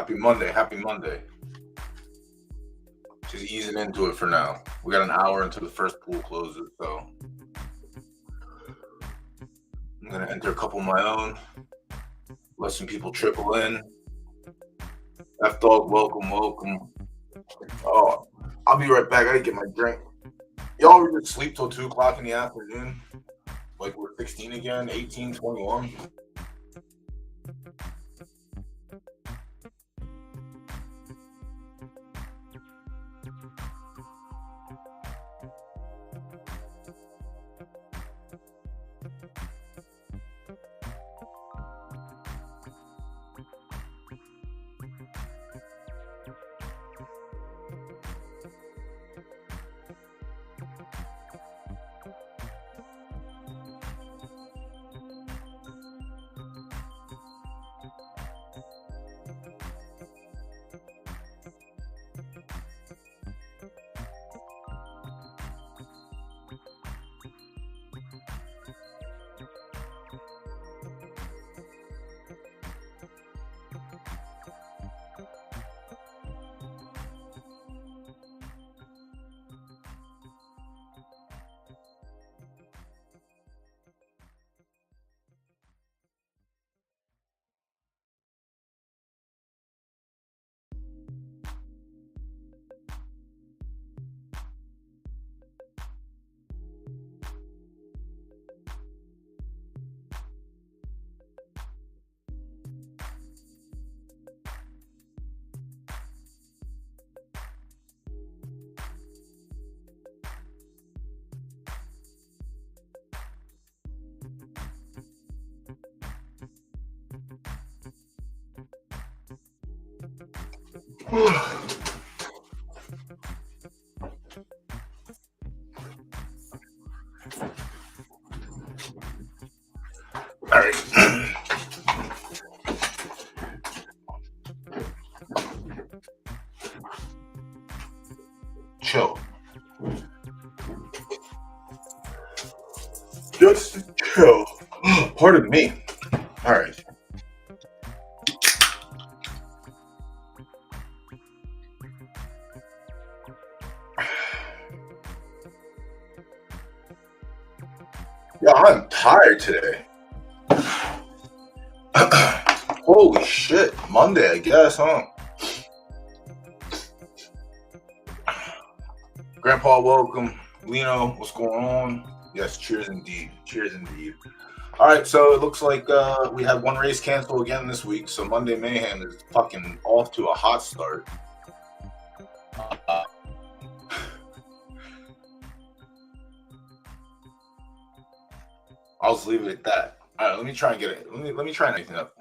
Happy Monday. Happy Monday. Just easing into it for now. We got an hour until the first pool closes, so I'm going to enter a couple of my own. Let some people trickle in. F-Dog, welcome. Oh, I'll be right back. I gotta get my drink. Y'all ever sleep till 2 o'clock in the afternoon? Like we're 16 again, 18, 21? All right. Chill. Just chill. Pardon me. All right. Yeah, I'm tired today. Holy shit. Monday, I guess, huh? Grandpa, welcome. Lino, what's going on? Yes, cheers indeed. Cheers indeed. All right, so it looks like we had one race cancel again this week, so Monday Mayhem is fucking off to a hot start. I'll just leave it at that. All right, let me try and get it. Let me try anything up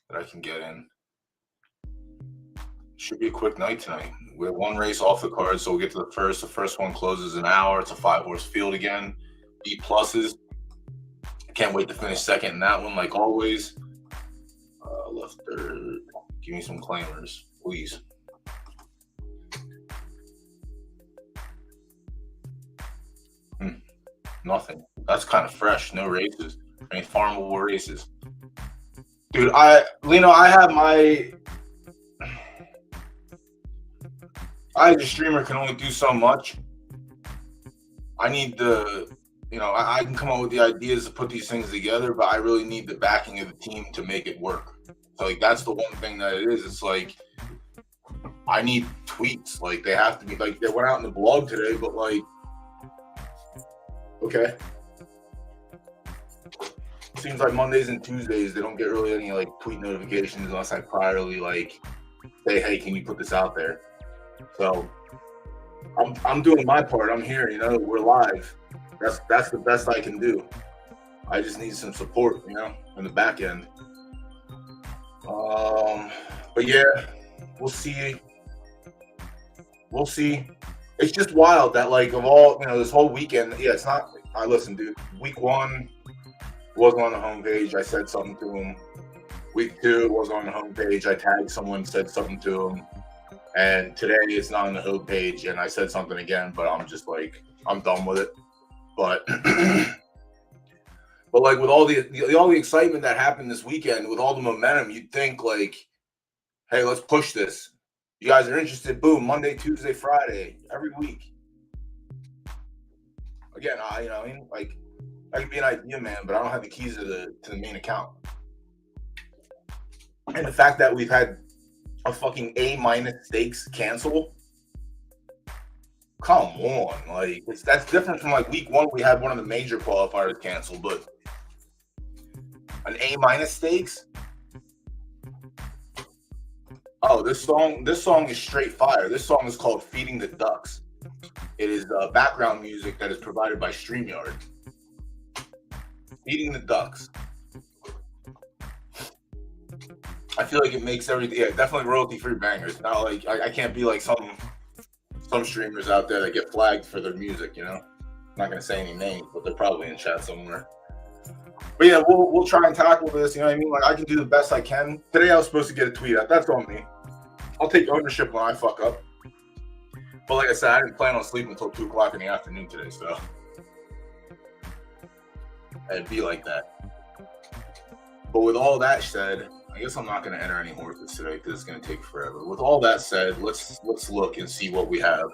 that I can get in. Should be a quick night tonight. We have one race off the card, so we'll get to the first. The first one closes an hour. It's a 5-horse field again. B pluses. Can't wait to finish second in that one, like always. Left third. Give me some claimers, please. Nothing. That's kind of fresh. No races. Any farmable races. Dude, I have my... I, as a streamer, can only do so much. I need the... I can come up with the ideas to put these things together, but I really need the backing of the team to make it work. So, like, that's the one thing that it is. It's like, I need tweets. Like, they have to be, like, they went out in the blog today, but, like, okay. Seems like Mondays and Tuesdays, they don't get really any, like, tweet notifications unless I priorly, like, say, hey, can you put this out there? So, I'm doing my part. I'm here, we're live. That's the best I can do. I just need some support, in the back end. But yeah, we'll see. We'll see. It's just wild that, like, of all, this whole weekend, yeah, it's not, listen, dude, week 1 wasn't on the homepage. I said something to him. Week 2 wasn't on the homepage. I tagged someone, said something to him. And today it's not on the homepage, and I said something again, but I'm just like, I'm done with it. But like with all the excitement that happened this weekend, with all the momentum, you'd think like, Hey, let's push this. You guys are interested? Boom, Monday, Tuesday, Friday, every week. Again, I could be an idea man, but I don't have the keys to the main account. And the fact that we've had a fucking A- stakes cancel, come on, like that's different from like week 1. We had one of the major qualifiers cancel, but an A- stakes. Oh, this song is straight fire. This song is called "Feeding the Ducks." It is background music that is provided by StreamYard. Feeding the Ducks. I feel like it makes everything. Yeah, definitely royalty-free bangers. Not like I can't be like some streamers out there that get flagged for their music. You know, I'm not gonna say any names, but they're probably in chat somewhere. But yeah, we'll try and tackle this. You know what I mean? Like I can do the best I can. Today I was supposed to get a tweet out. That's on me. I'll take ownership when I fuck up. But like I said, I didn't plan on sleeping until 2 o'clock in the afternoon today, so it'd be like that. But with all that said, I guess I'm not going to enter any horses today because it's going to take forever. With all that said, let's look and see what we have.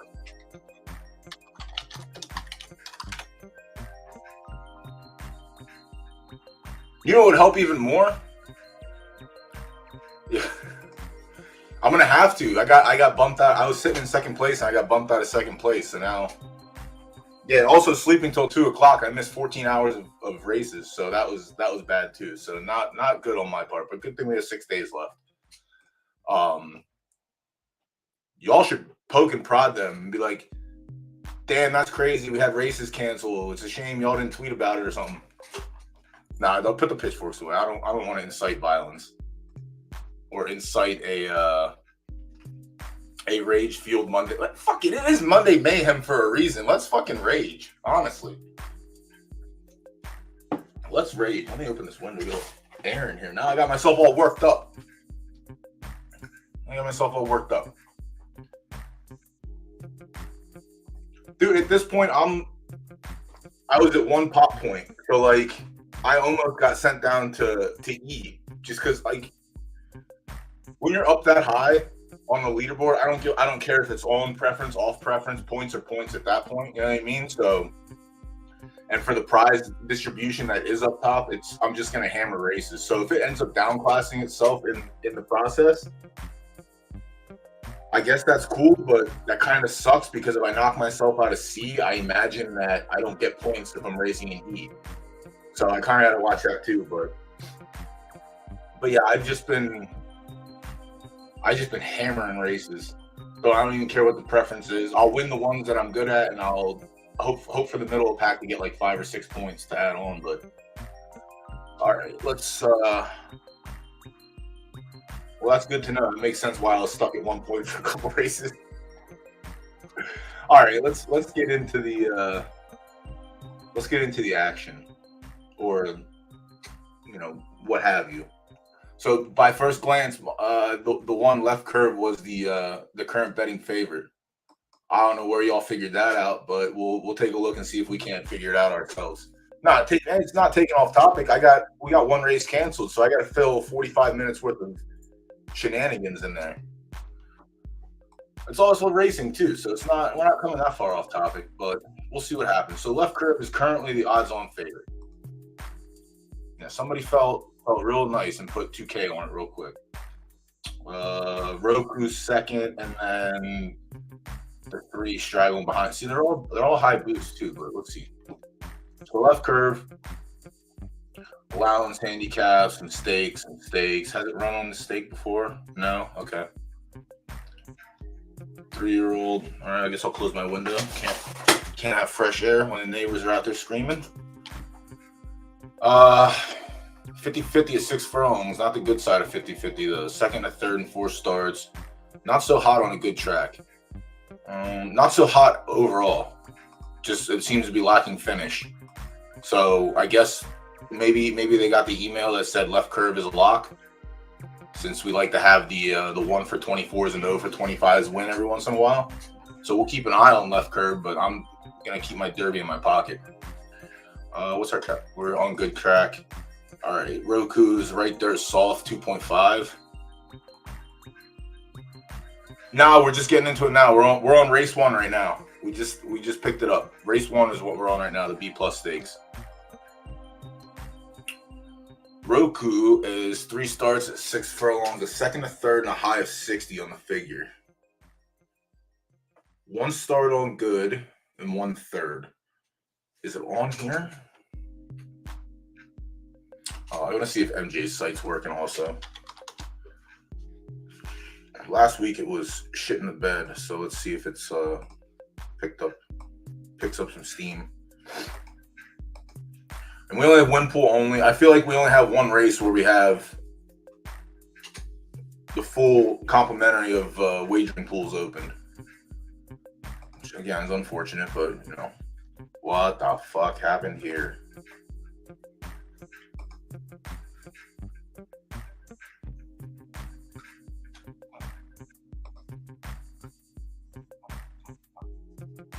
You know what would help even more? Yeah. I'm gonna have to. I got bumped out. I was sitting in second place and I got bumped out of second place. So now, yeah. Also sleeping till 2 o'clock. I missed 14 hours of races, so that was bad too. So not good on my part. But good thing we have 6 days left. Y'all should poke and prod them and be like, "Damn, that's crazy. We had races canceled. It's a shame y'all didn't tweet about it or something." Nah, they'll put the pitchforks away. I don't want to incite violence or incite a rage-fueled Monday. Like, fuck it is Monday Mayhem for a reason. Let's fucking rage, honestly. Let's rage. Let me open this window. Get air in here. Now I got myself all worked up. Dude, at this point, I was at 1 pop point. So, like, I almost got sent down to E just because, like, when you're up that high on the leaderboard, I don't care if it's on preference, off preference, points are points at that point. You know what I mean? So, and for the prize distribution that is up top, I'm just gonna hammer races. So if it ends up downclassing itself in the process, I guess that's cool, but that kind of sucks because if I knock myself out of C, I imagine that I don't get points if I'm racing in E. So I kind of had to watch that too. But yeah, I've just been hammering races. So I don't even care what the preference is. I'll win the ones that I'm good at, and I'll hope for the middle of the pack to get like 5 or 6 points to add on. But all right, let's. Well, that's good to know. It makes sense why I was stuck at 1 point for a couple races. All right, let's get into the action, or what have you. So by first glance, the one left curve was the current betting favorite. I don't know where y'all figured that out, but we'll take a look and see if we can't figure it out ourselves. It's not taken off topic. We got 1 race canceled, so I got to fill 45 minutes worth of shenanigans in there. It's also racing too, so we're not coming that far off topic, but we'll see what happens. So left curve is currently the odds-on favorite. Yeah, somebody felt real nice and put 2K on it real quick. Roku's second, and then the 3 straggling behind. See, they're all high boosts too, but let's see. So left curve, allowance handicaps and stakes. Has it run on the stake before? No? Okay. 3-year-old. All right, I guess I'll close my window. Can't have fresh air when the neighbors are out there screaming. 50-50 at 6 furlongs. Not the good side of 50-50. The second, a third, and 4 starts. Not so hot on a good track. Not so hot overall. Just it seems to be lacking finish. So I guess maybe they got the email that said left curve is a lock. Since we like to have the 1 for 24s and 0 for 25s win every once in a while. So we'll keep an eye on left curve, but I'm gonna keep my derby in my pocket. What's our track? We're on good track. All right, Roku's right there, soft 2.5. Now we're just getting into it now. We're on race one right now. We just picked it up. Race one is what we're on right now, the B plus stakes. Roku is 3 starts at 6 furlongs, a second, a third, and a high of 60 on the figure. 1 start on good and 1 third. Is it on here? Oh, I want to see if MJ's site's working also. Last week it was shit in the bed, so let's see if it's picks up some steam. And we only have one pool only. I feel like we only have one race where we have the full complementary of wagering pools open. Which again is unfortunate, but you know, what the fuck happened here?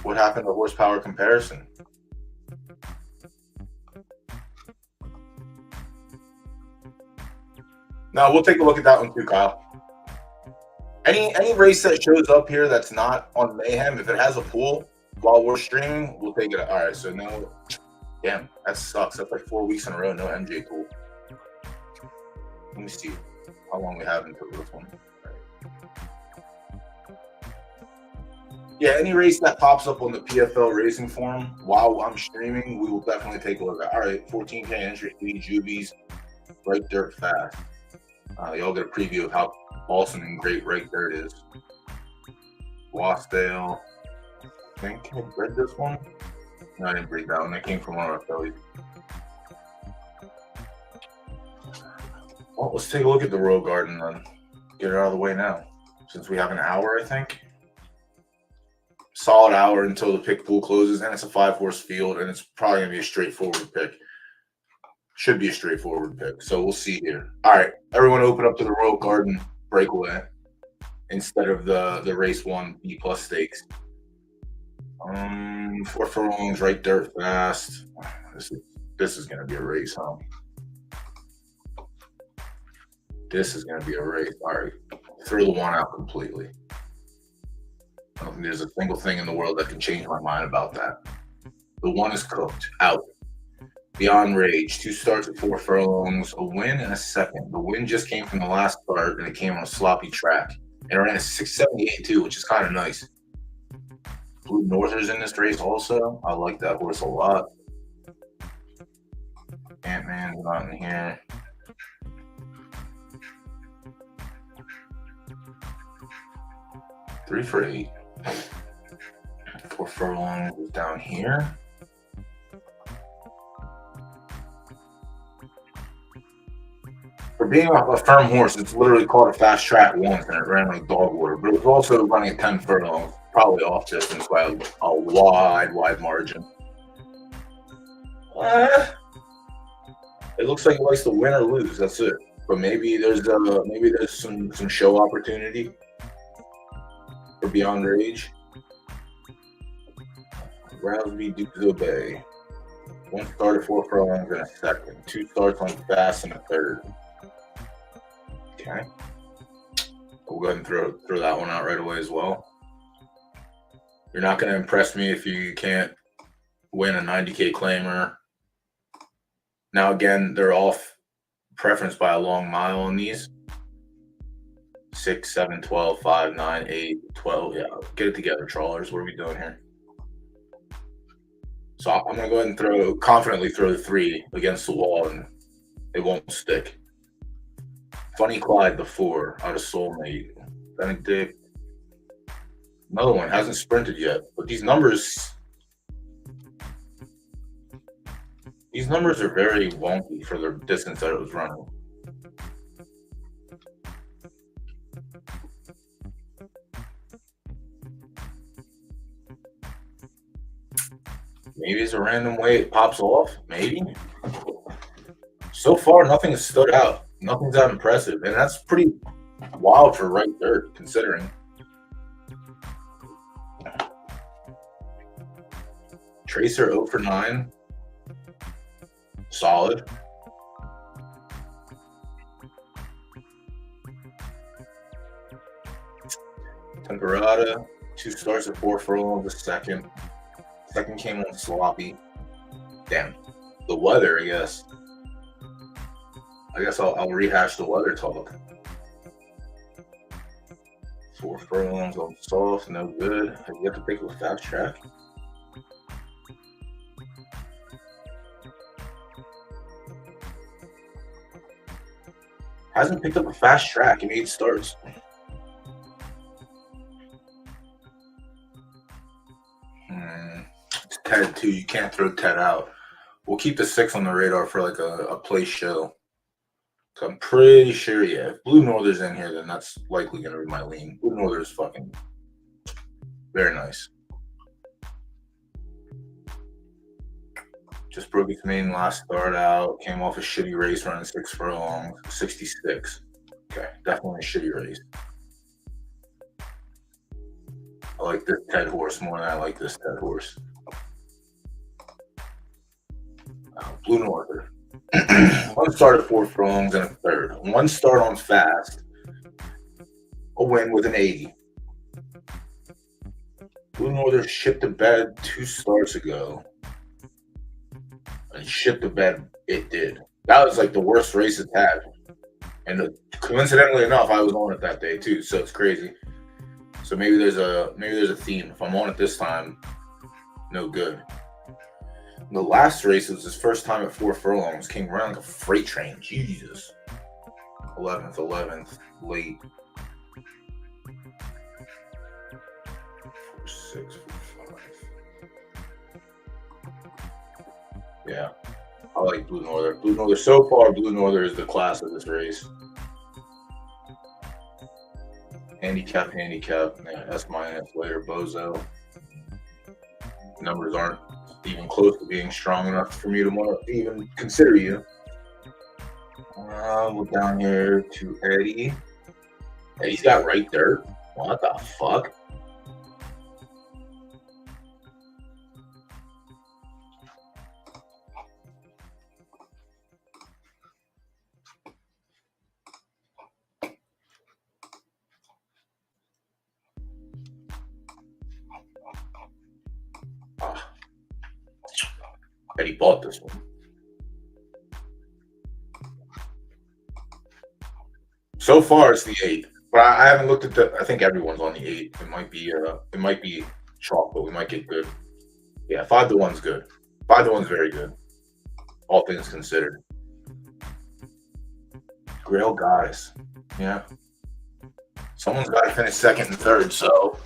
What happened to horsepower comparison? No, we'll take a look at that one too, Kyle. Any race that shows up here that's not on Mayhem, if it has a pool while we're streaming, we'll take it. All right, so no, damn, that sucks. That's like 4 weeks in a row, no MJ pool. Let me see how long we have until this one. Yeah, any race that pops up on the PFL racing forum while I'm streaming, we will definitely take a look at. All right, 14K entry, 80 Jubies, right dirt fast. Y'all get a preview of how awesome and great right there it is. Wasdale. I think I bred this one. No, I didn't breed that one. That came from one of our fillies. Well, let's take a look at the Royal Garden then. Get it out of the way now. Since we have an hour, I think. Solid hour until the pick pool closes, and it's a 5-horse field, and it's probably going to be a straightforward pick. Should be a straightforward pick. So we'll see here. All right, everyone open up to the Royal Garden breakaway instead of the race one B plus stakes. 4 furlongs, right dirt fast. This is going to be a race, huh? This is going to be a race. All right, throw the one out completely. I don't think there's a single thing in the world that can change my mind about that. The one is cooked, out. Beyond Rage, 2 starts at 4 furlongs, a win and a second. The win just came from the last start, and it came on a sloppy track. And it ran a 678 too, which is kind of nice. Blue Northers in this race also. I like that horse a lot. Ant-Man's not in here. Three for 8. 4 furlongs is down here. For being a firm horse, it's literally caught a fast track once and it ran like dog water. But it was also running at 10 furlongs, probably off distance by a wide margin. It looks like it likes to win or lose. That's it. But maybe there's some show opportunity for Beyond Rage. Rousby, Dukes Bay. 1 start at 4 furlongs and a second. 2 starts on fast and a third. Okay. We'll go ahead and throw that one out right away as well. You're not going to impress me if you can't win a 90K claimer. Now, again, they're off preference by a long mile on these. 6, 7, 12, 5, 9, 8, 12. Yeah, get it together, trawlers. What are we doing here? So I'm going to go ahead and confidently throw the 3 against the wall, and it won't stick. Funny Clyde, the 4 out of Soulmate. Benedict. Another one hasn't sprinted yet, but these numbers are very wonky for the distance that it was running. Maybe it's a random way it pops off. Maybe. So far, nothing has stood out. Nothing's that impressive, and that's pretty wild for right dirt, considering. Tracer 0 for 9. Solid. Temperata, 2 starts at 4 furlongs a second. Second came on sloppy. Damn. The weather, I guess. I'll rehash the weather talk. 4 furlongs on soft, no good. Have you got to pick up a fast track? Hasn't picked up a fast track in 8 starts. It's Ted too. You can't throw Ted out. We'll keep the 6 on the radar for like a play show. So I'm pretty sure, yeah, if Blue Northern's in here, then that's likely going to be my lean. Blue Northern's fucking very nice. Just broke its main last start out. Came off a shitty race running 6 furlongs, 66. Okay, definitely a shitty race. I like this Ted horse more than I like this Ted horse. Blue Northern. 1 start at 4 furlongs and a third. 1 start on fast. A win with an 80. Blue Northern shipped to bed 2 starts ago. And shipped to bed it did. That was like the worst race it's had. And coincidentally enough, I was on it that day too, so it's crazy. So maybe there's a theme. If I'm on it this time, no good. The last race was his first time at 4 furlongs. Came around like a freight train. Jesus. 11th, late. 4, 6, 4, 5. Yeah. I like Blue Northern. Blue Northern, so far, Blue Northern is the class of this race. Handicap. Yeah, S- later, Bozo. Numbers aren't even close to being strong enough for me to want to even consider you. We're down here to Eddie. Eddie's got right dirt. What the fuck? Eddie bought this one. So far, it's the 8. But I haven't looked at the. I think everyone's on the 8. It might be chalk, but we might get good. Yeah, 5 to 1's good. 5 to 1's very good. All things considered. Grail Goddess. Yeah. Someone's got to finish 2nd and 3rd, so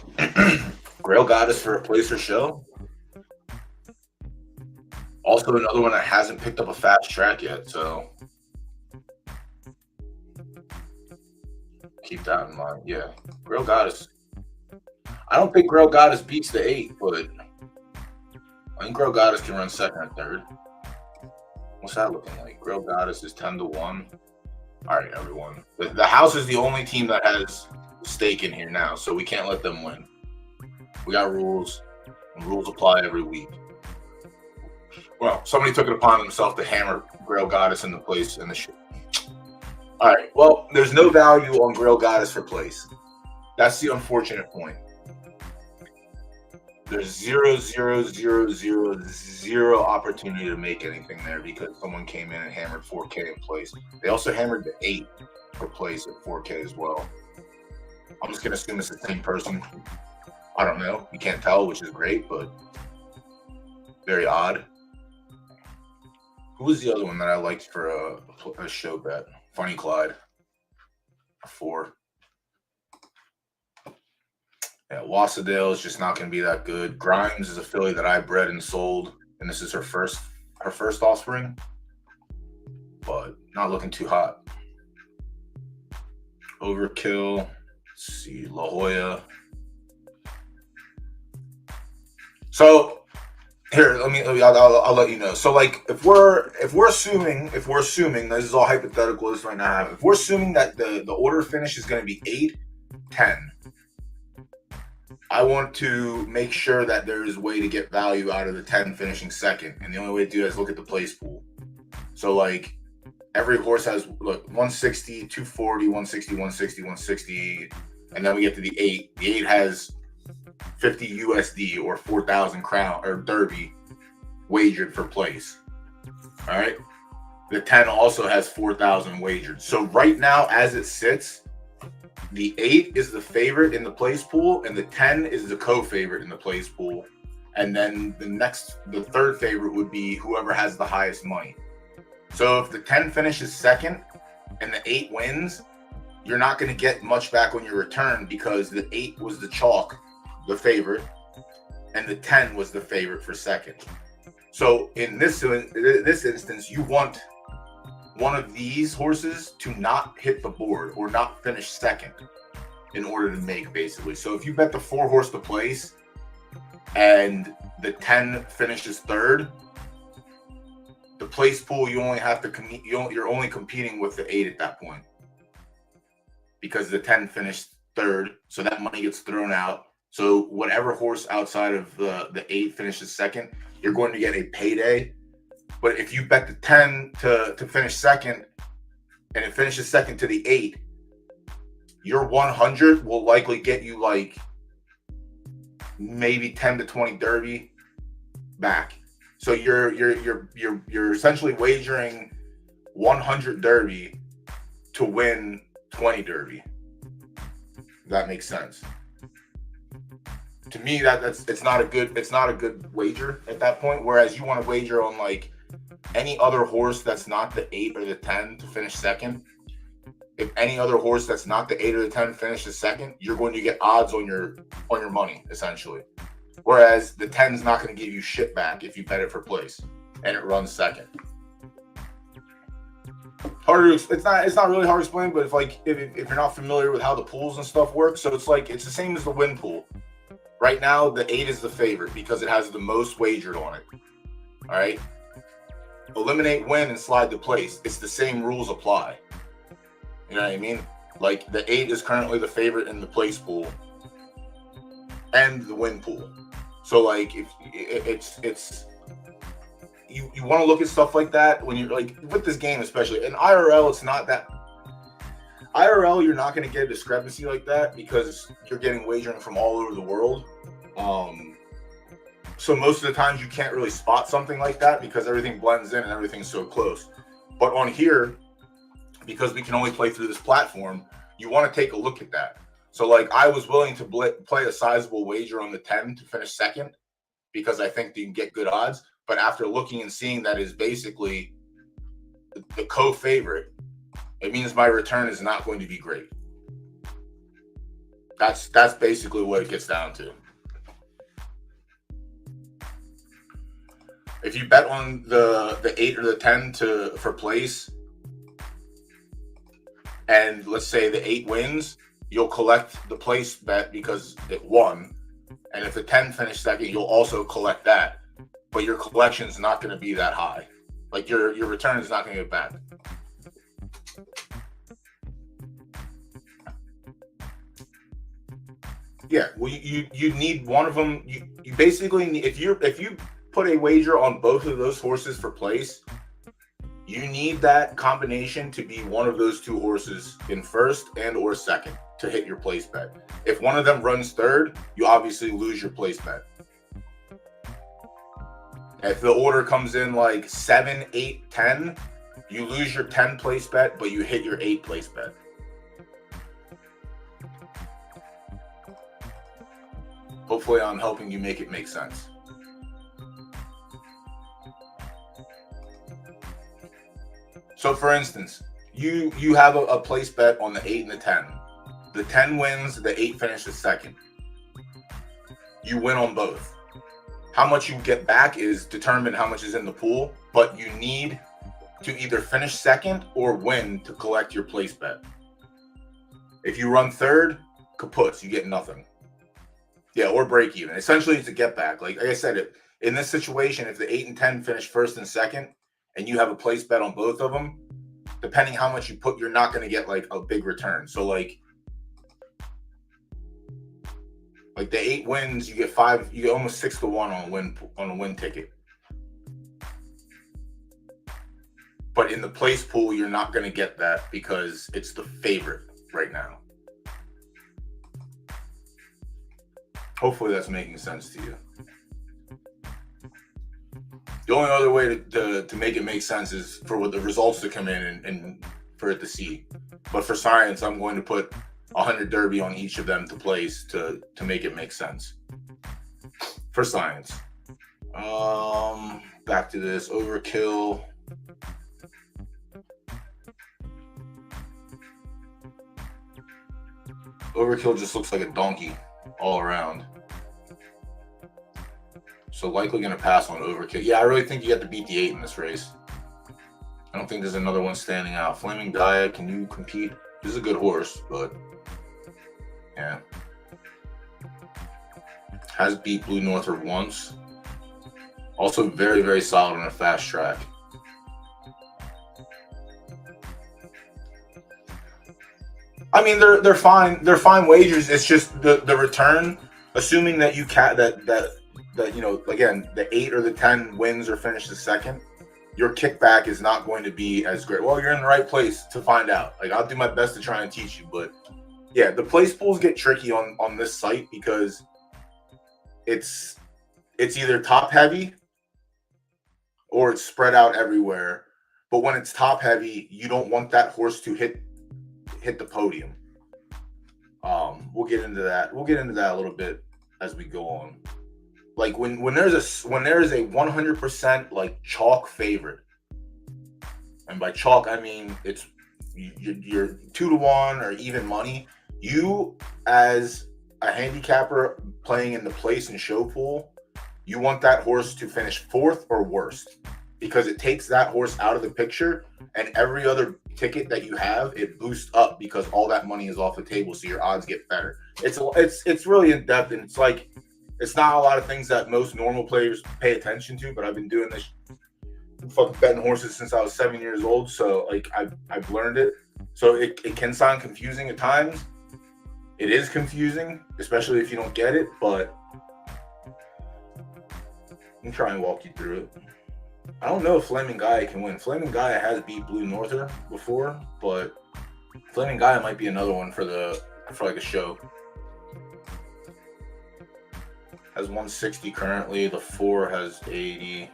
Grail Goddess for a place or show. Also, another one that hasn't picked up a fast track yet, so keep that in mind. Yeah, Grail Goddess. I don't think Grail Goddess beats the 8, but I think Grail Goddess can run 2nd and 3rd. What's that looking like? Grail Goddess is 10 to 1. All right, everyone. The house is the only team that has stake in here now, so we can't let them win. We got rules, and rules apply every week. Well, somebody took it upon themselves to hammer Grail Goddess into place in the shit. All right. Well, there's no value on Grail Goddess for place. That's the unfortunate point. There's 0, 0, 0, 0, 0 opportunity to make anything there because someone came in and hammered 4K in place. They also hammered the 8 for place at 4K as well. I'm just going to assume it's the same person. I don't know. You can't tell, which is great, but very odd. Who was the other one that I liked for a show bet? Funny Clyde. 4. Yeah, Wassadale is just not going to be that good. Grimes is a filly that I bred and sold, and this is her first offspring, but not looking too hot. Overkill. Let's see, La Jolla. So here, I'll let you know. So like, if we're assuming this is all hypothetical, this might not happen. If we're assuming that the order finish is going to be 8, 10. I want to make sure that there is a way to get value out of the 10 finishing 2nd. And the only way to do that is look at the place pool. So, like, every horse has, 160, 240, 160, 160, 160, and then we get to the 8. The 8 has 50 USD or 4,000 crown or derby wagered for place. All right. The 10 also has 4,000 wagered. So right now, as it sits, the 8 is the favorite in the place pool, and the 10 is the co-favorite in the place pool. And then the third favorite would be whoever has the highest money. So if the 10 finishes second and the 8 wins, you're not going to get much back on your return because the 8 was the chalk, the favorite, and the 10 was the favorite for second. So in this instance, you want one of these horses to not hit the board or not finish second in order to make, basically. So if you bet the 4 horse to place and the 10 finishes third, the place pool, you only have to you're only competing with the 8 at that point because the 10 finished third, so that money gets thrown out. So whatever horse outside of the 8 finishes second, you're going to get a payday. But if you bet the 10 to finish second and it finishes second to the 8, your 100 will likely get you like maybe 10 to 20 derby back. So you're essentially wagering 100 derby to win 20 derby. That makes sense. To me, it's not a good wager at that point. Whereas you want to wager on like any other horse that's not the 8 or the 10 to finish second. If any other horse that's not the 8 or the 10 finishes second, you're going to get odds on your money essentially. Whereas the 10 is not going to give you shit back if you bet it for place and it runs second. It's not really hard to explain, but if you're not familiar with how the pools and stuff work, so it's the same as the win pool. Right now, the 8 is the favorite because it has the most wagered on it. All right. Eliminate win and slide to place. It's the same rules apply. You know what I mean? Like the 8 is currently the favorite in the place pool and the win pool. So like if it's you want to look at stuff like that when you're like with this game, especially in IRL, it's not that IRL, you're not going to get a discrepancy like that because you're getting wagering from all over the world. So most of the times you can't really spot something like that because everything blends in and everything's so close. But on here, because we can only play through this platform, you want to take a look at that. So like I was willing to play a sizable wager on the 10 to finish second because I think you can get good odds. But after looking and seeing that is basically the co-favorite, it means my return is not going to be great. That's basically what it gets down to. If you bet on the 8 or the 10 for place, and let's say the 8 wins, you'll collect the place bet because it won. And if the 10 finished second, you'll also collect that. But your collection is not going to be that high. Like your return is not going to get back. Yeah, well, you need one of them. You basically need, if you put a wager on both of those horses for place, you need that combination to be one of those 2 horses in first and or second to hit your place bet. If one of them runs third, you obviously lose your place bet. If the order comes in like 7, 8, 10, you lose your 10 place bet, but you hit your 8 place bet. Hopefully I'm helping you make it make sense. So for instance, you have a place bet on the 8 and the 10. The 10 wins, the 8 finishes second. You win on both. How much you get back is determined how much is in the pool, but you need to either finish second or win to collect your place bet. If you run third, kaputs, you get nothing. Yeah, or break even. Essentially, it's a get back. Like I said, in this situation, if the 8 and 10 finish first and second, and you have a place bet on both of them, depending how much you put, you're not going to get like a big return. So like the 8 wins, you get almost 6 to 1 on a win ticket. But in the place pool, you're not going to get that because it's the favorite right now. Hopefully that's making sense to you. The only other way to make it make sense is for the results to come in and for it to see. But for science, I'm going to put 100 derby on each of them to place to make it make sense. For science. Back to this overkill. Overkill just looks like a donkey all around. So likely going to pass on Overkill. Yeah, I really think you have to beat the 8 in this race. I don't think there's another one standing out. Flaming Gaia, can you compete? This is a good horse, but yeah. Has beat Blue Norther once. Also very, very solid on a fast track. I mean, they're fine. They're fine wagers. It's just the return, assuming that that you know, again, the 8 or the 10 wins or finishes second, your kickback is not going to be as great. Well, you're in the right place to find out. Like, I'll do my best to try and teach you, but yeah, the place pools get tricky on this site because it's either top heavy or it's spread out everywhere. But when it's top heavy, you don't want that horse to hit the podium. We'll get into that. We'll get into that a little bit as we go on. Like when there is a 100% like chalk favorite, and by chalk I mean it's you're 2-1 or even money. You as a handicapper playing in the place and show pool, you want that horse to finish 4th or worst because it takes that horse out of the picture, and every other ticket that you have it boosts up because all that money is off the table, so your odds get better. It's really in depth, and it's like. It's not a lot of things that most normal players pay attention to, but I've been doing this fucking betting horses since I was 7 years old. So like I've learned it. So it can sound confusing at times. It is confusing, especially if you don't get it, but I'm trying to walk you through it. I don't know if Flaming Gaia can win. Flaming Gaia has beat Blue Norther before, but Flaming Gaia might be another one for like a show. Has 160 currently. The 4 has 80.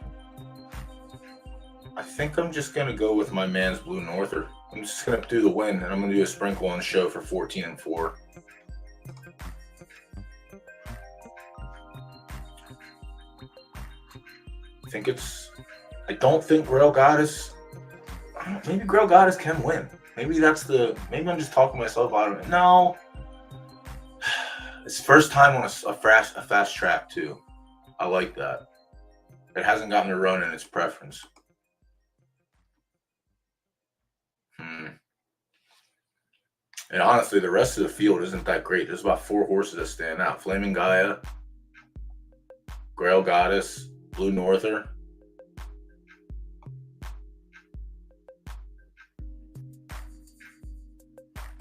I think I'm just going to go with my man's Blue Norther. I'm just going to do the win, and I'm going to do a sprinkle on the show for 14 and 4. I don't think Grail Goddess. Maybe Grail Goddess can win. Maybe I'm just talking myself out of it. No. It's first time on a fast track too. I like that. It hasn't gotten a run in its preference. And honestly, the rest of the field isn't that great. There's about 4 horses that stand out. Flaming Gaia, Grail Goddess, Blue Norther.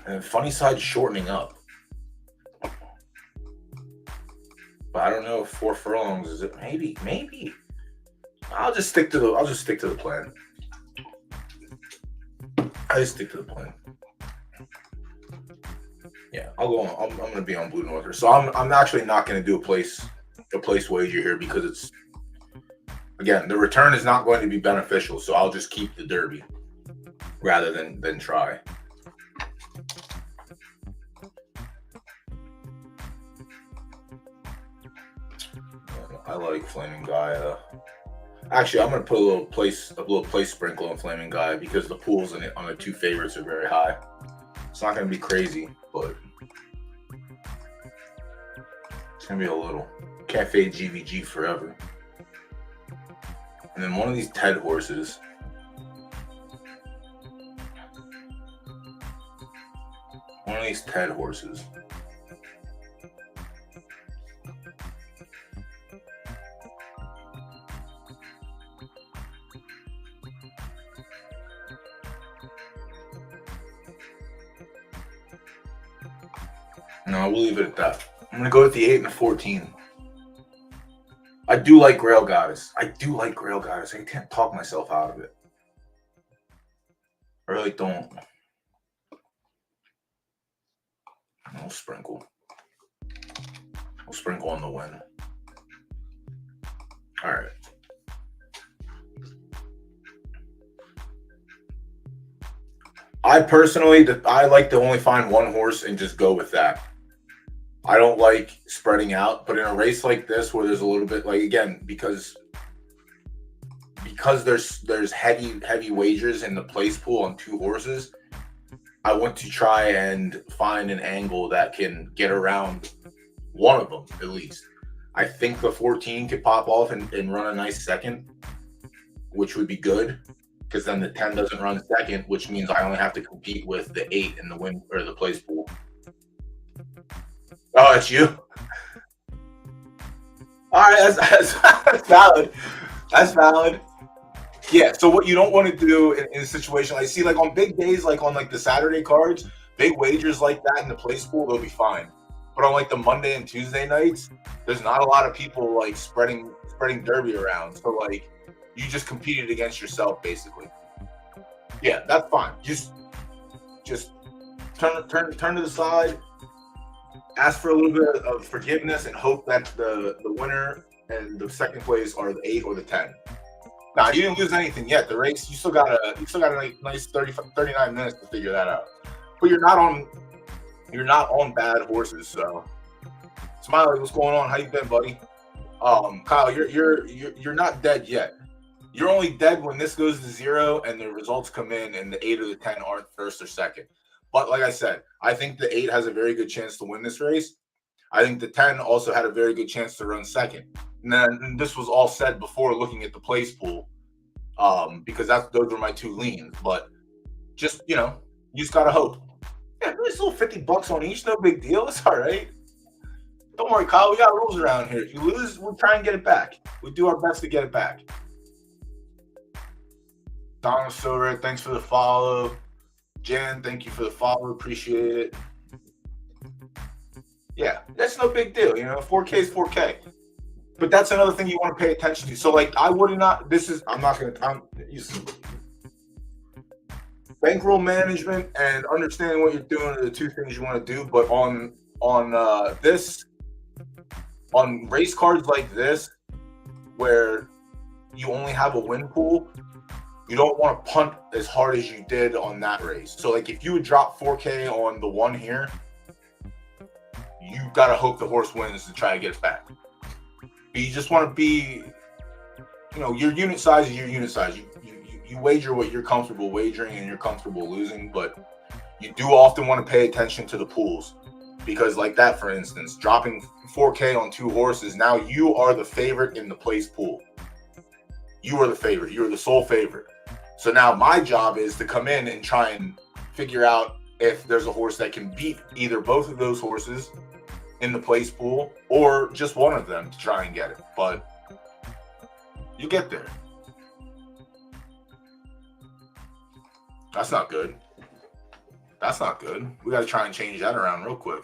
And Funny Side shortening up. But I don't know if 4 furlongs is it. Maybe. I'll just stick to the plan. I just stick to the plan. Yeah, I'll go on. I'm going to be on Blue Norther. So I'm actually not going to do a place wager here because it's, again, the return is not going to be beneficial. So I'll just keep the Derby rather than try. I like Flaming Gaia. Actually, I'm going to put a little place sprinkle on Flaming Gaia because the pools on the 2 favorites are very high. It's not going to be crazy, but it's going to be a little. Can't fade GVG forever. And then one of these Ted horses. No, we'll leave it at that. I'm going to go with the 8 and the 14. I do like Grail Goddess. I can't talk myself out of it. I really don't. No sprinkle. We'll sprinkle on the win. All right. I personally, I like to only find one horse and just go with that. I don't like spreading out, but in a race like this where there's a little bit like again because there's heavy wagers in the place pool on 2 horses, I want to try and find an angle that can get around one of them at least. I think the 14 could pop off and run a nice second, which would be good because then the 10 doesn't run second, which means I only have to compete with the 8 in the win or the place pool. Oh, it's you. All right, that's valid. That's valid. Yeah. So what you don't want to do in a situation like see like on big days, like on like the Saturday cards, big wagers like that in the place pool, they'll be fine. But on like the Monday and Tuesday nights, there's not a lot of people like spreading Derby around. So like you just competed against yourself basically. Yeah, that's fine. Just turn to the side, ask for a little bit of forgiveness, and hope that the winner and the second place are the 8 or the 10. Now you didn't lose anything yet. The race you still got a nice 39 minutes to figure that out. But you're not on bad horses. So Smiley, what's going on? How you been, buddy? Kyle, you're not dead yet. You're only dead when this goes to 0 and the results come in and the 8 or the 10 aren't first or second. But like I said, I think the 8 has a very good chance to win this race. I think the 10 also had a very good chance to run second. And this was all said before looking at the place pool, because those were my 2 leans. But just you just gotta hope. Yeah, there's still $50 on each, no big deal. It's all right. Don't worry, Kyle. We got rules around here. If you lose, we'll try and get it back. We do our best to get it back. Donna Silver, thanks for the follow. Jen, thank you for the follow. Appreciate it. Yeah, that's no big deal. 4K is 4K. But that's another thing you want to pay attention to. So, like, I'm not going to bankroll management and understanding what you're doing are the 2 things you want to do. But on race cards like this, where you only have a win pool, you don't want to punt as hard as you did on that race. So, like, if you would drop 4K on the 1 here, you got to hope the horse wins to try to get it back. But you just want to be, your unit size is your unit size. You wager what you're comfortable wagering and you're comfortable losing, but you do often want to pay attention to the pools. Because like that, for instance, dropping 4K on 2 horses, now you are the favorite in the place pool. You are the favorite. You are the sole favorite. So now my job is to come in and try and figure out if there's a horse that can beat either both of those horses in the place pool or just one of them to try and get it. But you get there. That's not good. That's not good. We got to try and change that around real quick.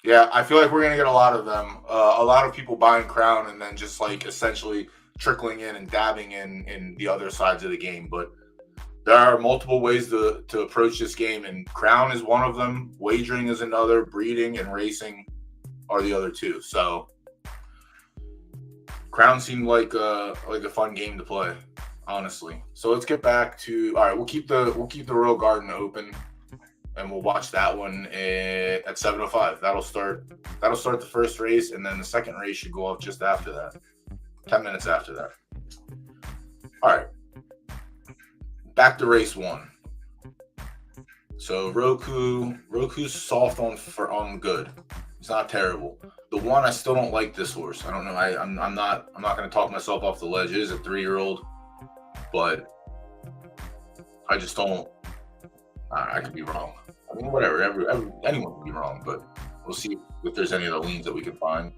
Yeah, I feel like we're going to get a lot of them. A lot of people buying Crown and then just like essentially trickling in and dabbing in the other sides of the game. But there are multiple ways to approach this game, and Crown is one of them. Wagering is another. Breeding and racing are the other 2. So Crown seemed like a fun game to play, honestly. So let's get back to all right. We'll keep the Royal Garden open. And we'll watch that one at 7:05. That'll start the first race, and then the second race should go off just after that. 10 minutes after that. All right. Back to race 1. So Roku's soft on good. It's not terrible. The 1, I still don't like this horse. I don't know. I'm not going to talk myself off the ledge. It is a 3-year-old, but I just don't. I could be wrong. I mean, whatever. Anyone can be wrong, but we'll see if there's any other leans that we can find.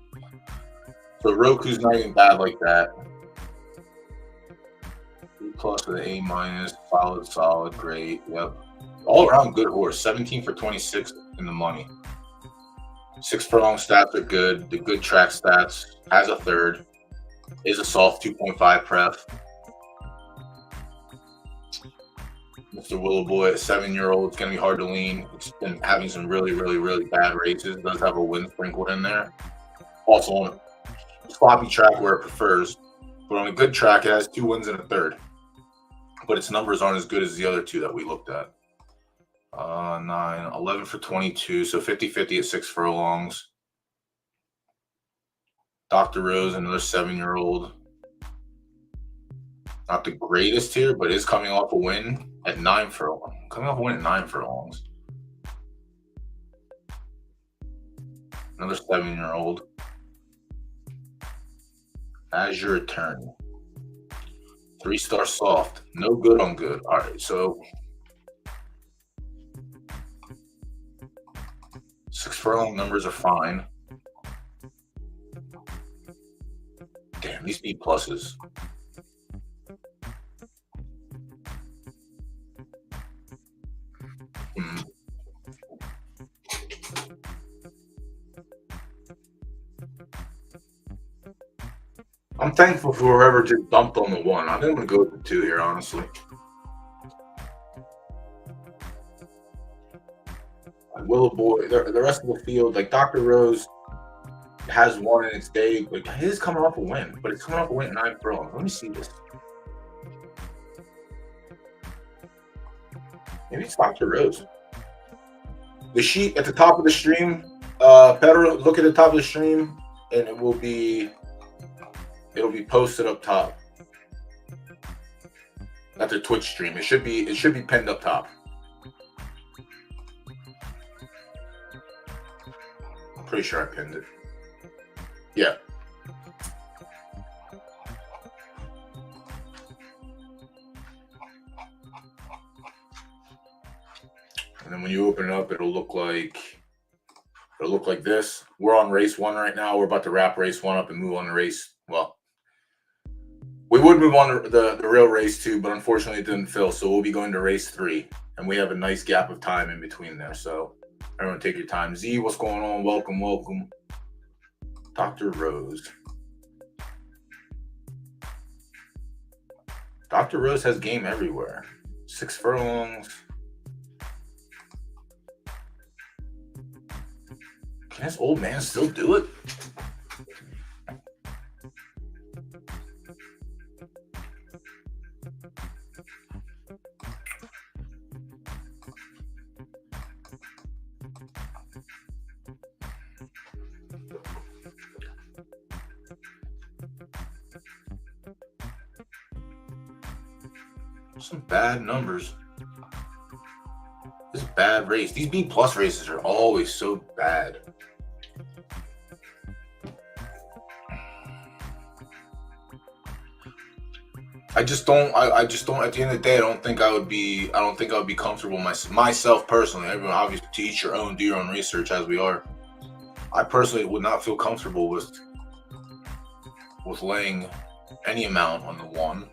So Roku's not even bad like that. B+ with an A-, solid, great. Yep. All around good horse. 17 for 26 in the money. 6 furlong stats are good. The good track stats. Has a third. Is a soft 2.5 pref. Mr. Willow Boy, a 7-year-old. It's going to be hard to lean. It's been having some really, really, really bad races. It does have a win sprinkled in there. Also on a sloppy track where it prefers. But on a good track, it has 2 wins and a third. But its numbers aren't as good as the other 2 that we looked at. 9, 11 for 22. So 50-50 at 6 furlongs. Dr. Rose, another 7-year-old. Not the greatest here, but is coming off a win at 9 furlongs. Coming off a win at 9 furlongs. Another 7-year-old. As your attorney. 3-star soft. No good on good. All right, so 6 furlong numbers are fine. Damn, these B pluses. I'm thankful for whoever just dumped on the 1. I think I'm going to go with the 2 here, honestly. Willow Boy, the rest of the field, like Dr. Rose has one in its day. Like his coming off a win, but it's coming off a win at 9 furlongs. Let me see this. Maybe it's Dr. Rose. The sheet at the top of the stream, Pedro, look at the top of the stream, and it'll be posted up top. At the Twitch stream. It should be pinned up top. I'm pretty sure I pinned it. Yeah. And then when you open it up, it'll look like this. We're on race 1 right now. We're about to wrap race 1 up and move on to race. Well, we would move on to the real race 2, but unfortunately it didn't fill. So we'll be going to race 3, and we have a nice gap of time in between there. So everyone, take your time. Z, what's going on? Welcome, welcome. Dr. Rose. Dr. Rose has game everywhere. 6 furlongs. Can this old man still do it? Some bad numbers. This is a bad race. These B plus races are always so bad. I just don't at the end of the day, I don't think I would be comfortable myself personally. Everyone, obviously, to each your own, do your own research as we are. I personally would not feel comfortable with laying any amount on the 1.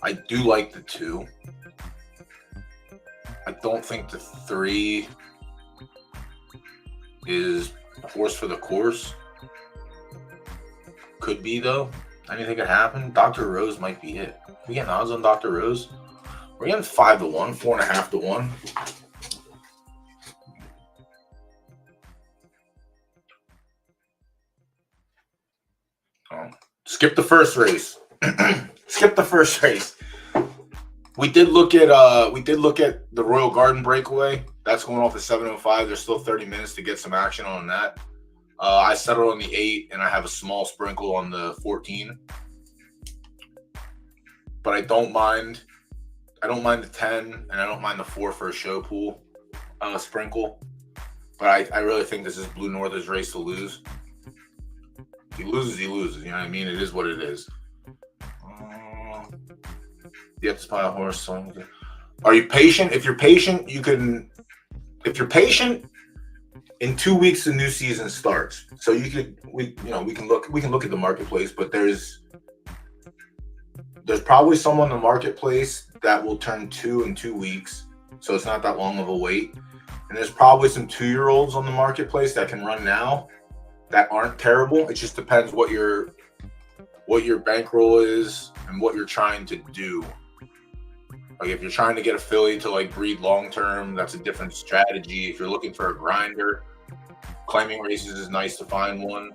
I do like the 2. I don't think the 3 is a horse for the course. Could be, though. Anything could happen. Dr. Rose might be it. We getting odds on Dr. Rose? We're getting 5 to 1, 4.5 to 1. Oh, skip the first race. Skip the first race. We did look at the Royal Garden breakaway. That's going off at 7:05. There's still 30 minutes to get some action on that. I settled on the 8, and I have a small sprinkle on the 14. But I don't mind the 10, and I don't mind the 4 for a show pool sprinkle. But I really think this is Blue Northern's race to lose. He loses. You know what I mean? It is what it is. You have to spy a horse. So are you patient? If you're patient, you can. If you're patient, in 2 weeks the new season starts. So we can look at the marketplace, but there's probably someone in the marketplace that will turn 2 in 2 weeks. So it's not that long of a wait. And there's probably some 2-year-olds on the marketplace that can run now that aren't terrible. It just depends what your bankroll is and what you're trying to do. Like if you're trying to get a filly to like breed long term, that's a different strategy. If you're looking for a grinder, claiming races is nice to find one.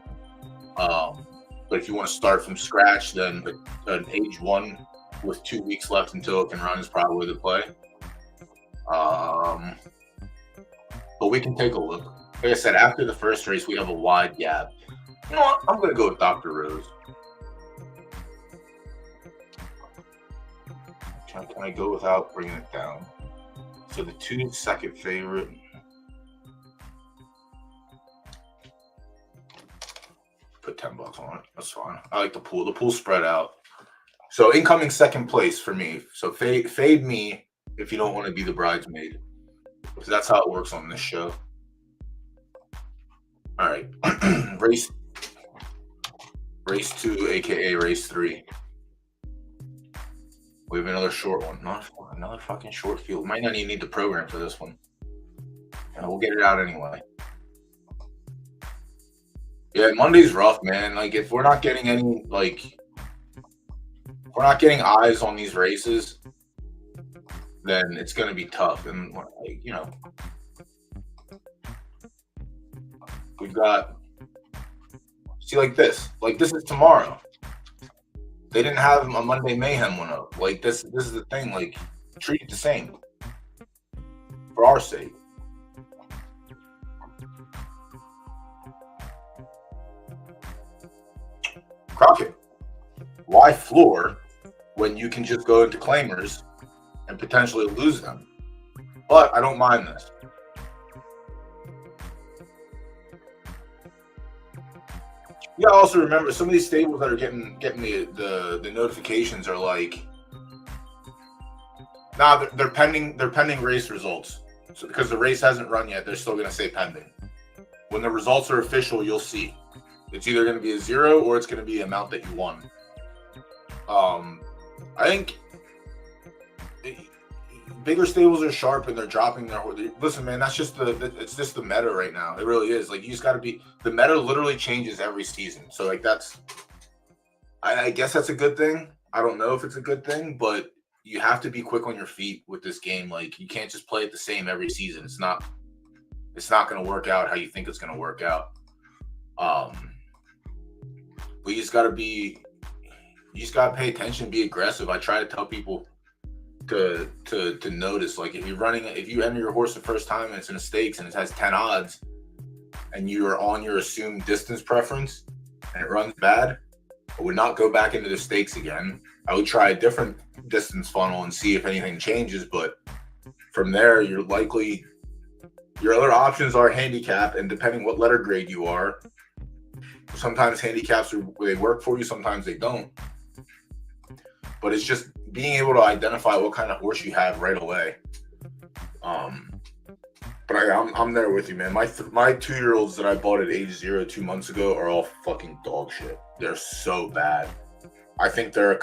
But if you want to start from scratch, then an age 1 with 2 weeks left until it can run is probably the play. But we can take a look. Like I said, after the first race, we have a wide gap. You know what? I'm going to go with Dr. Rose. Can I go without bringing it down? So the 2 second favorite. Put $10 on it. That's fine. I like the pool. The pool spread out. So incoming second place for me. So fade me if you don't want to be the bridesmaid. Because that's how it works on this show. All right. Race 2, aka race 3. We have another short one. Another fucking short field. Might not even need the program for this one. And we'll get it out anyway. Yeah, Monday's rough, man. Like if we're not getting any, like, if we're not getting eyes on these races, then it's gonna be tough. And like, you know, we've got like this is tomorrow. They didn't have a Monday Mayhem one up. Like this is the thing. Like treat it the same for our sake. Crockett, why floor when you can just go into claimers and potentially lose them? But I don't mind this. You gotta also remember some of these stables that are getting the notifications are like, nah, they're pending race results. So because the race hasn't run yet, they're still gonna say pending. When the results are official, you'll see. It's either going to be a 0 or it's going to be the amount that you won. I think bigger stables are sharp and they're dropping their. Listen, man, that's just it's just the meta right now. It really is. Like you just got to be. The meta literally changes every season. So like that's. I guess that's a good thing. I don't know if it's a good thing, but you have to be quick on your feet with this game. Like you can't just play it the same every season. It's not going to work out how you think it's going to work out. But you just gotta pay attention, be aggressive. I try to tell people to notice, like if you enter your horse the first time and it's in a stakes and it has 10 odds and you are on your assumed distance preference and it runs bad, I would not go back into the stakes again. I would try a different distance funnel and see if anything changes, but from there your other options are handicap, and depending what letter grade you are, sometimes handicaps they work for you, sometimes they don't. But it's just being able to identify what kind of horse you have right away. But I'm there with you, man. My 2-year-olds that I bought at age 0 2 months ago are all fucking dog shit. They're so bad. I think they're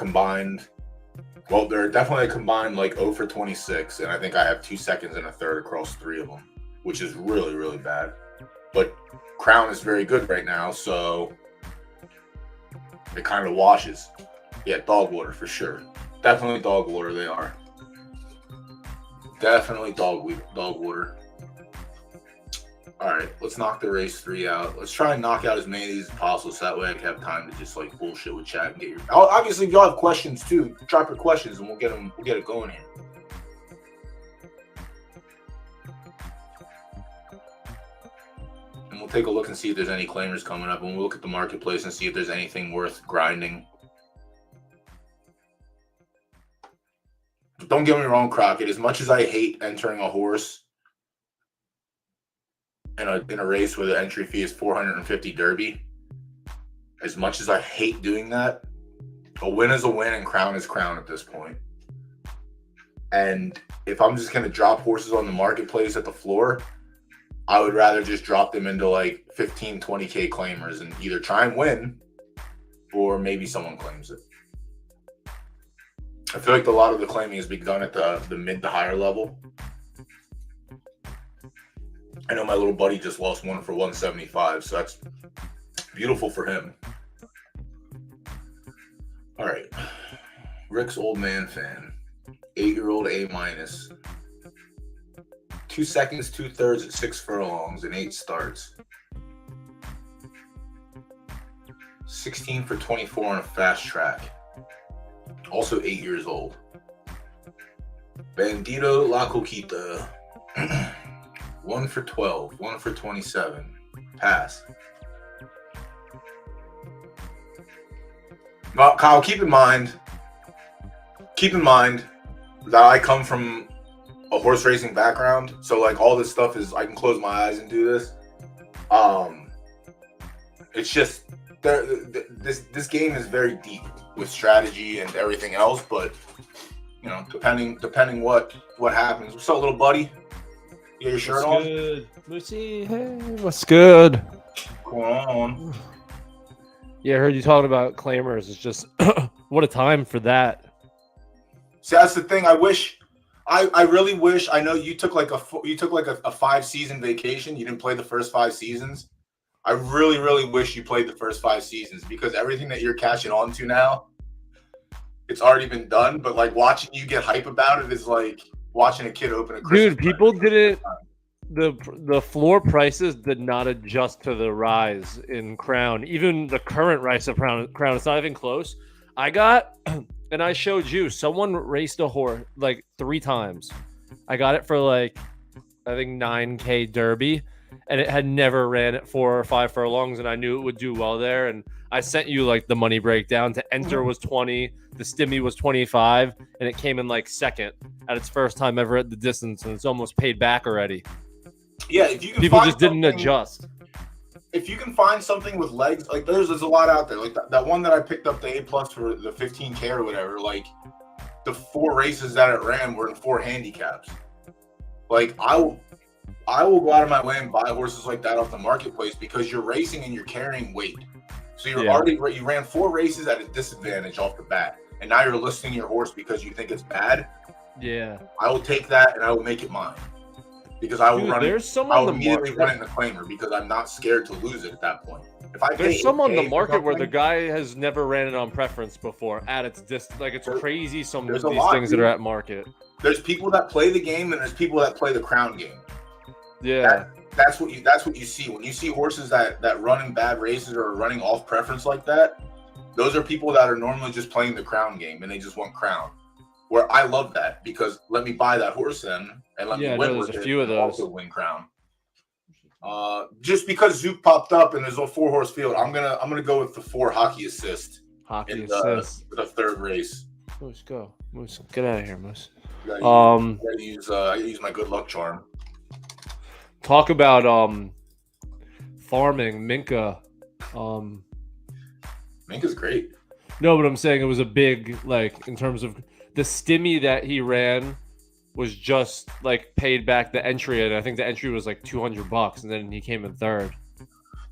they're definitely a combined like 0 for 26, and I think I have 2 seconds and a third across 3 of them, which is really, really bad. But Crown is very good right now, so it kind of washes. Yeah, dog water for sure. Definitely dog water they are. Definitely dog water. All right, let's knock the race 3 out. Let's try and knock out as many of these as possible so that way I can have time to just like bullshit with chat and get your. Obviously, if y'all have questions too, drop your questions and we'll get it going here. And we'll take a look and see if there's any claimers coming up, and we'll look at the marketplace and see if there's anything worth grinding. Don't get me wrong, Crockett. As much as I hate entering a horse in a race where the entry fee is $450 Derby, as much as I hate doing that, a win is a win and crown is crown at this point. And if I'm just going to drop horses on the marketplace at the floor, I would rather just drop them into like 15, 20K claimers and either try and win or maybe someone claims it. I feel like a lot of the claiming has been done at the mid to higher level. I know my little buddy just lost one for 175, so that's beautiful for him. All right. Rick's old man fan. 8-year-old A minus. 2 seconds, 2/3 at 6 furlongs and 8 starts. 16 for 24 on a fast track. Also 8 years old. Bandito La Coquita. 1 for 12, 1 for 27. Pass. Well, Kyle, keep in mind that I come from a horse racing background, so like all this stuff is I can close my eyes and do this. It's just this game is very deep with strategy and everything else, but you know, depending what happens. What's up, little buddy? You got your shirt on? Good, Moosey. Hey, what's good? What's going on? Yeah, I heard you talking about claimers. It's just what a time for that. See, that's the thing. I really wish. I know you took like a 5-season vacation. You didn't play the first 5 seasons. I really wish you played the first 5 seasons, because everything that you're catching on to now, it's already been done. But like watching you get hype about it is like watching a kid open a Christmas Dude, people didn't. The floor prices did not adjust to the rise in Crown. Even the current rise of Crown, it's not even close. I got, and I showed you, someone raced a horse like 3 times. I got it for like, I think 9K Derby, and it had never ran at 4 or 5 furlongs, and I knew it would do well there. And I sent you like the money breakdown. To enter was 20, the stimmy was 25, and it came in like second at its first time ever at the distance, and it's almost paid back already. Yeah, if you can people find just didn't adjust. If you can find something with legs, like there's a lot out there. Like that one that I picked up the A+ for the 15K or whatever. Like the 4 races that it ran were in 4 handicaps. Like I will go out of my way and buy horses like that off the marketplace, because you're racing and you're carrying weight. So you ran 4 races at a disadvantage off the bat, and now you're listing your horse because you think it's bad. Yeah, I will take that and I will make it mine. Because I will run it. I will immediately run it in the claimer, because I'm not scared to lose it at that point. There's some on the market where the guy has never ran it on preference before at its like it's crazy. Some of these things that are at market. There's people that play the game, and there's people that play the crown game. Yeah, that's what you see when you see horses that run in bad races or are running off preference like that. Those are people that are normally just playing the crown game, and they just want crown. Where I love that, because let me buy that horse then, and let me win with it. There's a few of those. Also win crown. Just because Zook popped up and there's a 4-horse field, I'm gonna go with the 4 hockey assist. Hockey assist. The 3rd race. Moose, go. Moose, get out of here, Moose. I gotta use my good luck charm. Talk about farming, Minka. Minka's great. No, but I'm saying it was a big, like, in terms of the stimmy that he ran was just like paid back the entry, and I think the entry was like $200, and then he came in 3rd.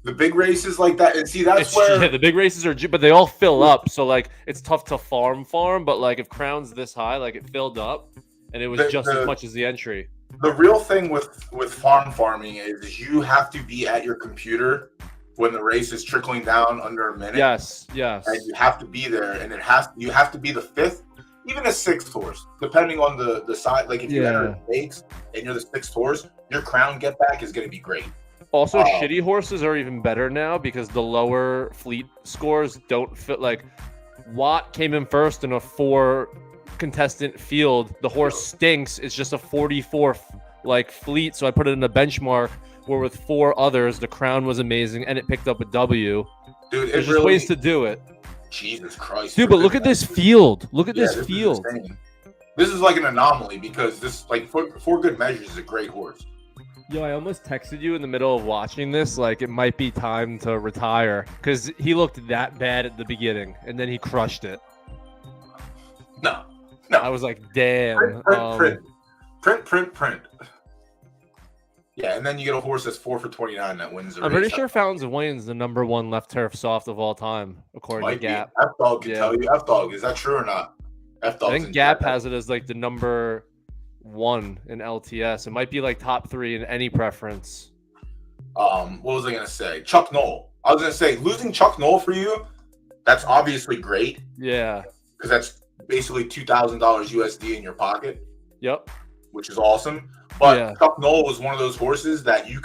The big races like that, and see that's where the big races are, but they all fill up, so like it's tough to farm, but like if Crown's this high, like it filled up, and it was just as much as the entry. The real thing with farming is you have to be at your computer when the race is trickling down under a minute. Yes. And you have to be there, and you have to be the 5th. Even a 6th horse, depending on the side. Like if you enter stakes and you're the 6th horse, your crown get back is going to be great. Also, shitty horses are even better now, because the lower fleet scores don't fit. Like Watt came in 1st in a 4 contestant field. The horse stinks. It's just a 44 like fleet. So I put it in a benchmark where with 4 others, the crown was amazing and it picked up a W. Dude, there's just ways to do it. Jesus Christ, dude! But look at this field. Look at this field. This is like an anomaly, because this, like, for good measures, is a great horse. Yo, I almost texted you in the middle of watching this, like it might be time to retire, because he looked that bad at the beginning, and then he crushed it. No. I was like, damn. Print. Yeah, and then you get a horse that's 4 for 29 that wins the race. I'm pretty sure Fountains of Wayne's the #1 left turf soft of all time, according to Gap. F-Dog can tell you. F-Dog, is that true or not? F-Dog's I think Gap has it as like the #1 in LTS. It might be like top 3 in any preference. What was I gonna say? Chuck Knoll. I was gonna say losing Chuck Knoll for you, that's obviously great. Yeah. Because basically $2,000 USD in your pocket, Yep. which is awesome. But Yeah. Chuck Noll was one of those horses that you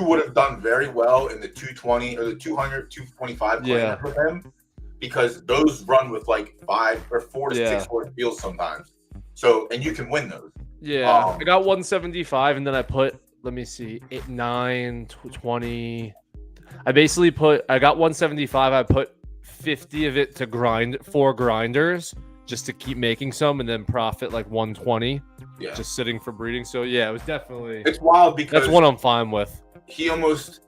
would have done very well in the 220 or the 200, 225 Yeah. claimer with him, because those run with like 5 or 4 to 6 horse fields sometimes. So, and you can win those. Yeah. I got 175, and then I put, let me see, 8, 9, 20. I got 175. I put 50 of it to grind 4 grinders just to keep making some, and then profit like 120. Yeah. Just sitting for breeding. So yeah, it was definitely. It's wild because that's one I'm fine with. He almost.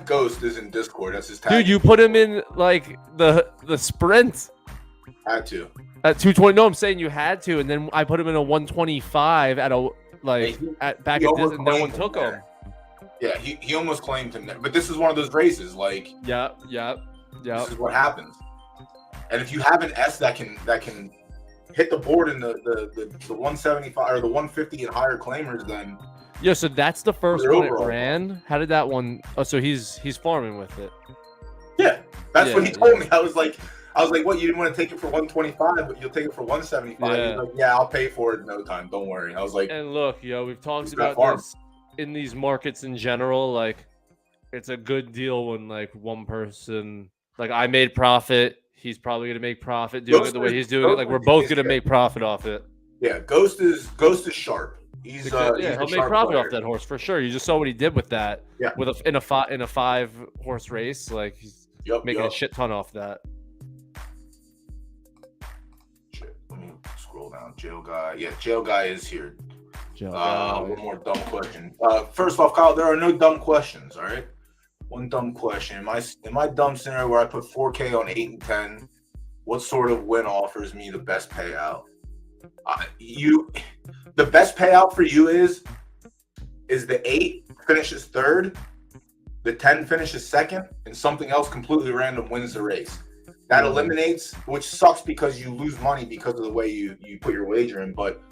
Ghost is in Discord. That's his tag. Dude, you put him in like the sprint. Had to. At 220. No, I'm saying you had to, and then I put him in a 125 at a back at this, and no one took him. Yeah, he almost claimed him there. But this is one of those races, like yeah. This is what happens. And if you have an S that can hit the board in the 175 or the 150 and higher claimers, then yeah. So that's the first one it ran. How did that one? Oh, so he's farming with it. Yeah, that's what he told me. I was like, what? You didn't want to take it for 125, but you'll take it for 175. Yeah. He's like, yeah, I'll pay for it in no time. Don't worry. I was like, and look, we've talked about this in these markets in general. Like, it's a good deal when like one person, like I made profit. He's probably gonna make profit doing it the way he's doing it. Like we're both gonna make profit off it. Yeah, Ghost is sharp. He'll make profit off that horse for sure. You just saw what he did with that. Yeah. In a 5 horse race, like he's making a shit ton off that. Shit. Let me scroll down. Jail guy. Yeah, jail guy is here. One more dumb question. First off, Kyle, there are no dumb questions. All right. One dumb question. In my dumb scenario where I put 4K on 8 and 10, what sort of win offers me the best payout? The best payout for you is the 8 finishes 3rd, the 10 finishes 2nd, and something else completely random wins the race. That eliminates, which sucks because you lose money because of the way you put your wager in. But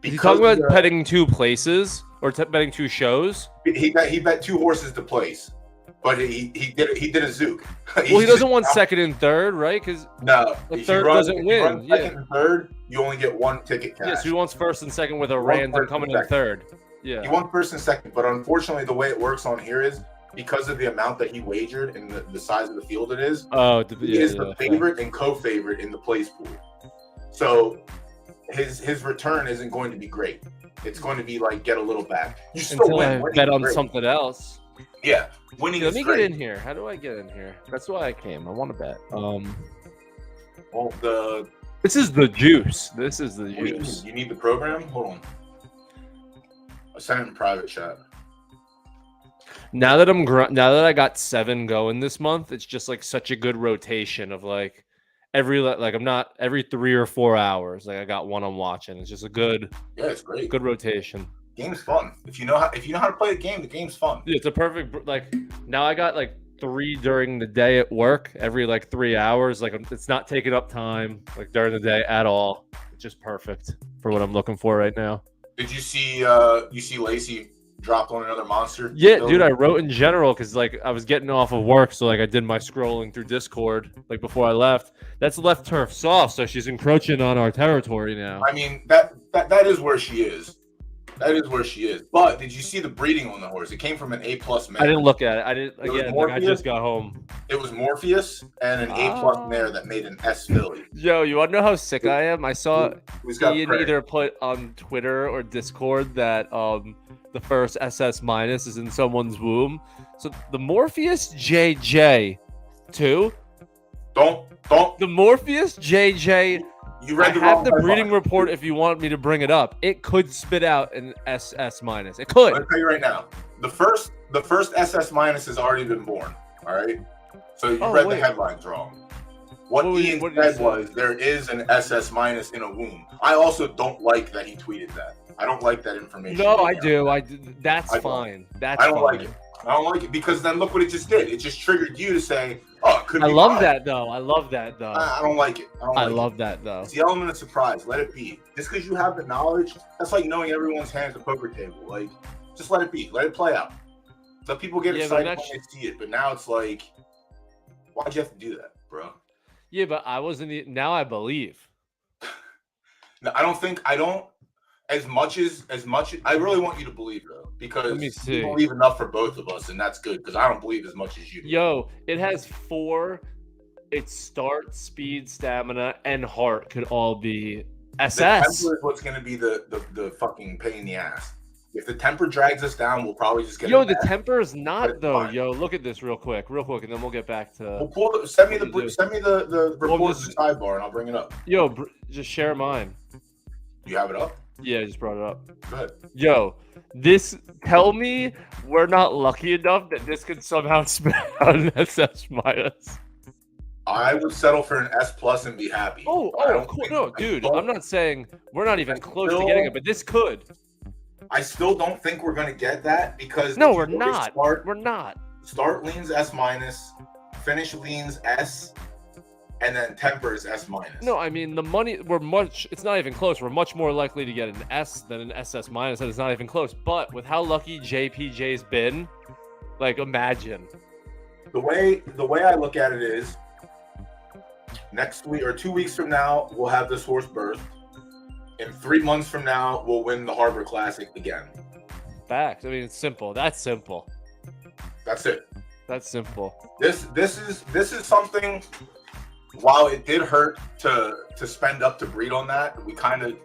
you talking about betting 2 places or betting 2 shows? He bet 2 horses to place, but he did a zook. He doesn't want 2nd and 3rd, right? Because no, the 3rd doesn't win. Yeah, 2nd and 3rd, you only get 1 ticket cash. Yeah, so he wants 1st and 2nd with a random coming in 3rd. Yeah, he won 1st and 2nd, but unfortunately, the way it works on here is because of the amount that he wagered and the size of the field it is. He is the favorite and co-favorite in the place pool. So his return isn't going to be great. It's going to be like get a little back. You still win. Bet on something else. Yeah, winning. Let me get in here. How do I get in here? That's why I came. I want to bet. This is the juice. This is the juice. You need the program. Hold on. I sent it in private chat. Now that I got 7 going this month, it's just like such a good rotation of like every 3 or 4 hours. Like I got one I'm watching. It's just a good. Yeah, it's great. Good rotation. Game's fun. If you know how to play the game's fun. Yeah, it's a perfect now I got 3 during the day at work every 3 hours. It's not taking up time during the day at all. It's just perfect for what I'm looking for right now. Did you see Lacey dropped on another monster? Yeah, dude, I wrote in general because I was getting off of work, so I did my scrolling through Discord before I left. That's left turf soft, so she's encroaching on our territory now. I mean that is where she is. That is where she is. But did you see the breeding on the horse? It came from an A+ mare. I didn't look at it. I didn't. Again, I just got home. It was Morpheus and an A+ mare that made an S filly. Yo, you want to know how sick I am? I saw Ian either put on Twitter or Discord that the first SS- is in someone's womb. So the Morpheus JJ 2. Don't. The Morpheus JJ. You read the I have the breeding report if you want me to bring it up. It could spit out an SS-. It could. I'll tell you right now. The first SS- has already been born. All right. So you read the headlines wrong. What Ian said was there is an SS- in a womb. I also don't like that he tweeted that. I don't like that information. No, I do. That's fine. I don't like it. I don't like it because then look what it just did. It just triggered you to say, "Oh, it could be." I love that though. I don't like it. I love that though. It's the element of surprise. Let it be. Just because you have the knowledge, that's like knowing everyone's hand at the poker table. Just let it be. Let it play out. Let people get excited when they see it. But now it's like, why'd you have to do that, bro? Yeah, but I wasn't. Now I believe. No, I don't. As much as I really want you to believe though, because Let me you see. believe enough for both of us, and that's good. Because I don't believe as much as you do. Yo, it has 4. Its start, speed, stamina, and heart could all be The SS. temper is what's going to be the fucking pain in the ass. If the temper drags us down, we'll probably just get. Yo, it the back. temper is But not it's though. fine. Yo, look at this real quick, and then we'll get back We'll to. pull. Send me What do you do? send me the report Well, in the sidebar, and I'll bring it up. Yo, just share mine. You have it up. Yeah, I just brought it up. Go ahead. Yo, tell me we're not lucky enough that this could somehow spit out an SS minus. I would settle for an S plus and be happy. Oh, of course. No, dude, I'm not saying we're not even close to getting it, but this could. I still don't think we're going to get that because No, we're not. We're not. Start leans S minus, finish leans S, and then temper is S minus. No, I mean the money. It's not even close. We're much more likely to get an S than an SS minus, and it's not even close. But with how lucky JPJ's been, like imagine. The way I look at it is, next week or 2 weeks from now, we'll have this horse birth. In 3 months from now, we'll win the Harbor Classic again. Facts. I mean, it's simple. That's simple. That's it. That's simple. This is something. While it did hurt to spend up to breed on that, we kind of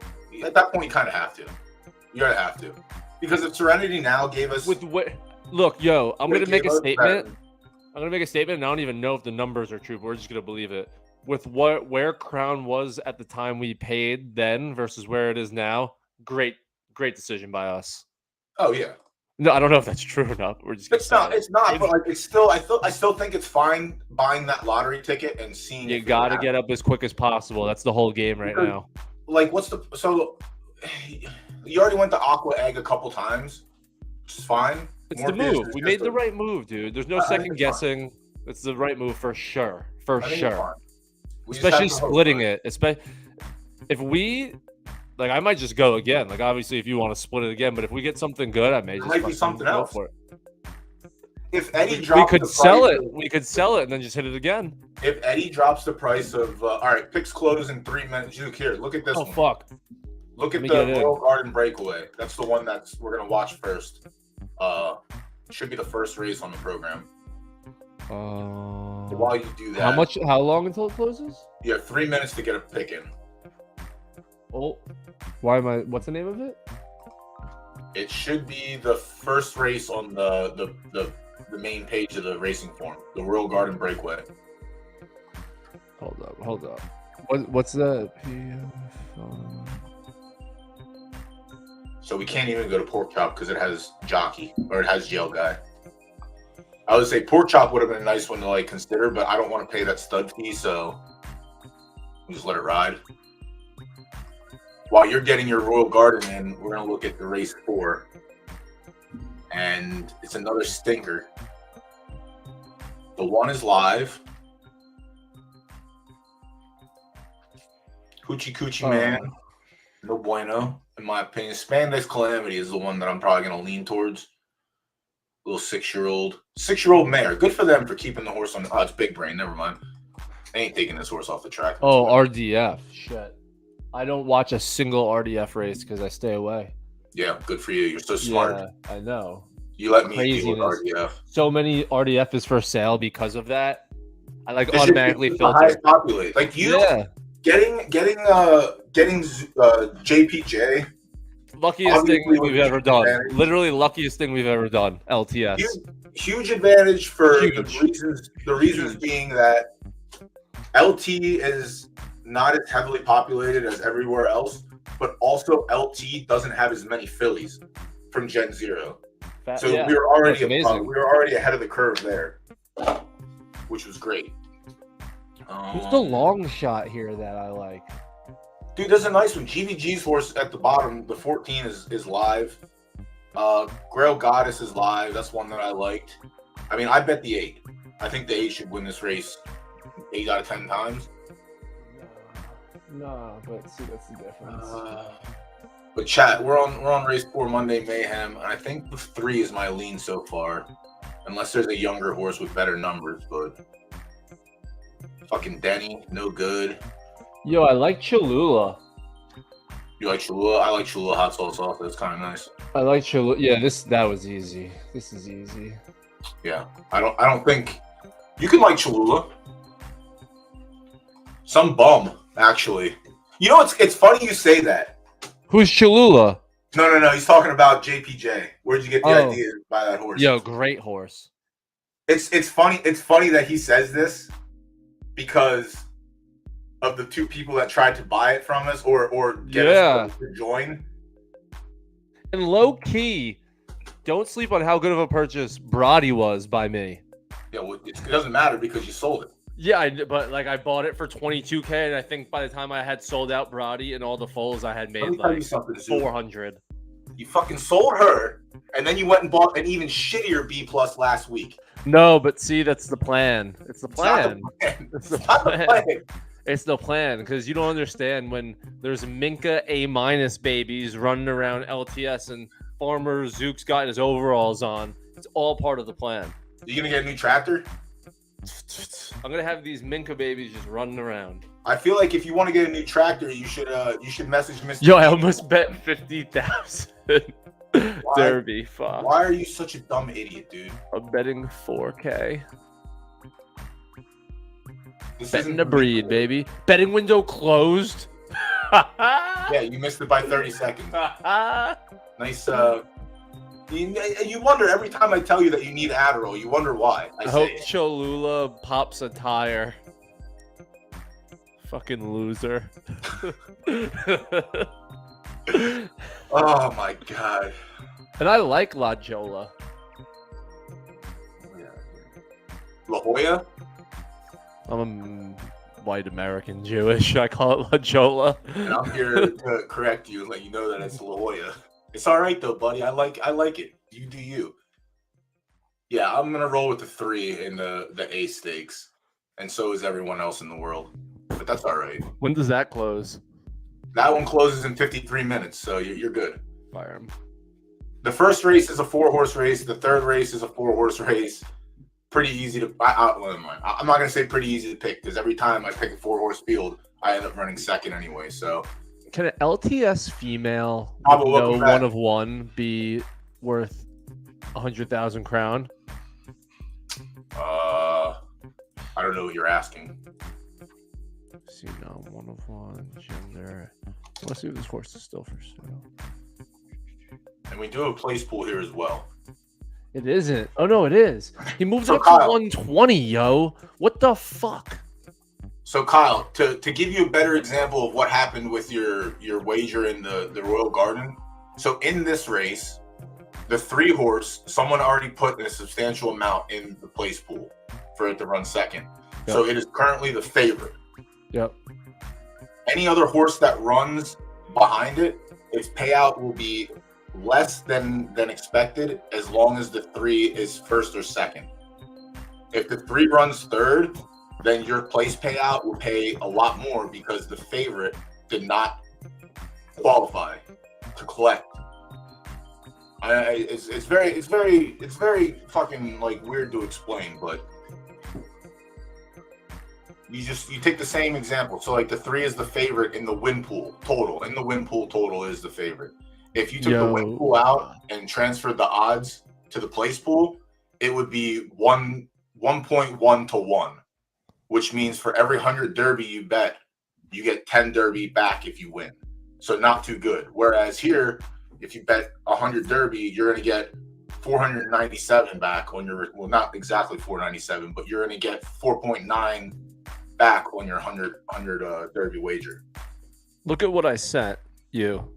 at that point you kind of have to. You're gonna have to, because if Serenity now gave us look, yo, I'm gonna make a statement. I'm gonna make a statement, and I don't even know if the numbers are true, but we're just gonna believe it. With where Crown was at the time we paid then versus where it is now, great decision by us. Oh yeah. No, I don't know if that's true or not. We're just. It's not. But like, it's still. I still think it's fine buying that lottery ticket and seeing. You got to get up as quick as possible. That's the whole game right now. Like, you already went to Aqua Egg a couple times. It's fine. It's the move. We made the right move, dude. There's no second guessing. It's the right move for sure. Especially splitting it. If we. Like, I might just go again. Like, obviously, if you want to split it again, but if we get something good, I may just might be something else. For it. If Eddie drops, we could sell it. We could sell it and then just hit it again. If Eddie drops the price of, all right, picks close in 3 minutes. Duke, here, look at this one. Oh fuck! Look at the Royal Garden Breakaway. That's the one we're gonna watch first. Should be the first race on the program. So while you do that, How long until it closes? You have 3 minutes to get a pick in. Oh, what's the name of it? It should be the first race on the main page of the racing form, the Royal Garden Breakaway. Hold up. What's the So we can't even go to Pork Chop because it has Jockey, or it has Jail Guy. I would say Pork Chop would have been a nice one to like consider, but I don't want to pay that stud fee, so just let it ride. While you're getting your Royal Garden in, we're going to look at the race 4. And it's another stinker. The 1 is live. Hoochie Man. No bueno, in my opinion. Spandex Calamity is the one that I'm probably going to lean towards. Little 6-year-old mare. Good for them for keeping the horse on. Oh, it's Big Brain. Never mind. They ain't taking this horse off the track. Oh, RDF. Shit. I don't watch a single RDF race because I stay away. Yeah, good for you. You're so smart. Yeah, I know. You let me deal with RDF. So many RDF is for sale because of that. I like automatically filter. Populate. Like you, getting JPJ. Luckiest thing we've ever done. Literally luckiest thing we've ever done. LTS. Huge advantage for the reasons being that LT is not as heavily populated as everywhere else, but also LT doesn't have as many fillies from Gen 0. So we were already ahead of the curve there, which was great. Who's the long shot here that I like? Dude, there's a nice one. GVG's horse at the bottom, the 14 is live. Grail Goddess is live. That's one that I liked. I mean, I bet the 8. I think the 8 should win this race 8 out of 10 times. No, but see, that's the difference. But chat, we're on race 4 Monday Mayhem, and I think the 3 is my lean so far, unless there's a younger horse with better numbers. But Fucking Denny, no good. Yo, I like Cholula. You like Cholula? I like Cholula hot sauce also. It's kind of nice. I like Cholula. Yeah, that was easy. This is easy. Yeah, I don't think you can like Cholula. Some bum, actually. You know, it's funny you say that. Who's Cholula? No. He's talking about JPJ. Where'd you get the idea to buy that horse? Yo, great horse. It's funny. It's funny that he says this because of the two people that tried to buy it from us or get us to join. And low key, don't sleep on how good of a purchase Brody was by me. Yeah, well, it doesn't matter because you sold it. Yeah, but like I bought it for $22K, and I think by the time I had sold out Brody and all the foals, I had made like $400. You fucking sold her, and then you went and bought an even shittier B+ last week. No, but see, that's the plan. It's the plan. It's the plan. It's the plan because you don't understand when there's Minka A- babies running around LTS and Farmer Zook's got his overalls on. It's all part of the plan. You gonna get a new tractor? I'm gonna have these Minka babies just running around. I feel like if you want to get a new tractor, you should message Mr. Yo, I almost bet 50,000 Derby. Fuck. Why are you such a dumb idiot, dude? I'm betting 4K. This Betting the breed, baby. Betting window closed. Yeah, you missed it by 30 seconds. Nice. You wonder every time I tell you that you need Adderall, you wonder why. I hope Cholula pops a tire. Fucking loser. Oh my god. And I like La Jolla. La Jolla? I'm a white American Jewish. I call it La Jolla. And I'm here to correct you and let you know that it's La Jolla. It's all right though, buddy. I like it. You do you. Yeah, I'm gonna roll with the 3 in the A stakes, and so is everyone else in the world. But that's all right. When does that close? That one closes in 53 minutes, so you're good. Fire him. The first race is a 4-horse race. The third race is a 4-horse race. Pretty easy to. I'm not gonna say pretty easy to pick because every time I pick a 4-horse field, I end up running second anyway. So. Can an LTS female with no 1 of 1 be worth 100,000 crown? I don't know what you're asking. See, no 1 of 1 gender. Let's see if this horse is still for sale. And we do have a place pool here as well. It isn't. Oh no, it is. He moved up Kyle, to 120, yo. What the fuck? So Kyle, to give you a better example of what happened with your wager in the Royal Garden. So in this race, the 3-horse, someone already put in a substantial amount in the place pool for it to run second. Yep. So it is currently the favorite. Yep. Any other horse that runs behind it, its payout will be less than expected as long as the 3 is first or second. If the 3 runs third, then your place payout will pay a lot more because the favorite did not qualify to collect. It's very fucking like weird to explain, but you take the same example. So like the 3 is the favorite in the win pool total. In the win pool total is the favorite. If you took the win pool out and transferred the odds to the place pool, it would be 1.1 to 1, which means for every 100 Derby you bet, you get 10 Derby back if you win. So not too good. Whereas here, if you bet 100 Derby, you're going to get 497 back on your, well, not exactly 497, but you're going to get 4.9 back on your 100 Derby wager. Look at what I sent you.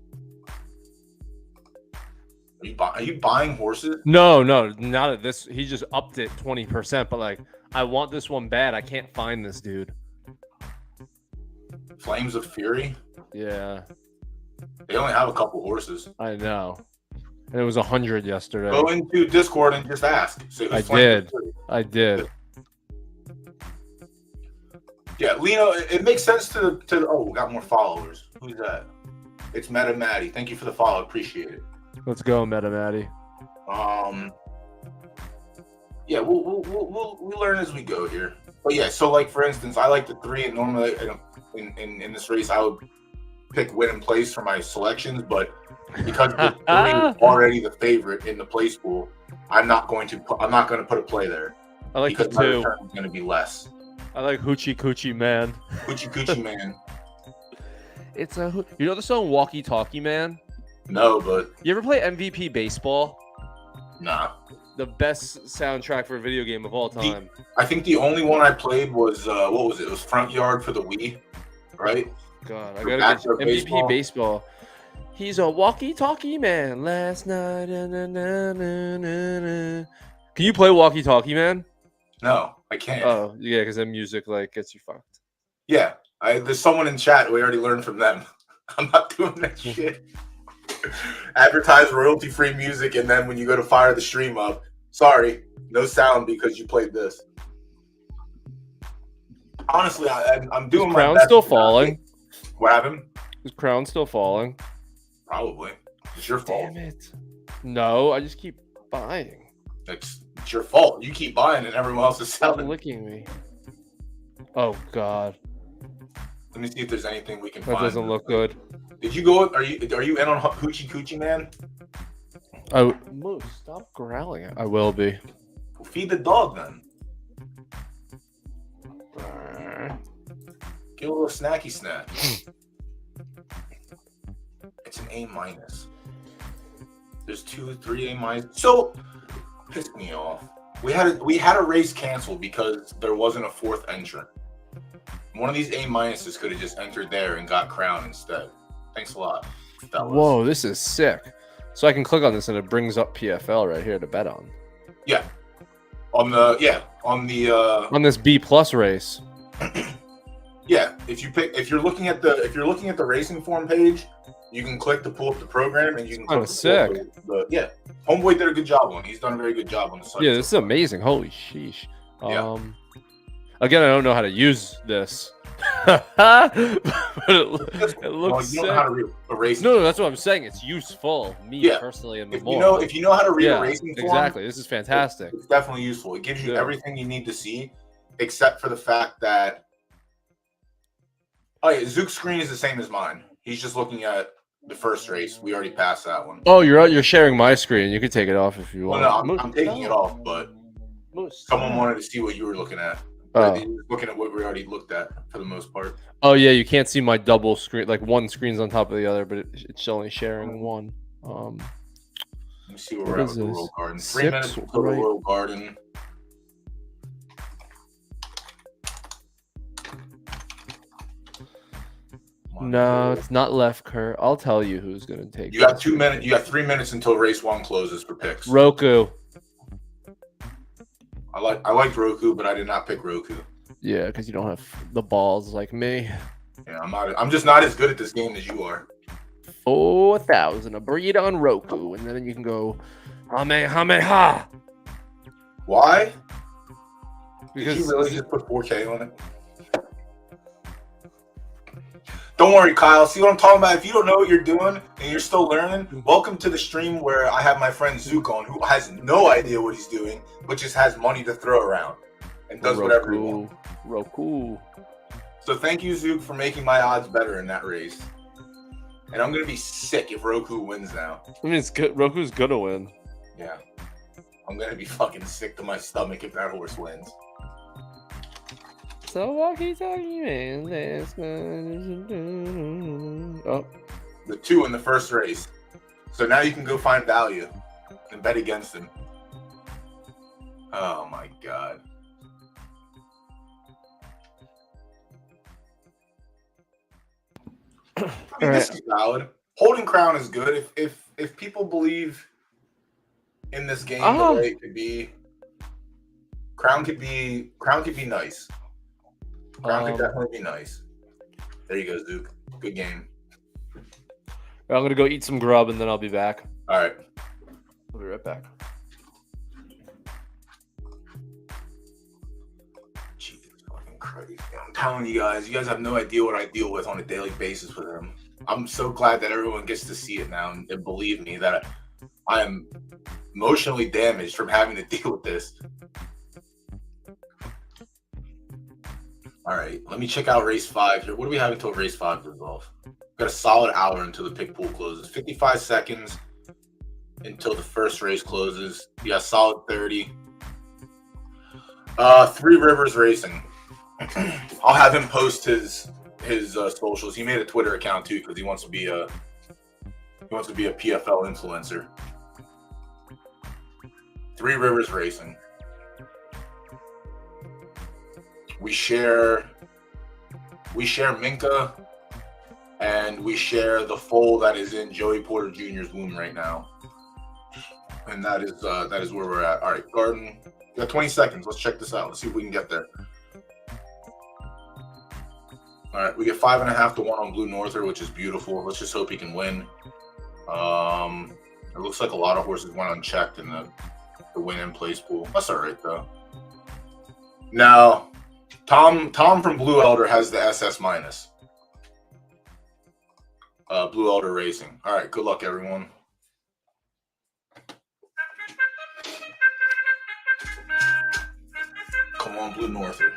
Are you buying horses? No, not at this. He just upped it 20%, but like, I want this one bad. I can't find this dude. Flames of Fury? Yeah. They only have a couple horses. I know. And it was 100 yesterday. Go into Discord and just ask. I did. Yeah, Lino, it makes sense to oh, we got more followers. Who's that? It's Meta Maddie. Thank you for the follow. Appreciate it. Let's go, Meta Maddie. Yeah, we'll learn as we go here. But yeah, so like for instance, I like the 3, and normally in this race I would pick win and place for my selections, but because the 3 is already the favorite in the place pool, I'm not going to put a play there. I like because the my 2. return is going to be less. I like Hoochie Coochie Man. Hoochie Coochie Man. It's you know the song Walkie Talkie Man? No, but you ever play MVP Baseball? Nah. The best soundtrack for a video game of all time. I think the only one I played was what was it? It was Front Yard for the Wii, right? God, I gotta get MVP Baseball. He's a walkie-talkie man. Last night. Can you play walkie-talkie man? No, I can't. Oh yeah, because that music like gets you fucked. Yeah, there's someone in chat. We already learned from them. I'm not doing that shit. Advertise royalty-free music, and then when you go to fire the stream up, sorry, no sound because you played this. Honestly, I'm doing my best. Crown still falling. What happened? Is Crown still falling? Probably. It's your fault. Damn it. No, I just keep buying. It's your fault. You keep buying and everyone else is Stop selling. licking me. Oh God. Let me see if there's anything we can That find. doesn't look good. Did you go? Are you in on Hoochie Coochie Man? Oh, Moose, stop growling. I will be. Well, feed the dog then. Get a little snacky snack. It's an A-. There's 2, 3 A-. So pissed me off. We had a race canceled because there wasn't a 4th entrant. One of these A-minuses could have just entered there and got crown instead. Thanks a lot, fellas. Whoa, this is sick. So I can click on this and it brings up PFL right here to bet on. Yeah. On this B+ race. Yeah, if you're looking at the racing form page, you can click to pull up the program and you can click sick. Yeah. Homeboy did a good job on it. He's done a very good job on the site. Yeah, this is amazing. Holy sheesh. Yeah. Again, I don't know how to use this. But it looks you don't know how to read a racing. No, that's what I'm saying. It's useful. Personally, and if you know how to read a racing form, exactly. This is fantastic. It's definitely useful. It gives you everything you need to see, except for the fact that Zook's screen is the same as mine. He's just looking at the first race. We already passed that one. Oh, you're sharing my screen. You can take it off if you want. Well, no, I'm taking it off, but someone wanted to see what you were looking at. Looking at what we already looked at for the most part. Oh yeah, you can't see my double screen. Like one screen's on top of the other, but it's only sharing one. Let me see where we're at with the Royal Garden. 3 minutes to the Royal Garden. No, it's not left, Kurt. I'll tell you who's gonna take. You got 2 minutes. You got 3 minutes until race 1 closes for picks. Roku. I liked Roku, but I did not pick Roku. Yeah, because you don't have the balls like me. Yeah, I'm just not as good at this game as you are. 4,000 a breed on Roku, and then you can go Hamehameha. Why? Because did you really just put 4K on it? Don't worry, Kyle. See what I'm talking about? If you don't know what you're doing and you're still learning, welcome to the stream where I have my friend Zook on, who has no idea what he's doing, but just has money to throw around and does whatever he wants. Roku. So thank you, Zook, for making my odds better in that race. And I'm gonna be sick if Roku wins now. I mean, it's good. Roku's gonna win. Yeah, I'm gonna be fucking sick to my stomach if that horse wins. So walkie-talkie man, let's go. Oh, the 2 in the first race. So now you can go find value and bet against him. Oh my god. I mean, this is valid. Holding Crown is good if people believe in this game the way it could be. Crown could be nice. Crown could definitely be nice. There you go, Zook. Good game. I'm gonna go eat some grub and then I'll be back. All right. I'll be right back. Jesus fucking Christ. I'm telling you guys have no idea what I deal with on a daily basis with him. I'm so glad that everyone gets to see it now and believe me that I am emotionally damaged from having to deal with this. All right, let me check out race 5 here. What do we have until race 5 goes off? Got a solid hour until the pick pool closes. 55 seconds until the first race closes. Yeah, solid 30. Three Rivers Racing. I'll have him post his socials. He made a Twitter account too because he wants to be a PFL influencer. Three Rivers Racing. We share Minka, and we share the foal that is in Joey Porter Jr.'s womb right now, and that is where we're at. All right, Garden. We got 20 seconds. Let's check this out. Let's see if we can get there. All right, we get 5.5 to 1 on Blue Norther, which is beautiful. Let's just hope he can win. It looks like a lot of horses went unchecked in the win and place pool. That's all right though. Now, Tom from Blue Elder has the SS minus. Blue Elder Racing. All right, good luck, everyone. Come on, Blue Norther.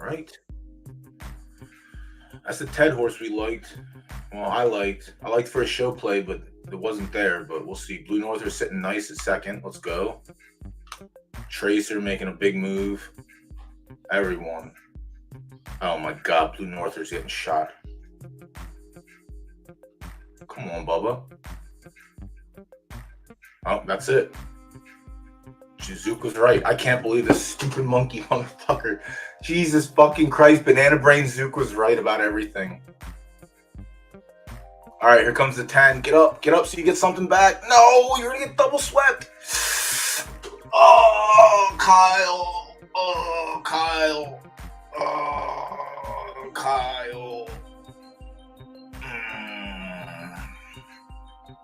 Right. That's the Ted horse we liked. Well, I liked for a show play, but it wasn't there. But we'll see. Blue Norther sitting nice at second. Let's go. Tracer making a big move. Everyone. Oh my God, Blue Norther's getting shot. Come on, Bubba. Oh, that's it. Zook was right. I can't believe this stupid monkey motherfucker. Jesus fucking Christ. Banana Brain Zook was right about everything. All right, here comes the 10. Get up so you get something back. No, you're going to get double swept. Oh, Kyle. Oh, Kyle. Oh, Kyle.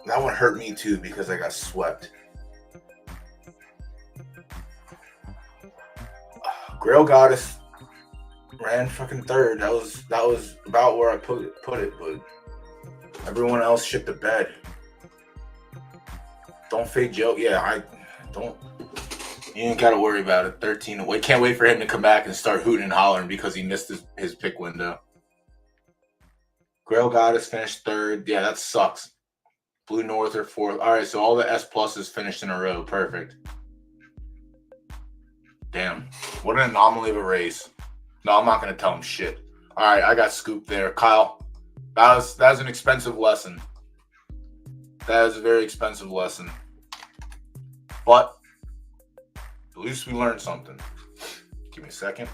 That one hurt me too because I got swept. Grail Goddess ran fucking third. That was about where I put it, but everyone else shit the bed. Don't fade Joe. Yeah, I don't. You ain't got to worry about it. 13 away. Can't wait for him to come back and start hooting and hollering because he missed his pick window. Grail Goddess finished third. Yeah, that sucks. Blue Norther fourth. All right, so all the S pluses finished in a row. Perfect. Damn, what an anomaly of a race. No, I'm not going to tell him shit. All right, I got scooped there. Kyle, that was an expensive lesson. That is a very expensive lesson. But at least we learned something. Give me a second.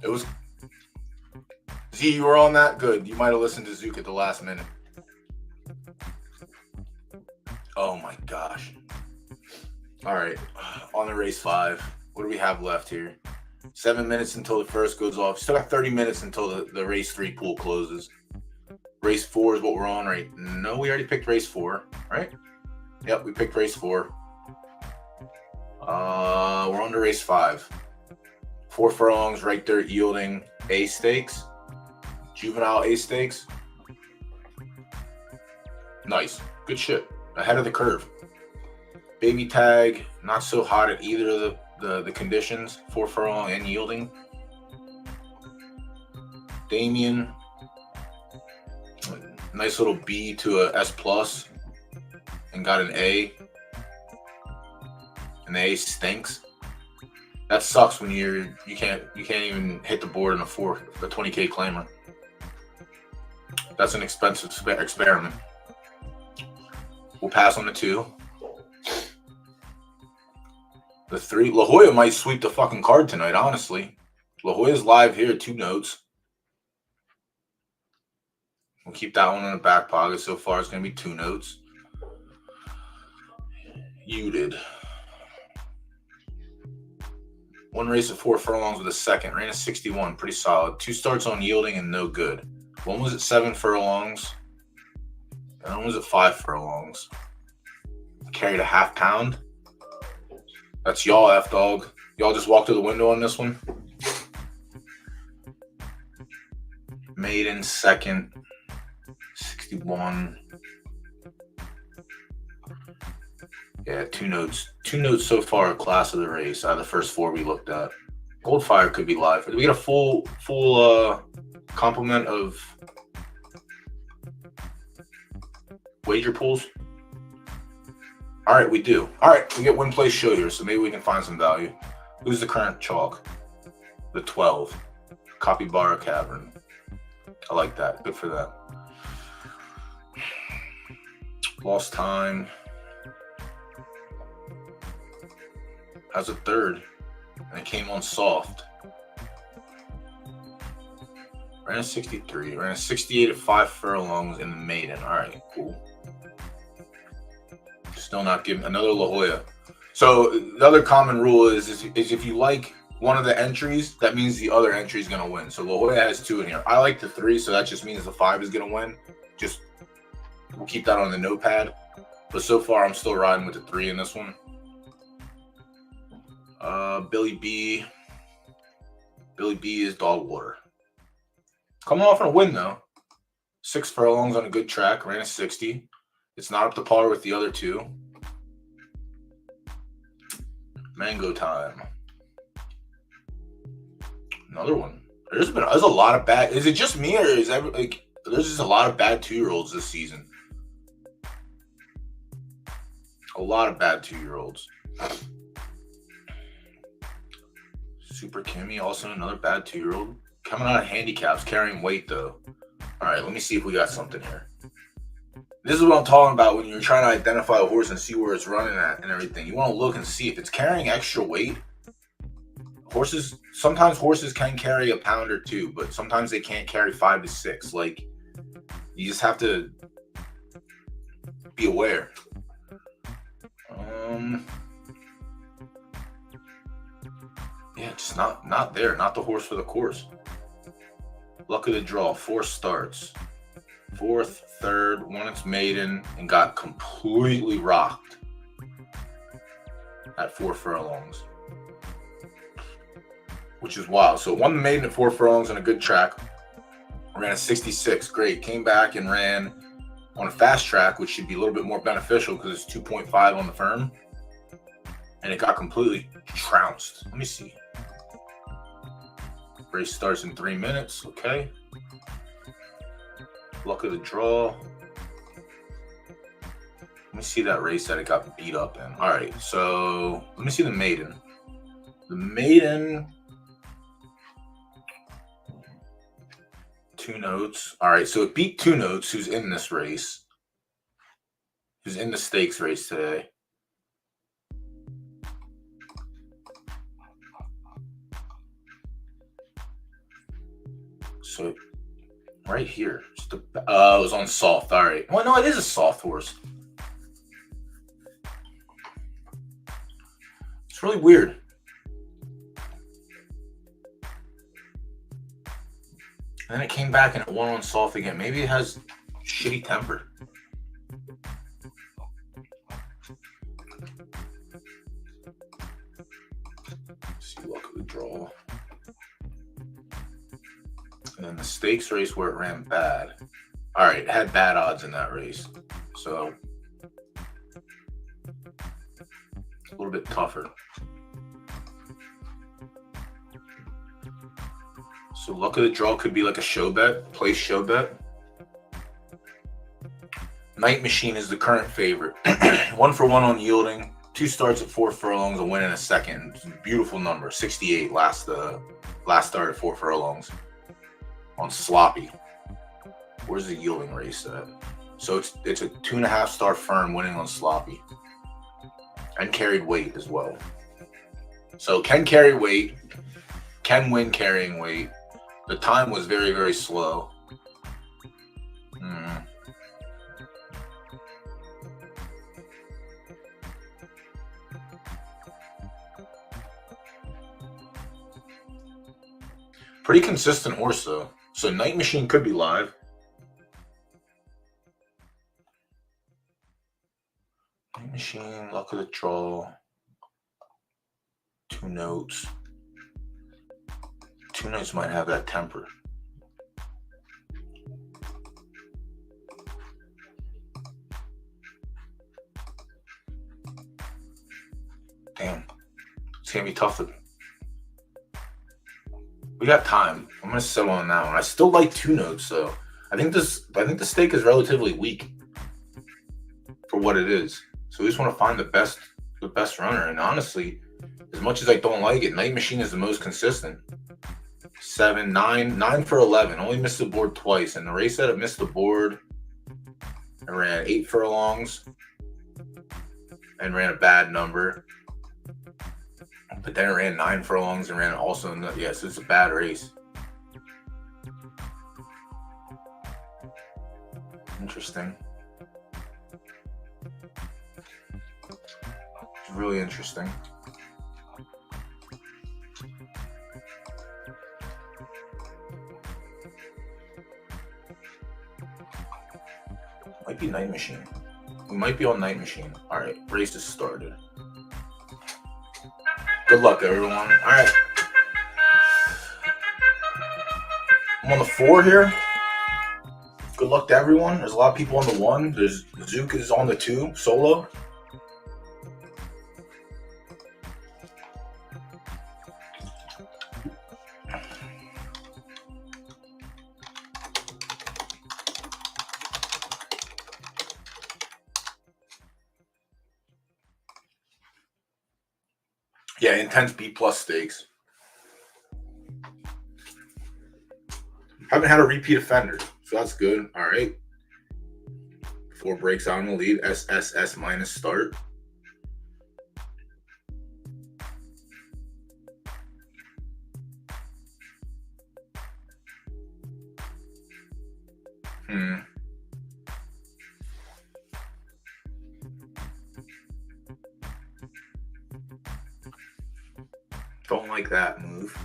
It was... Z, you were on that? Good. You might have listened to Zook at the last minute. Oh my gosh. All right. On the race 5. What do we have left here? 7 minutes until the first goes off. Still got 30 minutes until the race 3 pool closes. Race 4 is what we're on right. No, we already picked race 4, right? Yep, we picked race 4. We're on to race 5. 4 furlongs, right dirt yielding A stakes. Juvenile A stakes. Nice. Good shit. Ahead of the curve. Baby tag, not so hot at either of the conditions. 4 furlong and yielding. Damien, nice little B to a S plus, and got an A. And the A stinks. That sucks when you can't even hit the board in a 20K claimer. That's an expensive experiment. We'll pass on the 2. The 3. La Jolla might sweep the fucking card tonight, honestly. La Jolla's live here, 2 notes. We'll keep that one in the back pocket. So far, it's going to be 2 notes. Muted. 1 race of 4 furlongs with a second. Ran a 61. Pretty solid. 2 starts on yielding and no good. One was at 7 furlongs. That one was at 5 furlongs. Carried a half pound. That's y'all, F-Dog. Y'all just walked to the window on this one. Maiden second. 61. Yeah, 2 notes. 2 notes so far, class of the race out of the first 4 we looked at. Goldfire could be live. Did we get a full complement of wager pools? All right, we do. All right, we get win place show here, so maybe we can find some value. Who's the current chalk? The 12. Capybara Cavern. I like that. Good for them. Lost time. How's a third? And it came on soft. Ran a 63. Ran a 68 at 5 furlongs in the maiden. All right, cool. Still not giving another La Jolla. So the other common rule is if you like one of the entries, that means the other entry is going to win. So La Jolla has 2 in here. I like the 3, so that just means the 5 is going to win. Just we'll keep that on the notepad. But so far, I'm still riding with the 3 in this one. Billy B. Billy B is dog water. Coming off on a win, though. 6 furlongs on a good track. Ran a 60. It's not up to par with the other 2. Mango time. Another one. There's a lot of bad. Is it just me, or is there's just a lot of bad 2-year-olds this season? A lot of bad 2-year-olds. Super Kimmy, also another bad 2-year-old. Coming out of handicaps, carrying weight though. All right, let me see if we got something here. This is what I'm talking about when you're trying to identify a horse and see where it's running at and everything. You want to look and see if it's carrying extra weight. Sometimes horses can carry a pound or 2, but sometimes they can't carry 5 to 6. Like, you just have to be aware. Yeah, just not there. Not the horse for the course. Luck of the draw. 4 starts. 4th, 3rd, won its maiden, and got completely rocked at 4 furlongs. Which is wild. So won the maiden at 4 furlongs on a good track. Ran a 66. Great. Came back and ran on a fast track, which should be a little bit more beneficial because it's 2.5 on the firm. And it got completely trounced. Let me see. Race starts in 3 minutes. Okay. Luck of the draw. Let me see that race that it got beat up in. All right. So let me see the maiden. The maiden. 2 notes. All right. So it beat 2 notes, who's in this race. Who's in the stakes race today. So right here. It was on soft. All right. Well, no, it is a soft horse. It's really weird. And then it came back and it won on soft again. Maybe it has shitty temper. Let's see, luck of the draw. And then the stakes race where it ran bad. All right, it had bad odds in that race. So a little bit tougher. So luck of the draw could be like a show bet, place show bet. Night Machine is the current favorite. 1 for 1 on yielding. 2 starts at 4 furlongs, a win in a second. Beautiful number. 68 last start at 4 furlongs. On sloppy. Where's the yielding race at? So it's a 2.5 star firm winning on sloppy. And carried weight as well. So can carry weight, can win carrying weight. The time was very, very slow. Pretty consistent horse though. So Night Machine could be live. Machine, luck of the draw. 2 notes. 2 notes might have that temper. Damn. It's gonna be tough to. We got time. I'm gonna settle on that one. I still like 2 notes though. I think the stake is relatively weak for what it is. So we just want to find the best runner. And honestly, as much as I don't like it, Night Machine is the most consistent. 7, 9 for 11. Only missed the board twice. And the race that it missed the board, I ran 8 furlongs and ran a bad number. But then it ran 9 furlongs and ran also, yes, it's a bad race. Interesting. It's really interesting. Might be Night Machine. We might be on Night Machine. All right, race is started. Good luck, everyone. All right. I'm on the 4 here. Good luck to everyone. There's a lot of people on the 1. There's Zook is on the 2 solo. Yeah, intense B+ stakes. Haven't had a repeat offender, so that's good. All right. 4 breaks out in the lead. SSS minus start. Don't like that move.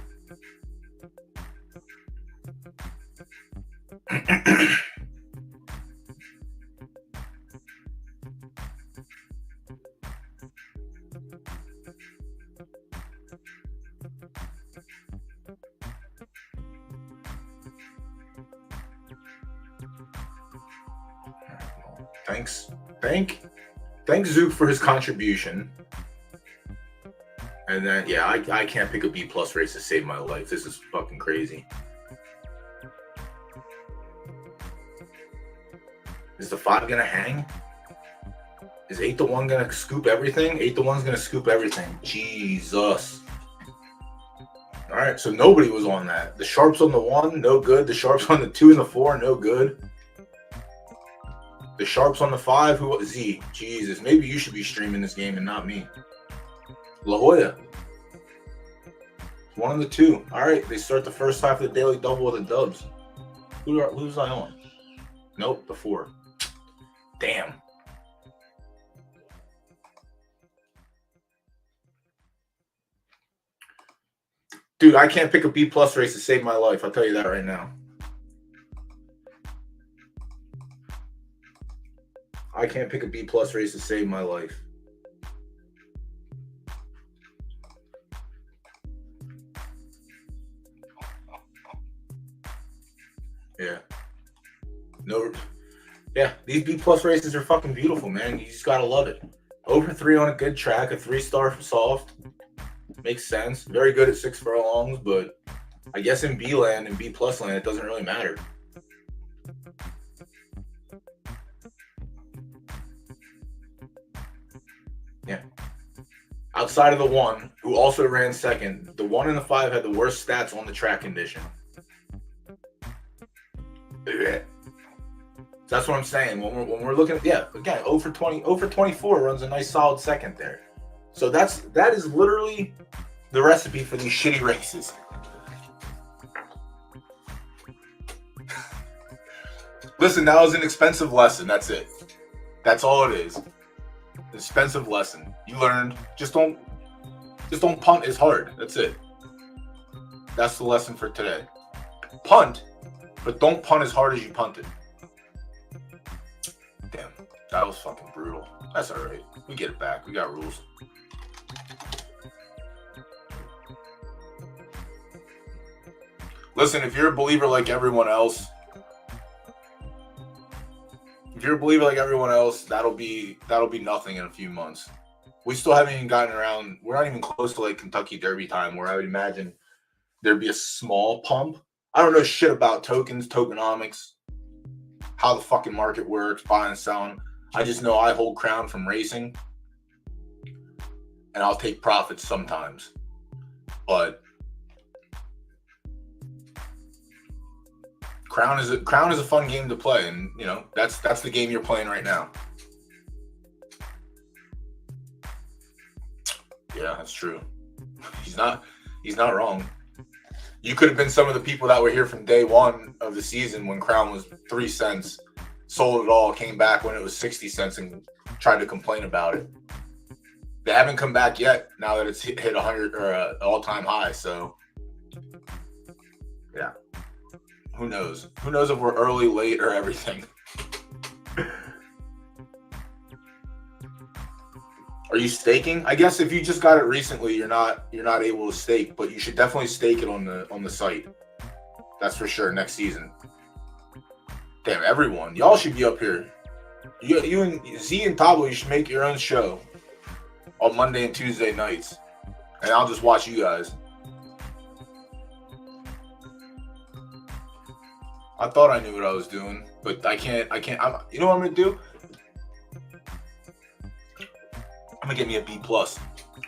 Thanks Zook for his contribution. And then, yeah, I can't pick a B+ race to save my life. This is fucking crazy. Is the 5 gonna hang? Is 8-1 gonna scoop everything? 8-1's gonna scoop everything. Jesus. All right, so nobody was on that. The sharps on the 1, no good. The sharps on the 2 and the 4, no good. The sharps on the 5, who Z? Jesus, maybe you should be streaming this game and not me. La Jolla. 1 and the 2. All right, they start the first half of the daily double with the dubs. Who's I on? Nope, the 4. Damn. Dude, I can't pick a B+ race to save my life. I'll tell you that right now. I can't pick a B+ race to save my life. Yeah. No. Yeah, these B+ races are fucking beautiful, man. You just gotta love it. Over 3 on a good track, a 3-star from soft. Makes sense. Very good at 6 furlongs, but I guess in B land and B+ land, it doesn't really matter. Yeah. Outside of the 1, who also ran second, the 1 and the 5 had the worst stats on the track condition. That's what I'm saying. When we're looking at, yeah, again, 0 for 24 runs a nice solid second there. So that is literally the recipe for these shitty races. Listen, that was an expensive lesson. That's it. That's all it is. Expensive lesson. You learned. Just don't punt as hard. That's it. That's the lesson for today. Punt, but don't punt as hard as you punted. Damn, that was fucking brutal. That's all right. We get it back. We got rules. Listen, if you're a believer like everyone else, that'll be nothing in a few months. We still haven't even gotten around. We're not even close to like Kentucky Derby time, where I would imagine there'd be a small pump. I don't know shit about tokens, tokenomics, how the fucking market works, buying and selling. I just know I hold Crown from racing, and I'll take profits sometimes. But Crown is a fun game to play, and you know that's the game you're playing right now. Yeah, that's true. He's not wrong. You could have been some of the people that were here from day one of the season when Crown was 3 cents, sold it all, came back when it was 60 cents, and tried to complain about it. They haven't come back yet. Now that it's hit 100 or an all-time high, so yeah. Who knows? Who knows if we're early, late, or everything? Are you staking? I guess if you just got it recently, you're not able to stake, but you should definitely stake it on the site. That's for sure. Next season. Damn, everyone, y'all should be up here. You and Z and Tabo, you should make your own show on Monday and Tuesday nights, and I'll just watch you guys. I thought I knew what I was doing, but I can't. You know what I'm gonna do? I'm gonna get me a B+,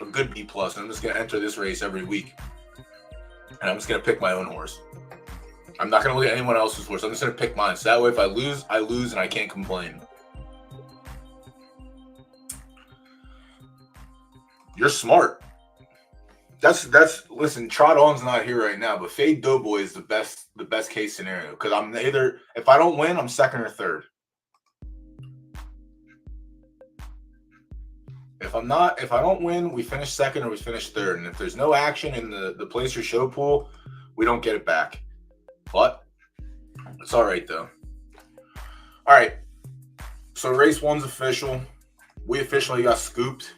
a good B+, and I'm just gonna enter this race every week, and I'm just gonna pick my own horse. I'm not gonna look at anyone else's horse. I'm just gonna pick mine. So that way, if I lose, and I can't complain. You're smart. That's listen, Trot On's not here right now, but Fade Doughboy is the best case scenario, because I'm either, if I don't win, I'm second or third. If I don't win, we finish second or we finish third. And if there's no action in the placer show pool, we don't get it back. But it's all right though. All right. So race 1's official. We officially got scooped.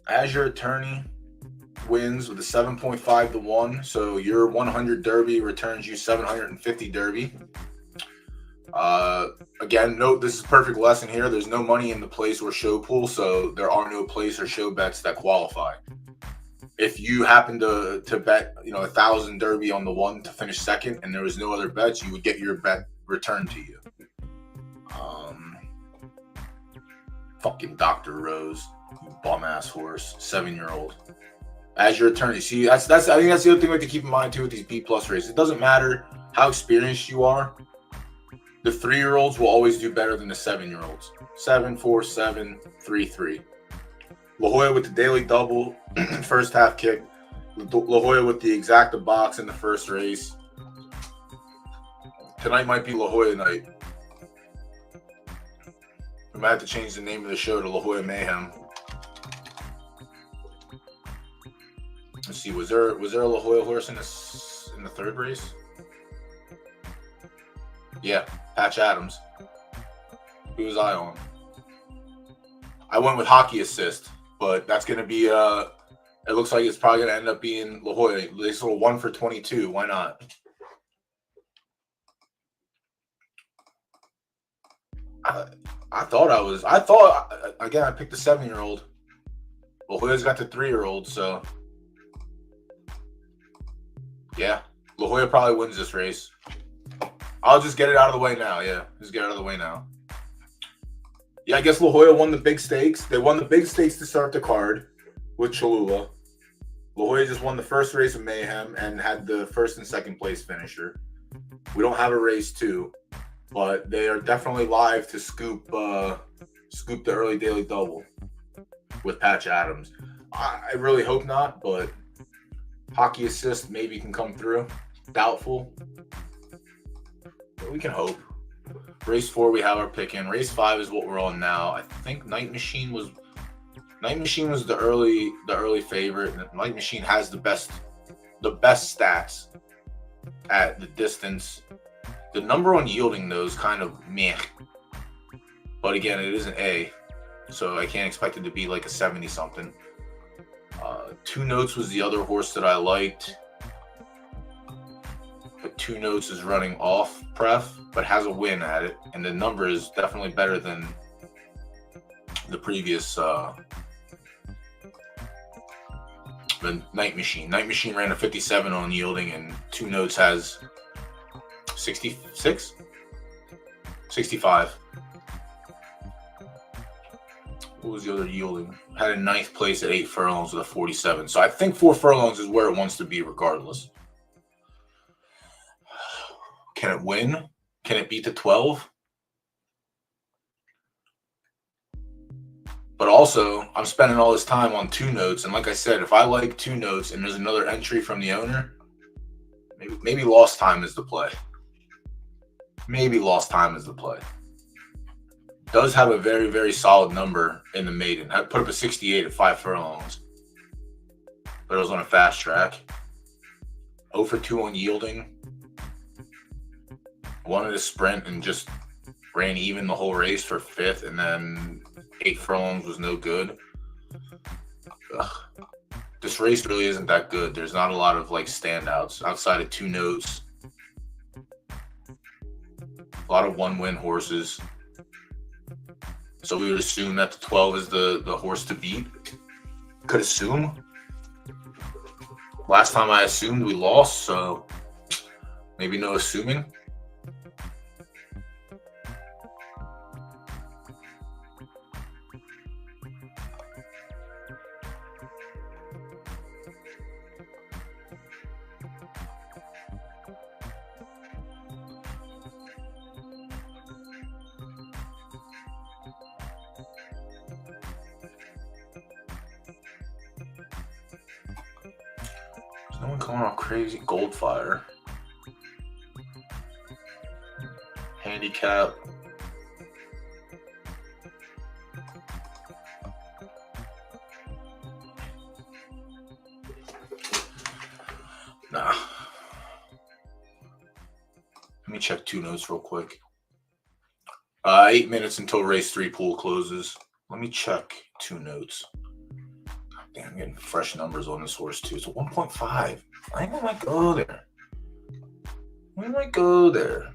Azure Attorney wins with a 7.5 to 1. So your 100 Derby returns you 750 Derby. Again, note this is a perfect lesson here. There's no money in the place or show pool, so there are no place or show bets that qualify. If you happen to bet, 1,000 Derby on the one to finish second, and there was no other bets, you would get your bet returned to you. Fucking Dr. Rose, you bum ass horse, 7-year-old. As your attorney, see, I think that's the other thing we have to keep in mind too with these B+ races. It doesn't matter how experienced you are. The 3-year-olds will always do better than the 7-year-olds. 7, 4, 7, 3, 3. La Jolla with the daily double, first half kick. La Jolla with the exacta box in the first race. Tonight might be La Jolla night. We might have to change the name of the show to La Jolla Mayhem. Let's see, was there a La Jolla horse in the third race? Yeah, Patch Adams. Who was I on? I went with Hockey Assist, but that's going to be, it looks like it's probably going to end up being La Jolla. This little 1 for 22. Why not? I thought, again, I picked the 7-year-old. La Jolla's got the 3-year-old, so. Yeah, La Jolla probably wins this race. I'll just get it out of the way now. Yeah, just get it out of the way now. Yeah, I guess La Jolla won the big stakes. They won the big stakes to start the card with Cholula. La Jolla just won the first race of Mayhem and had the first and second place finisher. We don't have a race 2, but they are definitely live to scoop the early daily double with Patch Adams. I really hope not, but Hockey Assist maybe can come through. Doubtful. But we can hope. Race 4 we have our pick in. Race 5 is what we're on now. I think Night Machine was the early favorite. Night Machine has the best stats at the distance. The number on yielding though is kind of meh. But again, it is an A, so I can't expect it to be like a 70 something. Two Notes was the other horse that I liked. But Two Notes is running off pref, but has a win at it, and the number is definitely better than the previous the Night Machine. Night Machine ran a 57 on yielding, and Two Notes has 66? 65. What was the other yielding? Had a ninth place at 8 furlongs with a 47. So I think 4 furlongs is where it wants to be regardless. Can it win? Can it beat the 12? But also, I'm spending all this time on Two Notes, and like I said, if I like Two Notes and there's another entry from the owner, maybe Lost Time is the play. Maybe Lost Time is the play. Does have a very, very solid number in the maiden. I put up a 68 at 5 furlongs, but it was on a fast track. 0 for 2 on yielding. Wanted a sprint and just ran even the whole race for 5th, and then 8 furlongs was no good. Ugh. This race really isn't that good. There's not a lot of like standouts outside of Two Notes. A lot of one-win horses. So we would assume that the 12 is the horse to beat. Could assume. Last time I assumed we lost, so maybe no assuming. No one coming off crazy. Goldfire. Handicap. Nah. Let me check Two Notes real quick. 8 minutes until race 3 pool closes. Let me check Two Notes. Damn, I'm getting fresh numbers on this horse too. It's a 1.5. I think I might go there. We might go there.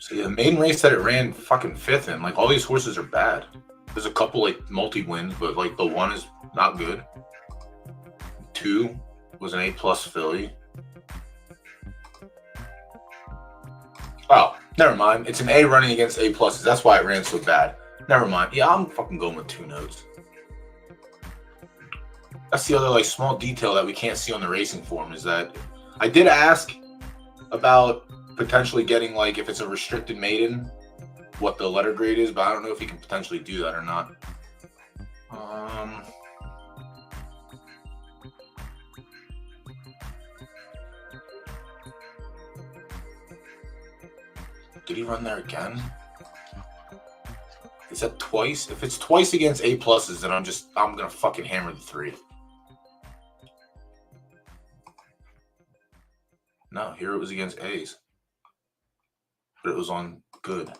So yeah, the main race that it ran fucking 5th in, like all these horses are bad. There's a couple like multi-wins, but like the 1 is not good. 2 was an A+ filly. Oh, never mind. It's an A running against A+. That's why it ran so bad. Never mind. Yeah, I'm fucking going with Two Notes. That's the other like small detail that we can't see on the racing form is that I did ask about potentially getting like if it's a restricted maiden, what the letter grade is, but I don't know if you can potentially do that or not. Did he run there again? Is that twice? If it's twice against A+, then I'm gonna fucking hammer the 3. No, here it was against A's. But it was on good.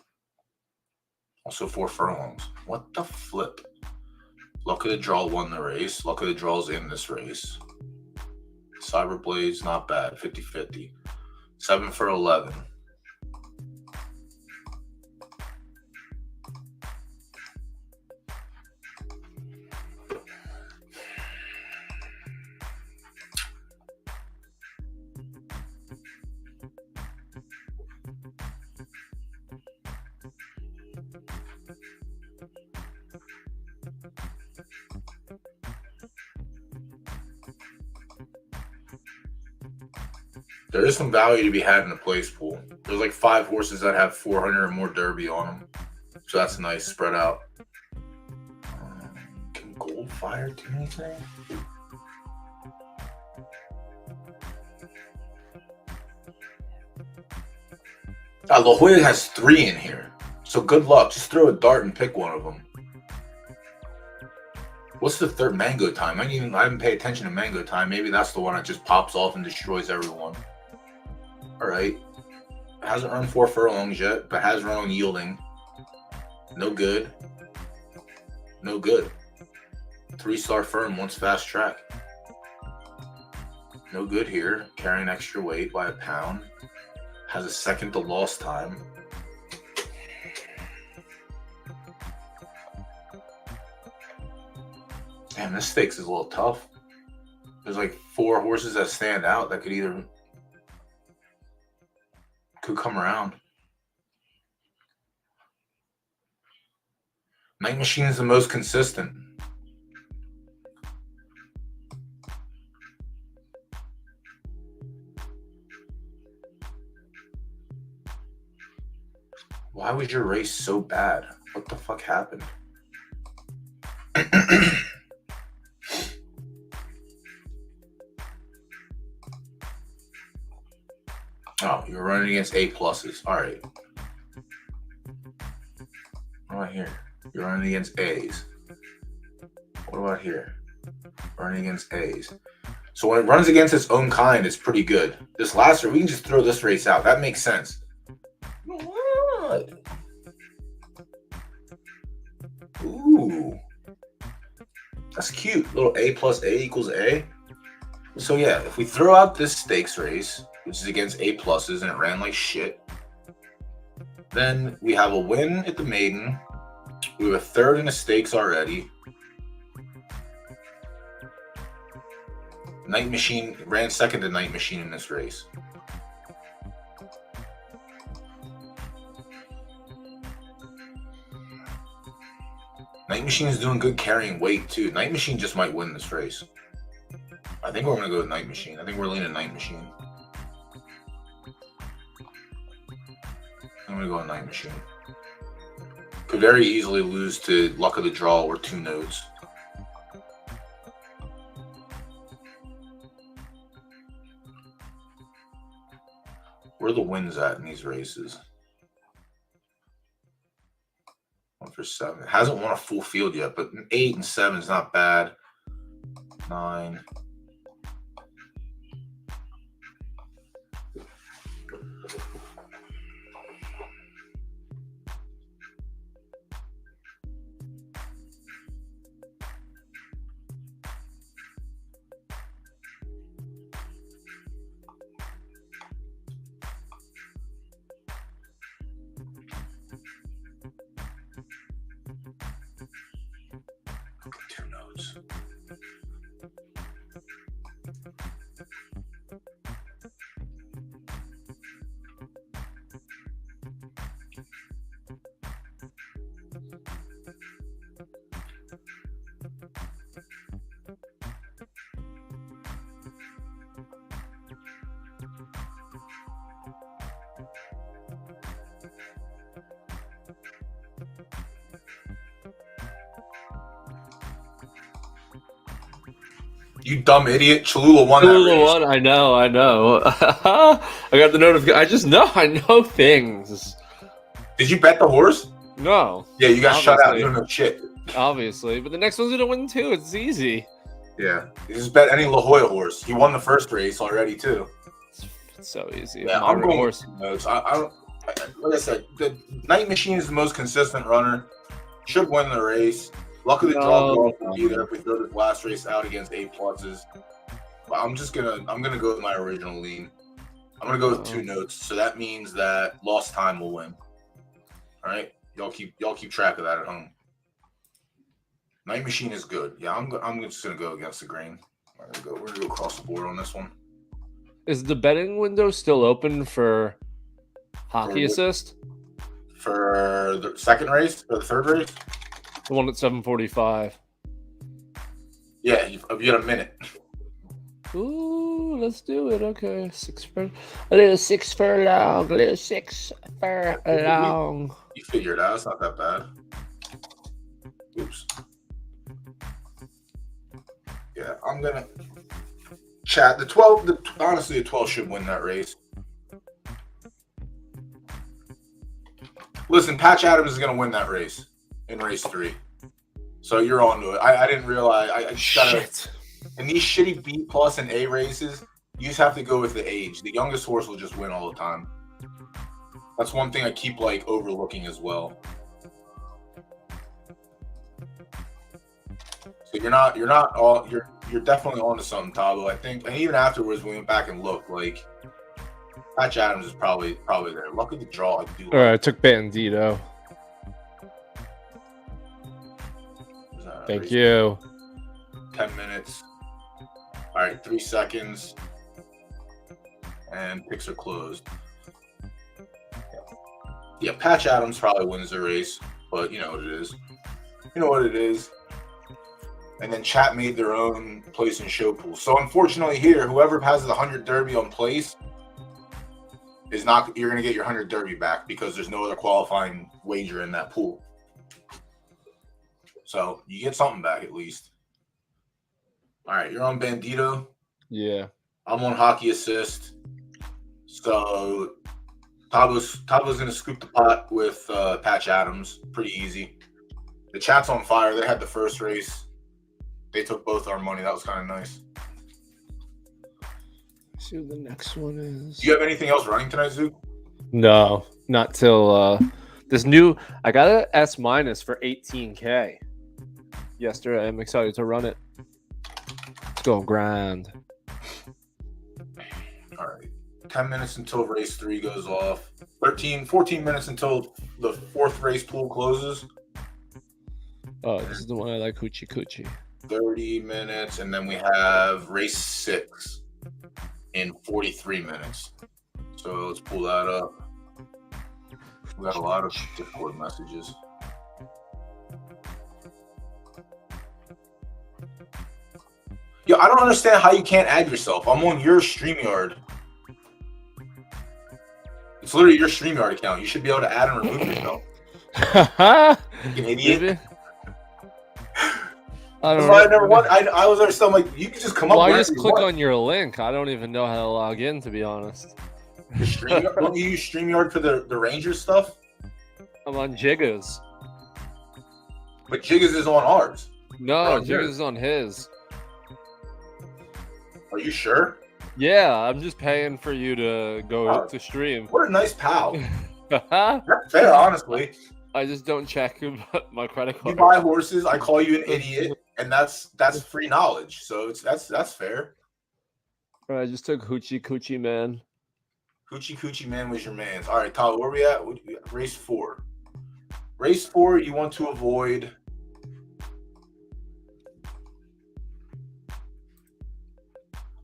Also 4 furlongs. What the flip? Luck of the Draw won the race. Luck of the Draw's in this race. Cyberblade's not bad. 50-50. 7 for 11. There is some value to be had in the place pool. There's like 5 horses that have 400 or more Derby on them, so that's nice spread out. Can Goldfire do anything? La Jolla has 3 in here, so good luck. Just throw a dart and pick one of them. What's the third? Mango Time. I haven't paid attention to Mango Time. Maybe that's the one that just pops off and destroys everyone. All right. Hasn't run 4 furlongs yet, but has run on yielding. No good. No good. 3-star firm, once fast track. No good here. Carrying extra weight by a pound. Has a second to loss time. Damn, this stakes is a little tough. There's like 4 horses that stand out that could come around. Night Machine is the most consistent. Why was your race so bad? What the fuck happened? Oh, you're running against A pluses. All right. What about here? You're running against A's. What about here? Running against A's. So when it runs against its own kind, it's pretty good. This last race, we can just throw this race out. That makes sense. What? Ooh. That's cute. Little A plus A equals A. So yeah, if we throw out this stakes race, which is against A pluses and it ran like shit, then we have a win at the maiden. We have a third in the stakes already. Night Machine ran second to Night Machine in this race. Night Machine is doing good carrying weight too. Night Machine just might win this race. I think we're going to go with Night Machine. I think we're leaning Night Machine. I'm going to go with Night Machine. Could very easily lose to Luck of the Draw or 2 notes. Where are the wins at in these races? 1 for 7. Hasn't won a full field yet, but 8 and 7 is not bad. 9. You dumb idiot. Cholula won that race. Won. I know. I got the notification. I know things. Did you bet the horse? No. Yeah, you got shut out. You don't know shit. Obviously. But the next one's going to win too. It's easy. Yeah. You just bet any La Jolla horse. He won the first race already too. It's so easy. Yeah, I'm going horse. Like I said, the Night Machine is the most consistent runner. Should win the race. Luck of the Draw will be there if we throw this last race out against A pluses. But I'm gonna go with my original lean. I'm gonna go with 2 notes. So that means that lost time will win. All right, y'all keep track of that at home. Night Machine is good. Yeah, I'm just gonna go against the grain. We're gonna go across the board on this one. Is the betting window still open for Hockey Assist? For the second race or the third race? The one at 7:45. Yeah, you got a minute. Ooh. Ooh, let's do it. Okay, a little 6 furlong, a little 6 furlong. You figured it out. It's not that bad. Oops. Yeah, I'm gonna chat the 12. Honestly, the 12 should win that race. Listen, Patch Adams is gonna win that race in race 3. So you're on to it. I didn't realize. I just gotta. In these shitty B plus and A races, you just have to go with the age. The youngest horse will just win all the time. That's one thing I keep like overlooking as well. So you're definitely onto something, Tabo. I think, and even afterwards, we went back and looked. Like Patch Adams is probably there. Luck of the draw. I do. All right, I took Bandito. Thank you. 10 minutes. All right, 3 seconds. And picks are closed. Yeah, Patch Adams probably wins the race, but you know what it is. You know what it is. And then Chat made their own place in show pool. So unfortunately here, whoever has the 100 Derby on place is not. You're going to get your 100 Derby back because there's no other qualifying wager in that pool. So you get something back at least. All right, you're on Bandito. Yeah. I'm on Hockey Assist. So Tabo's going to scoop the pot with Patch Adams. Pretty easy. The chat's on fire. They had the first race. They took both our money. That was kind of nice. Let's see what the next one is. Do you have anything else running tonight, Zook? No, not till this new. I got an S- for 18K yesterday. I'm excited to run it. Let's go grind. All right. 10 minutes until race 3 goes off. 14 minutes until the 4th race pool closes. Oh, this is the one I like, Hoochie Coochie. 30 minutes, and then we have race 6 in 43 minutes. So let's pull that up. We got a lot of Discord messages. Yo, I don't understand how you can't add yourself. I'm on your StreamYard. It's literally your StreamYard account. You should be able to add and remove yourself. You idiot. Maybe. I don't know. I was there still like, you can just come up. Well, I just click on your link. I don't even know how to log in, to be honest. Don't you use StreamYard for the Rangers stuff? I'm on Jiggas. But Jiggas is on ours. No, Jiggas is on his. Are you sure? Yeah, I'm just paying for you to go to stream. What a nice pal. That's fair, honestly. I just don't check my credit card. You buy horses, I call you an idiot, and that's free knowledge. So that's fair. All right, I just took Hoochie Coochie Man. Hoochie Coochie Man was your man's. All right, Tyler, where are we at? Race 4. Race 4, you want to avoid.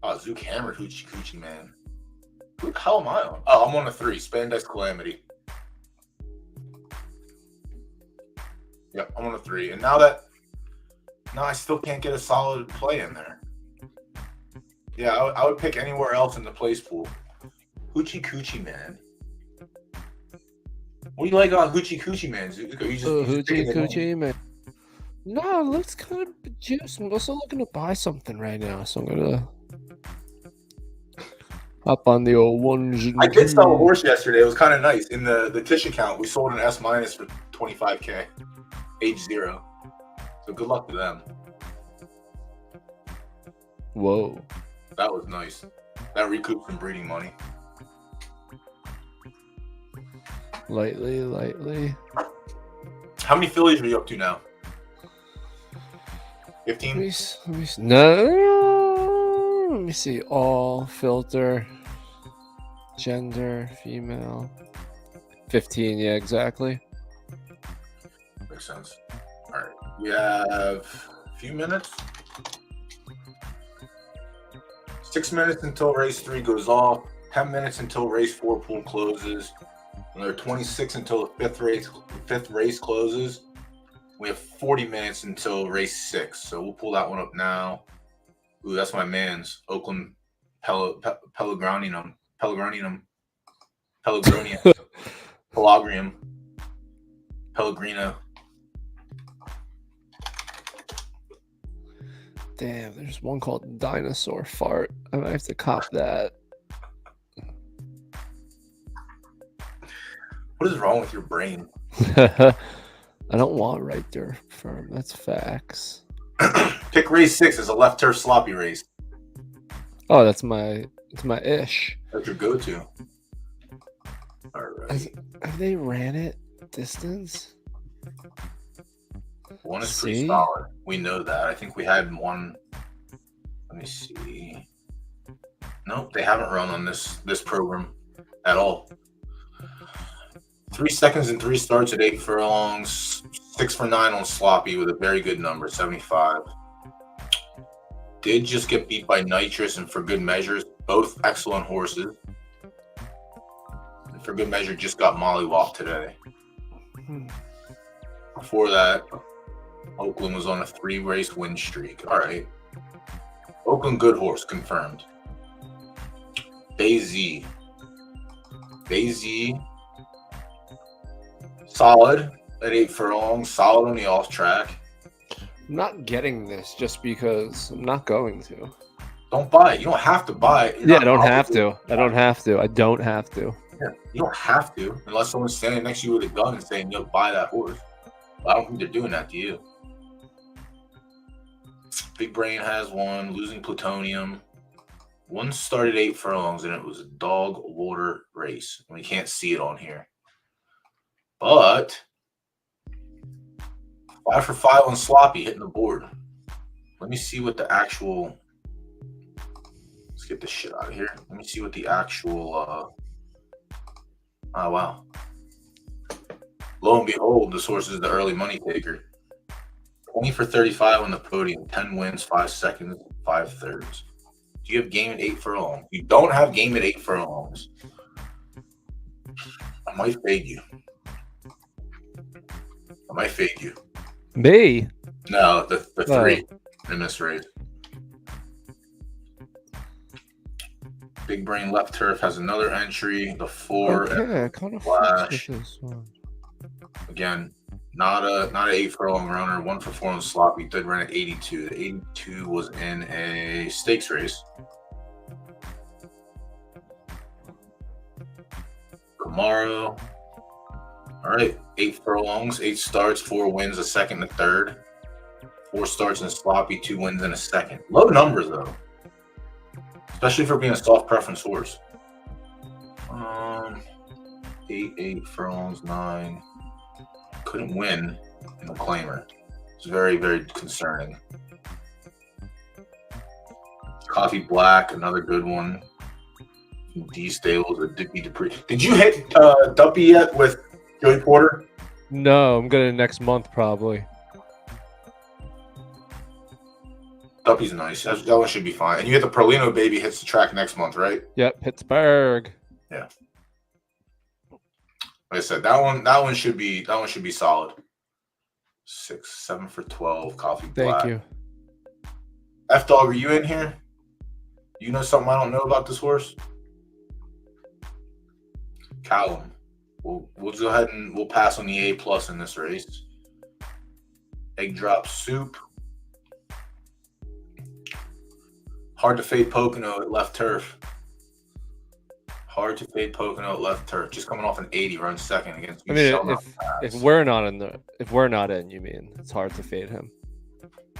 Oh, Zook hammered Hoochie Coochie Man. Who the hell am I on? Oh, I'm on a 3. Spandex Calamity. Yep, I'm on a 3. And now I still can't get a solid play in there. Yeah, I would pick anywhere else in the place pool. Hoochie Coochie Man. What do you like on Hoochie Coochie Man? Hoochie Coochie Man. No, it looks kind of juice. I'm also looking to buy something right now, so I'm gonna hop on the old ones. I did sell a horse yesterday. It was kind of nice. In the Tish account, we sold an S- for 25K. Age 0. So good luck to them. Whoa. That was nice. That recouped some breeding money. Lightly. How many fillies are you up to now? 15? Let me see. No. Let me see. All, filter, gender, female. 15, yeah, exactly. Makes sense. All right. We have a few minutes. 6 minutes until race 3 goes off. 10 minutes until race 4 pool closes. Another 26 until the fifth race closes. We have 40 minutes until race 6. So we'll pull that one up now. Ooh, that's my man's Oakland Pellegrinum, Pellegrinium, Pellegrino. Damn, there's one called Dinosaur Fart. I might have to cop that. What is wrong with your brain? I don't want right there firm. That's facts. Pick race 6 is a left turf sloppy race. Oh, it's my ish. That's your go-to. All right. Have they ran it distance? One is pretty solid. We know that. I think we had one. Let me see. Nope, they haven't run on this program at all. 3 seconds and 3 starts at 8 furlongs, 6 for 9 on sloppy with a very good number, 75. Did just get beat by Nitrous and For Good Measures, both excellent horses. And For Good Measure just got mollywopped today. Before that, Oakland was on a 3-race win streak. All right. Oakland good horse, confirmed. Bayz. Solid at 8 furlongs, solid on the off track. I'm not getting this just because I'm not going to. Don't buy it. You don't have to buy it. Yeah, I don't have to. I don't have to. Yeah, you don't have to unless someone's standing next to you with a gun and saying, "Yo, buy that horse." But I don't think they're doing that to you. Big Brain has one. Losing Plutonium. One started 8 furlongs, and it was a dog water race. We can't see it on here. But 5 for 5 on sloppy, hitting the board. Let me see what the actual... Let's get this shit out of here. Let me see what the actual... Oh, wow. Lo and behold, this horse is the early money taker. 20 for 35 on the podium. 10 wins, 5 seconds, 5 thirds. Do you have game at 8 furlongs? You don't have game at 8 furlongs. I might fade you. Me? No, the 3 in this race. Big Brain Left Turf has another entry. The 4. Okay, I kind of Flash. this one. Again, not a 8 furlong runner. 1 for 4 on sloppy. Did run at 82. The 82 was in a stakes race. Camaro. All right, 8 furlongs, 8 starts, 4 wins, a second and a third. 4 starts in sloppy, 2 wins and a second. Low numbers though, especially for being a soft preference horse. 8 furlongs, 9. Couldn't win in the claimer. It's very, very concerning. Coffee Black, another good one. D Stables or Dippy Dupree. Did you hit Duppy yet with Joey Porter? No, I'm gonna next month probably. Duppy's nice. That one should be fine. And you get the Perlino baby hits the track next month, right? Yep, Pittsburgh. Yeah. Like I said, that one should be solid. 6, 7 for 12. Coffee Black. Thank you. F Dog, are you in here? You know something I don't know about this horse? Callum. We'll go ahead and we'll pass on the A+ in this race. Egg Drop Soup. Hard to fade Pocono at left turf. Just coming off an 80, runs second against. I mean, if we're not in, you mean it's hard to fade him?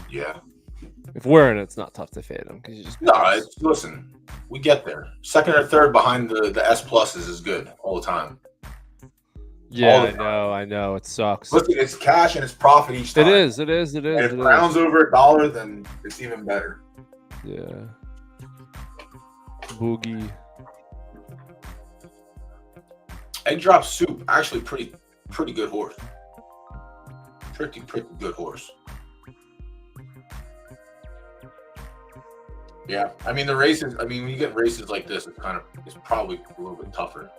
Yeah. If we're in, it's not tough to fade him because you just. No, listen, we get there. Second or third behind the S pluses is good all the time. Yeah, I know. It sucks. Listen, it's cash and it's profit each time. It is. And if Brown's over $1, then it's even better. Yeah. Boogie. Egg Drop Soup, actually pretty good horse. Pretty good horse. Yeah, I mean the races. I mean when you get races like this, it's probably a little bit tougher.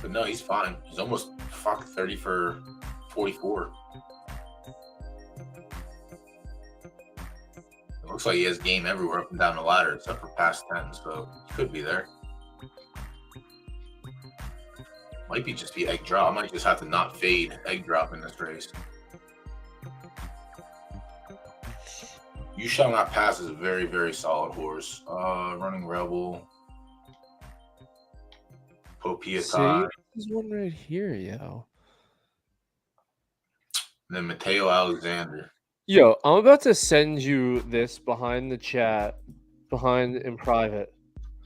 But no, he's fine. He's almost 30 for 44. Looks like he has game everywhere up and down the ladder except for past 10, so he could be there. Might be just the egg drop. I might just have to not fade egg drop in this race. You Shall Not Pass is a very, very solid horse. Running Rebel. Popia Tie. There's one right here, yo. And then Mateo Alexander. Yo, I'm about to send you this behind the chat, behind in private.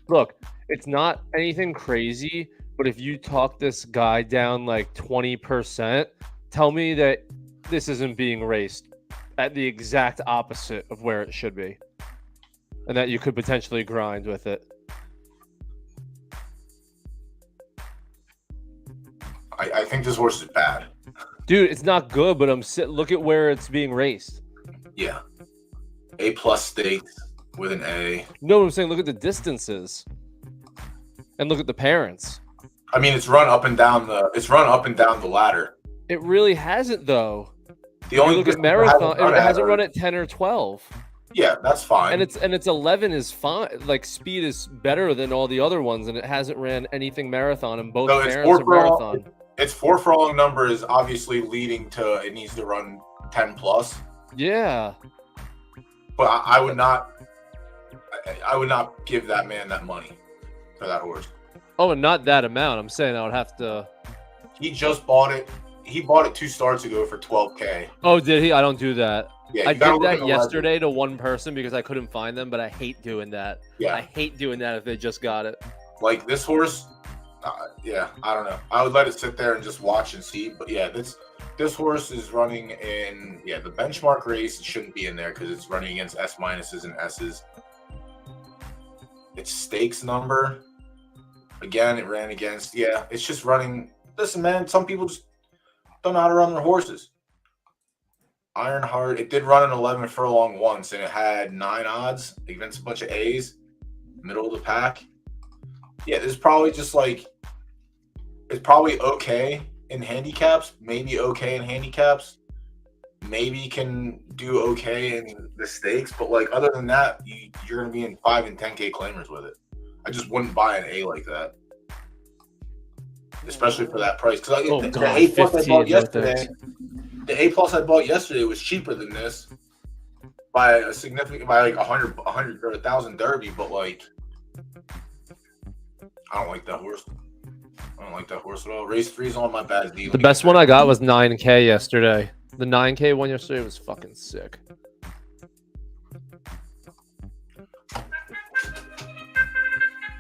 Look, it's not anything crazy, but if you talk this guy down like 20%, tell me that this isn't being raced at the exact opposite of where it should be, and that you could potentially grind with it. I think this horse is bad. Dude, it's not good, but look at where it's being raced. Yeah. A+ stakes with an A. No, I'm saying look at the distances. And look at the parents. I mean, it's run up and down the ladder. It really hasn't though. The only look at Marathon, it hasn't run at 10 or 12. Yeah, that's fine. And it's 11 is fine. Like speed is better than all the other ones, and it hasn't ran anything marathon, and both parents are marathon. Its 4 furlong number is obviously leading to it needs to run 10+. Yeah. But I would not give that man that money for that horse. Oh, and not that amount. I'm saying I would have to. He just bought it. He bought it 2 starts ago for $12K. Oh, did he? I don't do that. Yeah, I did that yesterday to one person because I couldn't find them, but I hate doing that. Yeah. I hate doing that if they just got it. Like this horse, yeah, I don't know. I would let it sit there and just watch and see. But yeah, this horse is running in the benchmark race. It shouldn't be in there because it's running against S- and S's. Its stakes number, again, it ran against. Yeah, it's just running. Listen, man, some people just don't know how to run their horses. Ironheart, it did run an 11 furlong once, and it had 9 odds against a bunch of A's, middle of the pack. Yeah, this is probably just like, it's probably okay in handicaps, maybe okay in handicaps, maybe can do okay in the stakes, but like other than that, you're going to be in 5 and 10K claimers with it. I just wouldn't buy an A like that, especially for that price. Because the A plus I bought yesterday, the A plus I bought yesterday was cheaper than this by a significant, by like 100 or 1,000 Derby, but like I don't like that horse. I don't like that horse at all. Race 3's on my bad deal. The best one I got was 9K yesterday. The 9K one yesterday was fucking sick.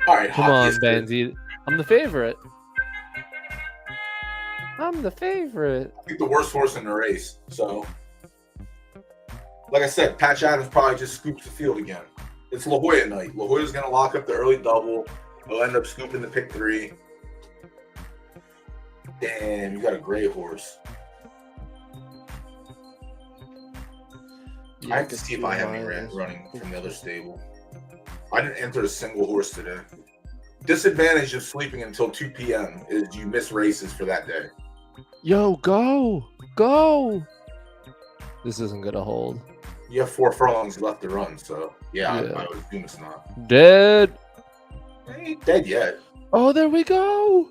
All right, come on, Bandit. I'm the favorite. I'm the favorite. I think the worst horse in the race. So, like I said, Patch Adams probably just scoops the field again. It's La Jolla night. La Jolla's going to lock up the early double. He'll end up scooping the pick 3. Damn, you got a gray horse. I have to see if I have any running from the other stable. I didn't enter a single horse today. Disadvantage of sleeping until 2 p.m. is you miss races for that day. Yo, go! This isn't going to hold. You have 4 furlongs left to run, so yeah. I would assume it's not. Dead! I ain't dead yet. Oh, there we go!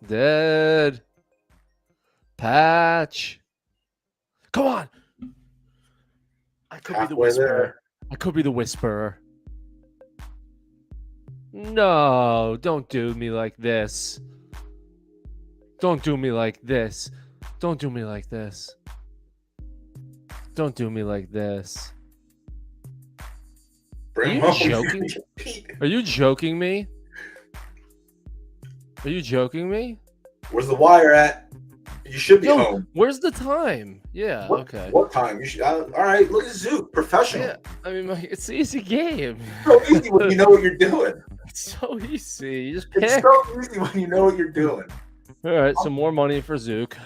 Dead. Patch. Come on! I could be the whisperer. I could be the whisperer. No, don't do me like this. Don't do me like this. Don't do me like this. Don't do me like this. Are you joking? Are you joking me? Are you joking me? Where's the wire at? You should be home. Where's the time? Yeah, okay. What time? You should. All right, look at Zook, professional. Yeah, I mean, it's an easy game. It's so easy when you know what you're doing. It's so easy. You just pick. It's so easy when you know what you're doing. All right, some more money for Zook.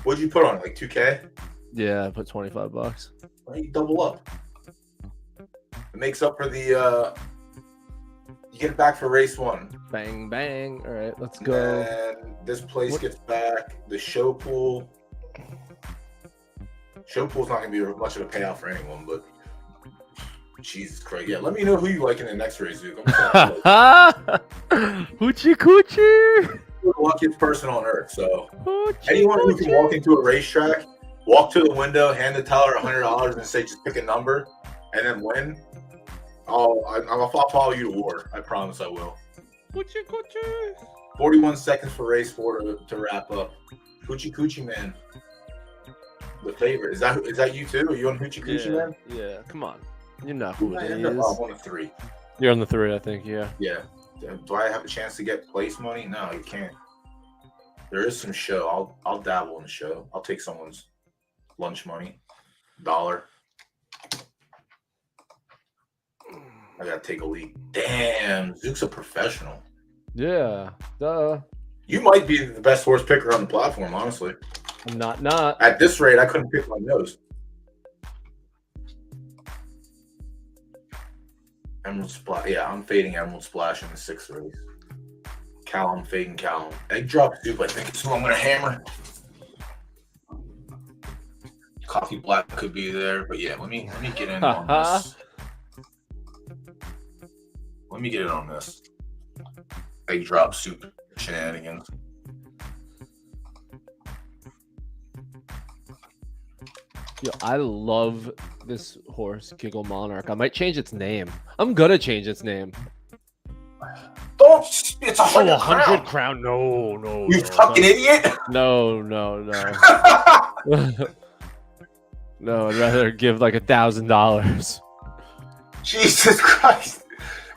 What'd you put on? Like 2K? Yeah, I put $25. Why you double up? It makes up for the. You get it back for race 1. Bang, bang. All right, let's go. And this place gets back. The show pool. Show pool's not gonna be much of a payout for anyone, but Jesus Christ, yeah. Let me know who you like in the next race, Duke. Hoochie coochie. You're the luckiest person on earth. So Hoochie anyone who can coochie. walk into a racetrack, walk to the window, hand the teller $100, and say just pick a number, and then win. I'll follow you to war. I promise I will. Hoochie coochie. 41 seconds for race 4 to wrap up. Hoochie Coochie Man, the favorite. Is that you too? Are you on Hoochie Coochie Man? Yeah, come on. You know who it is. I'm on a 3. You're on the 3, I think. Yeah. Yeah. Do I have a chance to get place money? No, you can't. There is some show. I'll dabble in the show. I'll take someone's lunch money. $1. I gotta take a leak. Damn, Zook's a professional. Yeah. Duh. You might be the best horse picker on the platform, honestly. I'm not. At this rate, I couldn't pick my nose. Emerald Splash. Yeah, I'm fading Emerald Splash in the 6th race. Callum, fading Callum. Egg drop Zoop, I think is who I'm gonna hammer. Coffee Black could be there, but yeah, let me get in on this. Let me get in on this. Egg drop soup shenanigans. Yo, I love this horse, Giggle Monarch. I might change its name. I'm gonna change its name. Don't. It's 100 100 crown. crown. No. You fucking idiot. No. No, I'd rather give like $1,000. Jesus Christ.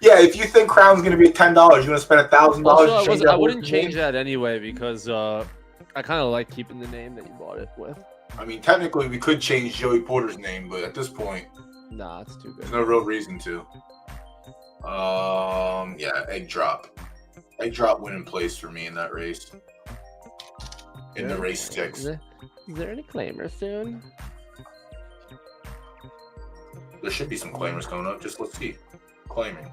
Yeah, if you think Crown's gonna be $10, you're gonna spend $1,000. Also, I wouldn't change that anyway because I kind of like keeping the name that you bought it with. I mean, technically, we could change Joey Porter's name, but at this point, nah, it's too good. there's no real reason to. Yeah, egg drop. Egg drop win in place for me in that race. In the race 6. Is there any claimers soon? There should be some claimers coming up. Just let's see. Claiming.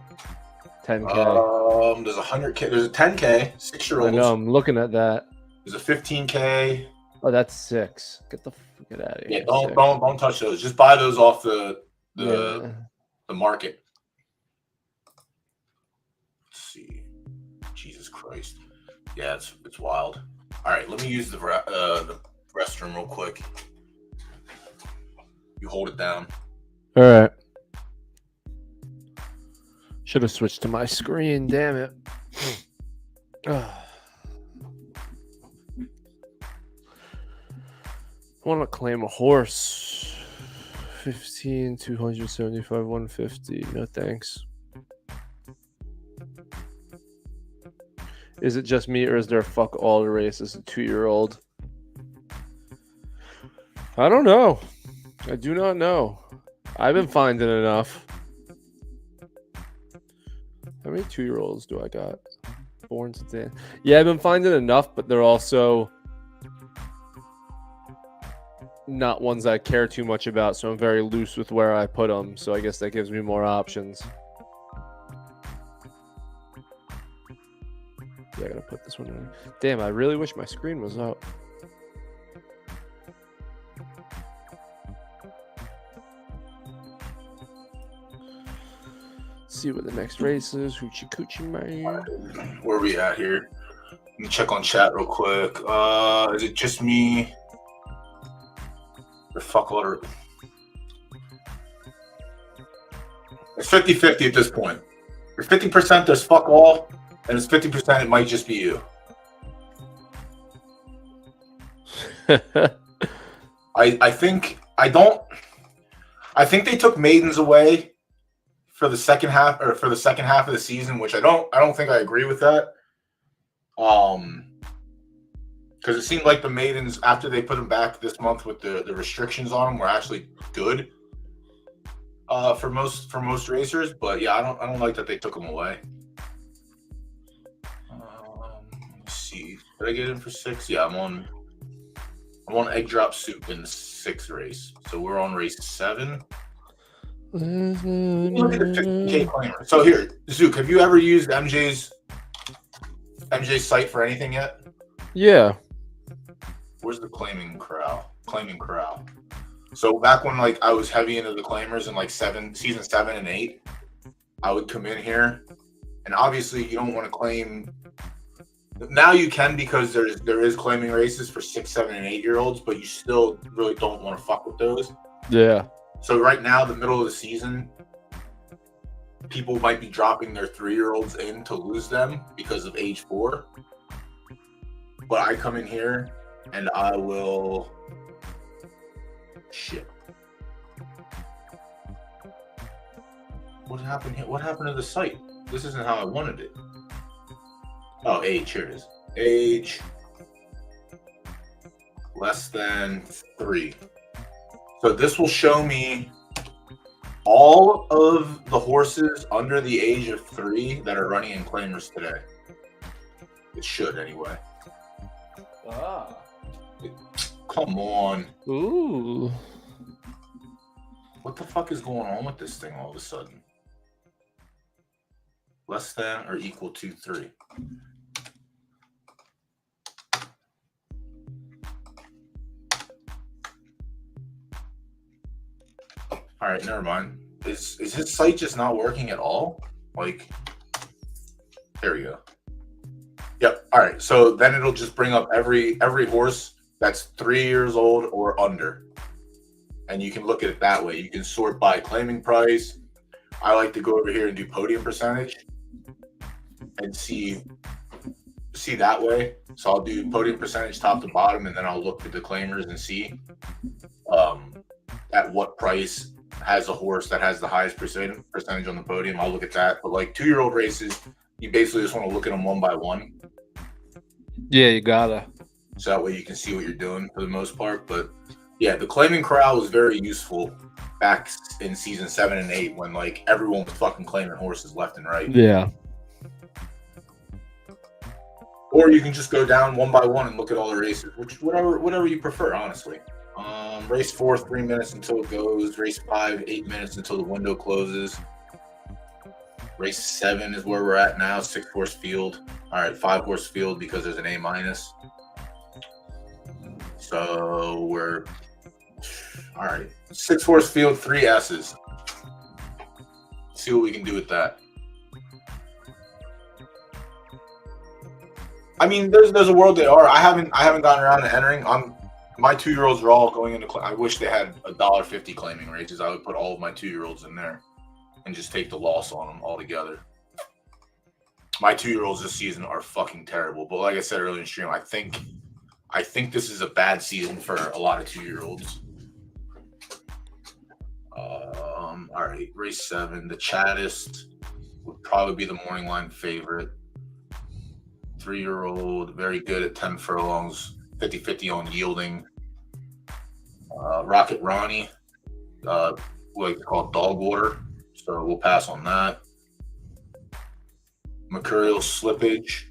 10K. There's a 100K. There's a 10K. 6-year-olds. I know. I'm looking at that. There's a 15K. Oh, that's 6. Get out of here. Yeah, don't touch those. Just buy those off the market. Let's see. Jesus Christ. Yeah, it's wild. All right, let me use the restroom real quick. You hold it down. All right. Should have switched to my screen. Damn it. I want to claim a horse. 15, 275, 150. No thanks. Is it just me or is there a fuck all race as a 2-year-old? I don't know. I do not know. I've been finding enough. How many 2-year-olds do I got? Born today. Yeah, I've been finding enough, but they're also not ones I care too much about, so I'm very loose with where I put them. So I guess that gives me more options. Yeah, I gotta put this one in. Damn, I really wish my screen was up. See what the next race is. Hoochie Coochie Man. Where are we at here? Let me check on chat real quick. Is it just me? Or fuck all. It's 50-50 at this point. For 50%, there's fuck all, and it's 50%, it might just be you. I think they took maidens away for the second half of the season, which I don't think I agree with that. Because it seemed like the maidens, after they put them back this month with the restrictions on them, were actually good for most racers. But yeah, I don't like that they took them away. Let's see, did I get in for 6? Yeah, I'm on egg drop soup in the 6th race, so we're on race 7. Look at the 50K claimer. So here, Zook, have you ever used MJ's site for anything yet? Yeah. Where's the claiming corral? So back when like I was heavy into the claimers in like season 7 and 8, I would come in here, and obviously you don't want to claim. Now you can because there is claiming races for 6, 7, and 8-year-olds, but you still really don't want to fuck with those. Yeah. So right now, the middle of the season, people might be dropping their 3-year-olds in to lose them because of age 4. But I come in here and I will. Shit. What happened here? What happened to the site? This isn't how I wanted it. Oh, age. Here it is. Age less than 3. So this will show me all of the horses under the age of 3 that are running in claimers today. It should, anyway. Ah. Come on. Ooh. What the fuck is going on with this thing all of a sudden? Less than or equal to 3. All right, never mind. Is his site just not working at all? Like, there we go. Yep. All right. So then it'll just bring up every horse that's 3 years old or under, and you can look at it that way. You can sort by claiming price. I like to go over here and do podium percentage and see that way. So I'll do podium percentage top to bottom, and then I'll look at the claimers and see at what price has a horse that has the highest percentage on the podium. I'll look at that. But like 2-year-old races, you basically just want to look at them one by one. Yeah, you gotta. So that way you can see what you're doing for the most part. But yeah, the claiming corral was very useful back in season 7 and 8 when like everyone was fucking claiming horses left and right. Yeah. Or you can just go down one by one and look at all the races, which whatever you prefer, honestly. Race 4, 3 minutes until it goes. Race 5, 8 minutes until the window closes. Race 7 is where we're at now. 6-horse field. All right, 5-horse field because there's an A-. So we're all right. 6-horse field, 3 S's. See what we can do with that. I mean, there's a world they are. I haven't gotten around to entering. My 2-year-olds are all going into. I wish they had $1.50 claiming races. I would put all of my 2-year-olds in there and just take the loss on them altogether. My 2-year-olds this season are fucking terrible. But like I said earlier in the stream, I think this is a bad season for a lot of 2-year-olds. All right, race 7. The Chattist would probably be the morning line favorite. 3-year-old, very good at 10 furlongs, 50-50 on yielding. Rocket Ronnie, like called dog water, so we'll pass on that. Mercurial Slippage.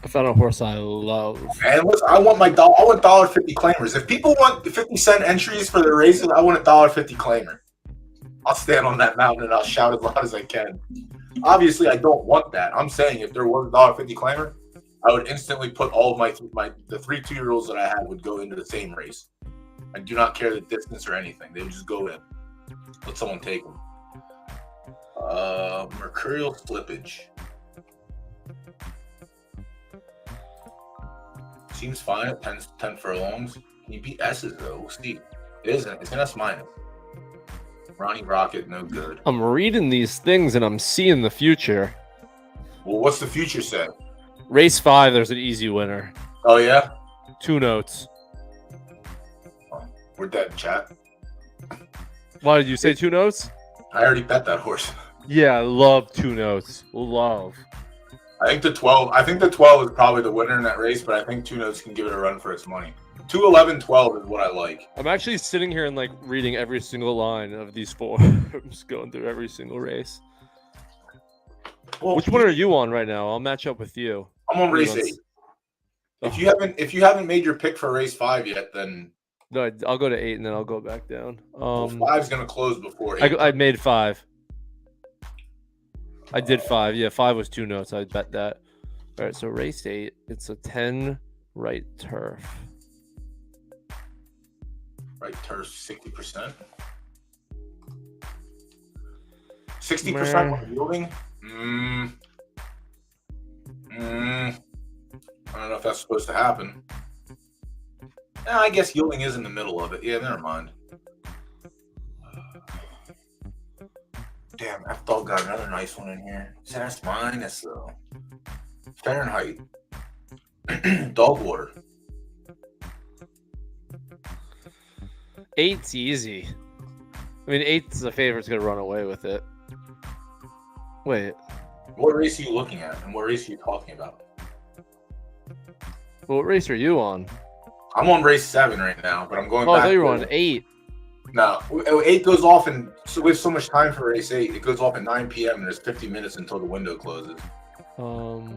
I found a horse I love. And listen, I want $1.50 claimers. If people want 50-cent entries for their races, I want $1.50 claimer. I'll stand on that mountain and I'll shout as loud as I can. Obviously, I don't want that. I'm saying if there was a $1.50 claimer, I would instantly put all of the 3 2-year-olds that I had would go into the same race. I do not care the distance or anything. They would just go in. Let someone take them. Mercurial Slippage. Seems fine at 10 furlongs. Can you beat S's though? We'll see. It isn't. It's an S-. Ronnie Rocket, no good. I'm reading these things and I'm seeing the future. Well, what's the future say? Race 5, there's an easy winner. Oh, yeah? 2 notes. Oh, we're dead, chat. Why did you say 2 notes? I already bet that horse. Yeah, I love 2 notes. Love. I think the 12 is probably the winner in that race, but I think 2 notes can give it a run for its money. 2, 11, 12 is what I like. I'm actually sitting here and like reading every single line of these 4. I'm just going through every single race. Well, which one are you on right now? I'll match up with you. I'm on race 8. If you haven't made your pick for race 5 yet, then no, I'll go to 8 and then I'll go back down. 5's gonna close before 8. I made 5. I did 5. Yeah, 5 was 2 notes. I bet that. All right, so race 8. It's a 10 right turf. Right turf 60%. 60% when yielding. I don't know if that's supposed to happen. I guess yielding is in the middle of it. Yeah, never mind. Damn, F-Dog got another nice one in here. So that's mine. That's Fahrenheit. Dog water. 8's easy. I mean, 8's the favorite's gonna run away with it. Wait. What race are you looking at, and what race are you talking about? What race are you on? I'm on race 7 right now, but I'm going back. I thought you were on 8. No, 8 goes off, and so we have so much time for race 8. It goes off at 9 p.m. and there's 50 minutes until the window closes.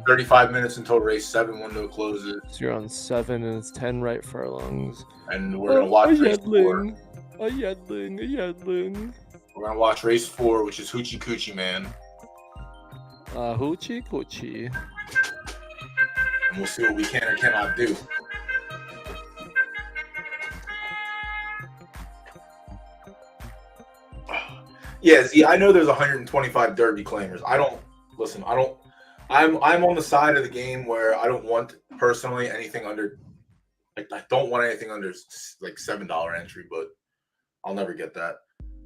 35 minutes until race 7 window closes. So you're on 7 and it's 10 right furlongs. And we're gonna watch race 4. A yedling. We're gonna watch race 4, which is Hoochie Coochie Man. Hoochie Coochie. And we'll see what we can or cannot do. Yeah, see, I know there's 125 Derby claimers. I'm on the side of the game where I don't want personally anything under. I don't want anything under like $7 entry, but I'll never get that.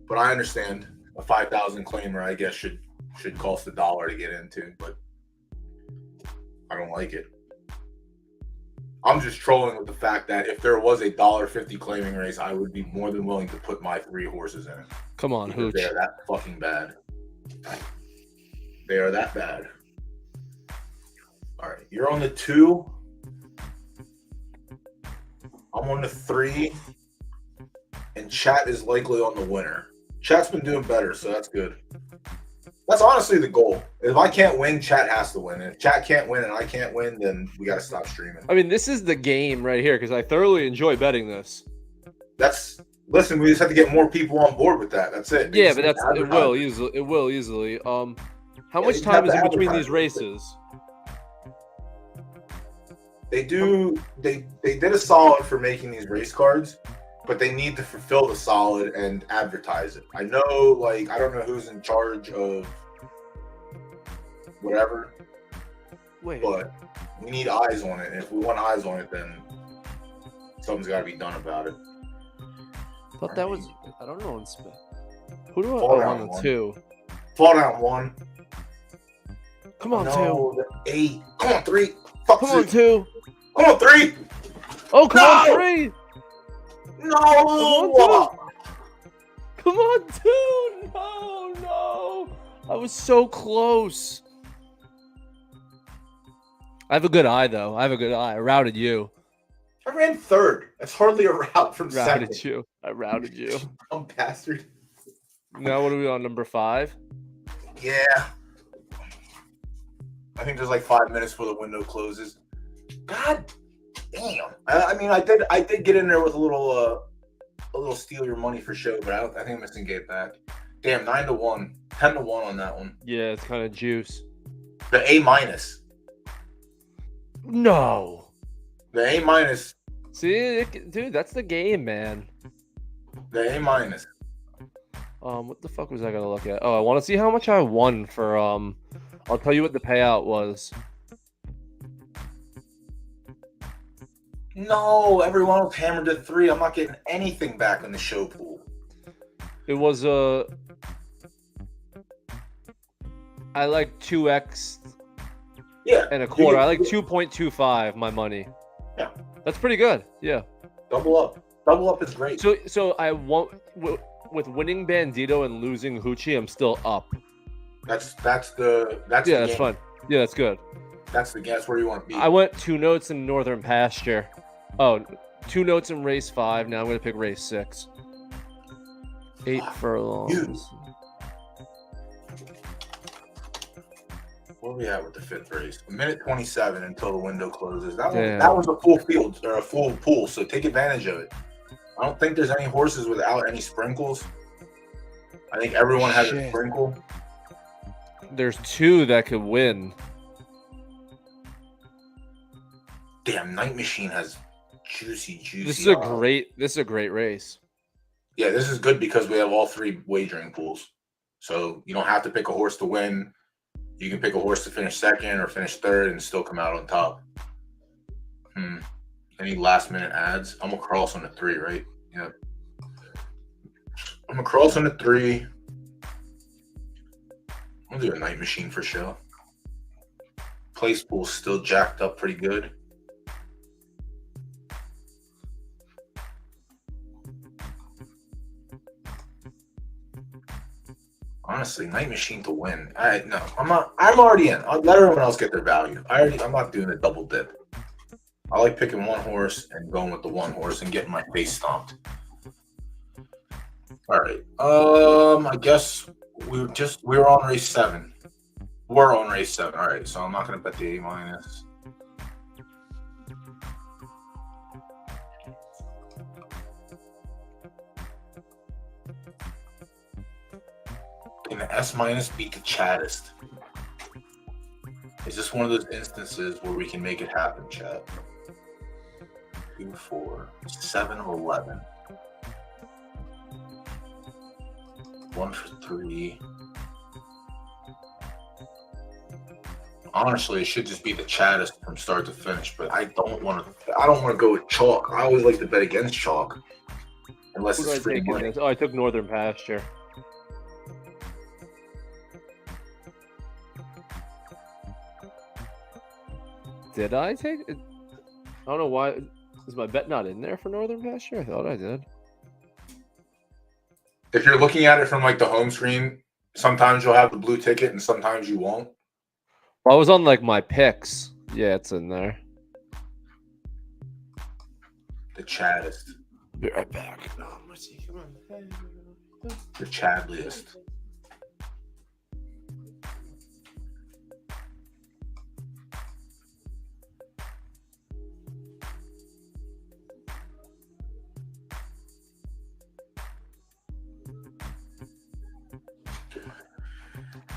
But I understand a 5,000 claimer, I guess, should cost $1 to get into, but I don't like it. I'm just trolling with the fact that if there was a $1.50 claiming race, I would be more than willing to put my 3 horses in it. Come on, Hooch. They are that fucking bad. They are that bad. All right, you're on the 2. I'm on the 3. And Chat is likely on the winner. Chat's been doing better, so that's good. That's honestly the goal. If I can't win, Chat has to win. And if Chat can't win and I can't win, then we got to stop streaming. I mean, this is the game right here because I thoroughly enjoy betting this. Listen, we just have to get more people on board with that. That's it. Yeah, but it will easily. How much time is in between these races? They did a solid for making these race cards, but they need to fulfill the solid and advertise it. I know, I don't know who's in charge of whatever. Wait. But we need eyes on it. And if we want eyes on it, then something's got to be done about it. I thought that was, I don't know. Who do I on the 2? Fall down 1. Come on, 2. 8. Come on, 3. Fuck Come on, 2. Come on, 3. Oh, come on, 3. No. Come on, 2. No. I was so close. I have a good eye, though. I routed you. I ran 3rd. That's hardly a route from 2nd. I routed you. Dumb bastard. Now what are we on, number 5? Yeah. I think there's 5 minutes before the window closes. God damn. I mean, I did get in there with a little steal your money for show, but I think I'm missing get back. Damn, 9-1, 10-1 on that one. Yeah, it's kind of juice. The A-. No. The A-. See, dude, that's the game, man. The A-. What the fuck was I gonna look at? Oh, I want to see how much I won for I'll tell you what the payout was. No, everyone was hammered to 3. I'm not getting anything back in the show pool. It was I like 2x. Yeah. And a quarter. I like 2.25 my money. Yeah. That's pretty good. Yeah. Double up. Double up is great. So I won't with winning Bandito and losing Hoochie, I'm still up. That's fun. Yeah, that's good. That's where you want to be. I went 2 notes in Northern Pasture. Oh, 2 notes in race 5. Now I'm gonna pick race 6. 8 furlongs. Where are we at with the 5th race? 1:27 until the window closes. That was a full field or a full pool, so take advantage of it. I don't think there's any horses without any sprinkles. I think everyone has a sprinkle. There's 2 that could win. Damn, Night Machine has juicy. This is a great race. Yeah, this is good because we have all 3 wagering pools. So you don't have to pick a horse to win. You can pick a horse to finish second or finish third and still come out on top. Any last minute ads? I'm gonna cross on the 3, right? Yeah. I'm gonna cross on the 3. I'll do a night machine for show. Place pool's still jacked up pretty good. Honestly, night machine to win. I'm not. I'm already in. I'll let everyone else get their value. I'm not doing a double dip. I like picking one horse and going with the one horse and getting my face stomped. All right. I guess we're on race 7. We're on race 7. All right. So I'm not gonna bet the A minus. Can the S minus beat the chattest? Is this one of those instances where we can make it happen, chat? 2, 4, 7, 11. 1 for 3. Honestly, it should just be the chattest from start to finish, but I don't want to go with chalk. I always like to bet against chalk, unless it's free money. Oh, I took Northern Pasture. Did I take it? I don't know why. Is my bet not in there for Northern Pasture? I thought I did. If you're looking at it from like the home screen, sometimes you'll have the blue ticket and sometimes you won't. Well, I was on like my picks. Yeah, it's in there. The chattest. Be right back. The chadliest.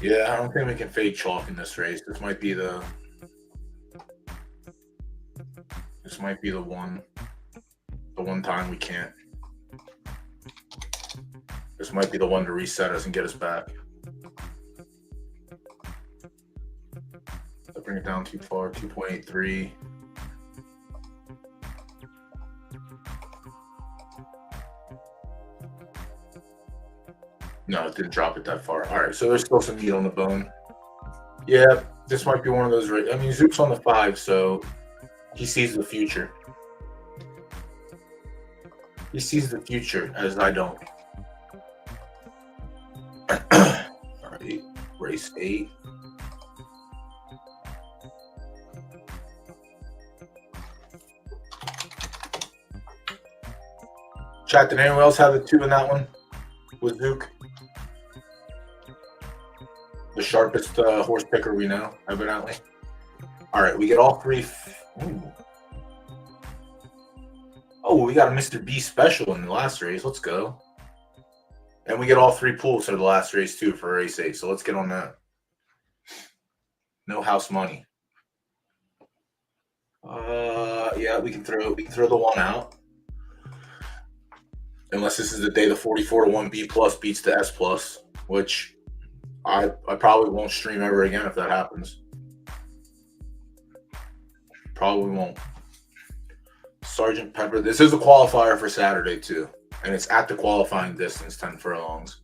Yeah, I don't think we can fade chalk in this race. This might be the one time we can't. This might be the one to reset us and get us back. I'll bring it down too far, 2.83. No, it didn't drop it that far. All right, so there's still some meat on the bone. Yeah, this might be one of those. I mean, Zook's on the 5, so he sees the future. He sees the future, as I don't. All right, race 8. Chat, did anyone else have the 2 in that one with Zook? The sharpest horse picker we know, evidently. All right, we get all 3. Ooh. Oh, we got a Mr. B special in the last race. Let's go. And we get all 3 pools for the last race too for race 8. So let's get on that. No house money. Yeah, we can throw the 1 out. Unless this is the day the 44-1 B plus beats the S plus, which I probably won't stream ever again if that happens. Probably won't. Sergeant Pepper. This is a qualifier for Saturday too, and it's at the qualifying distance, 10 furlongs.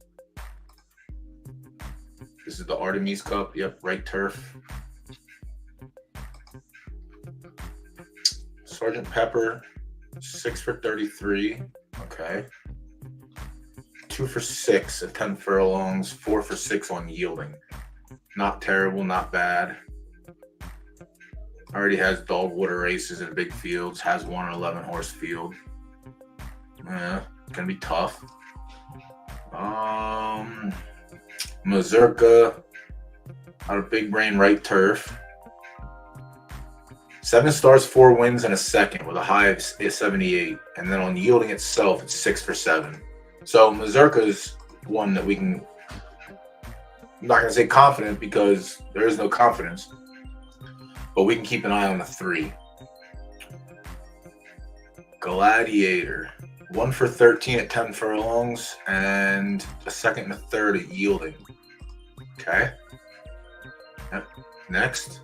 This is the Artemis Cup. Yep, right turf. Sergeant Pepper, 6 for 33. Okay. 2 for 6 at 10 furlongs, 4 for 6 on yielding. Not terrible, not bad. Already has dogwater races in big fields, has 1 11 horse field. Yeah, gonna be tough. Mazurka out of Big Brain right turf. 7 starts, 4 wins, and a second with a high of 78. And then on yielding itself, it's 6 for 7. So Mazurka's one that we can, I'm not going to say confident because there is no confidence, but we can keep an eye on the 3. Gladiator. 1 for 13 at 10 furlongs, and a second and a third at yielding. Okay. Yep. Next,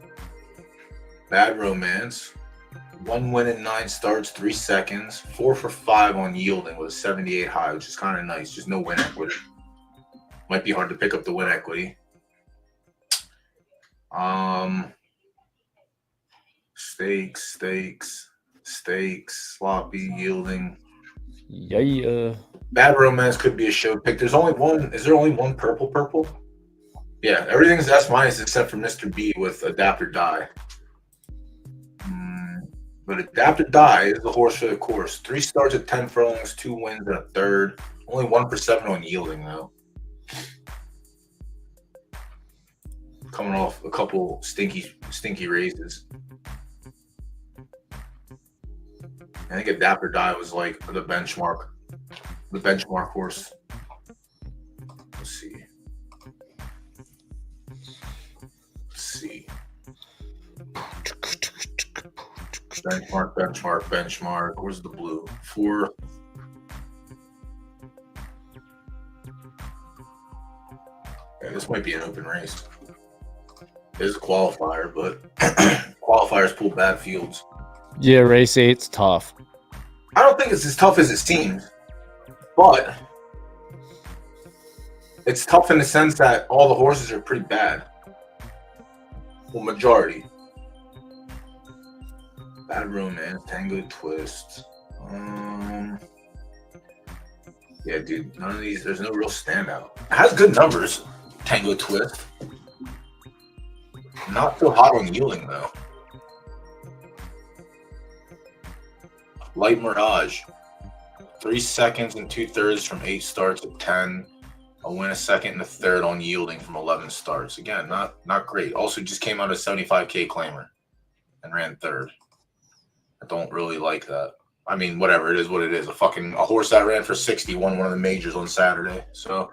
Bad Romance. 1 win in 9 starts, 3 seconds, 4 for 5 on yielding with a 78 high, which is kind of nice. Just no win equity. Might be hard to pick up the win equity. Stakes, sloppy, yielding. Yeah. Bad Romance could be a show pick. There's only one. Is there only one purple? Yeah, everything's S- except for Mr. B with Adapt or Die. But Adapt or Die is the horse for the course. 3 starts at 10 furlongs, 2 wins and a third. Only 1 for 7 on yielding, though. Coming off a couple stinky races. I think Adapt or Die was like the benchmark horse. Let's see. Benchmark. Where's the blue? 4. Yeah, this might be an open race. It is a qualifier, but qualifiers pull bad fields. Yeah, race 8's tough. I don't think it's as tough as it seems, but it's tough in the sense that all the horses are pretty bad. Well, majority. Bad Romance, Tango Twist. Yeah, dude, none of these, there's no real standout. It has good numbers, Tango Twist. Not so hot on yielding, though. Light Mirage. 3 seconds and 2/3 from 8 starts at 10. A win, a second, and a third on yielding from 11 starts. Again, not great. Also, just came out a 75K claimer and ran third. I don't really like that. I mean, whatever, it is what it is. A horse that ran for 60 won one of the majors on Saturday. So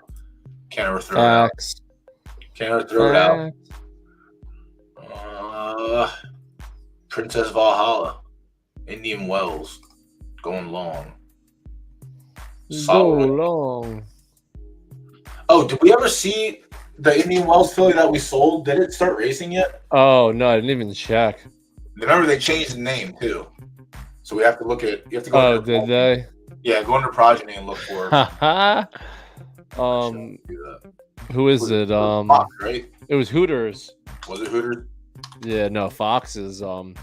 can't ever throw it out. Can't ever throw it out. Princess Valhalla. Indian Wells. Going long. Solid. Go long. Oh, did we ever see the Indian Wells filly that we sold? Did it start racing yet? Oh, no, I didn't even check. Remember, they changed the name, too. So we have to look at... You have to go Oh, did they? Yeah, go under Progeny and look for it. Who is it? Fox, right? It was Hooters. Was it Hooters? Yeah, no, Fox is my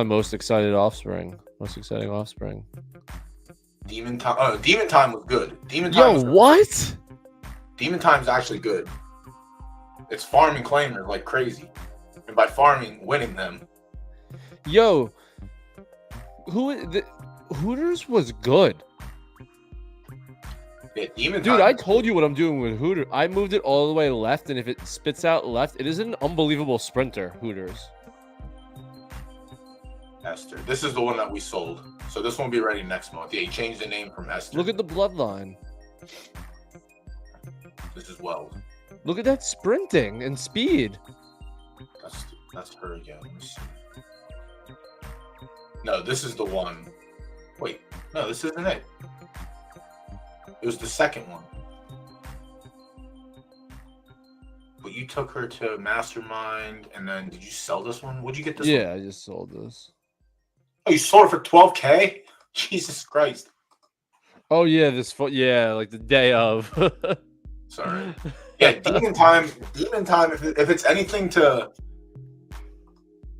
most exciting offspring. Demon Time. Oh, Demon Time was good. Demon Time. What? Demon Time's actually good. It's farming claimers like crazy, and by farming, winning them. Yo, Hooters was good. Yeah, Demon Dude, Time. I told you what I'm doing with Hooters. I moved it all the way left, and if it spits out left, it is an unbelievable sprinter, Hooters. Esther. This is the one that we sold. So this won't be ready next month. Yeah, he changed the name from Esther. Look at the bloodline. This is Wells. Look at that sprinting and speed. That's her again. Let me see. No, this is the one. Wait, no, this isn't it. It was the second one. But you took her to Mastermind, and then did you sell this one? Would you get this one? Yeah, I just sold this. Oh, you sold it for $12K? Jesus Christ. Oh, yeah, like the day of. Sorry. Yeah, Demon Time, if it's anything to...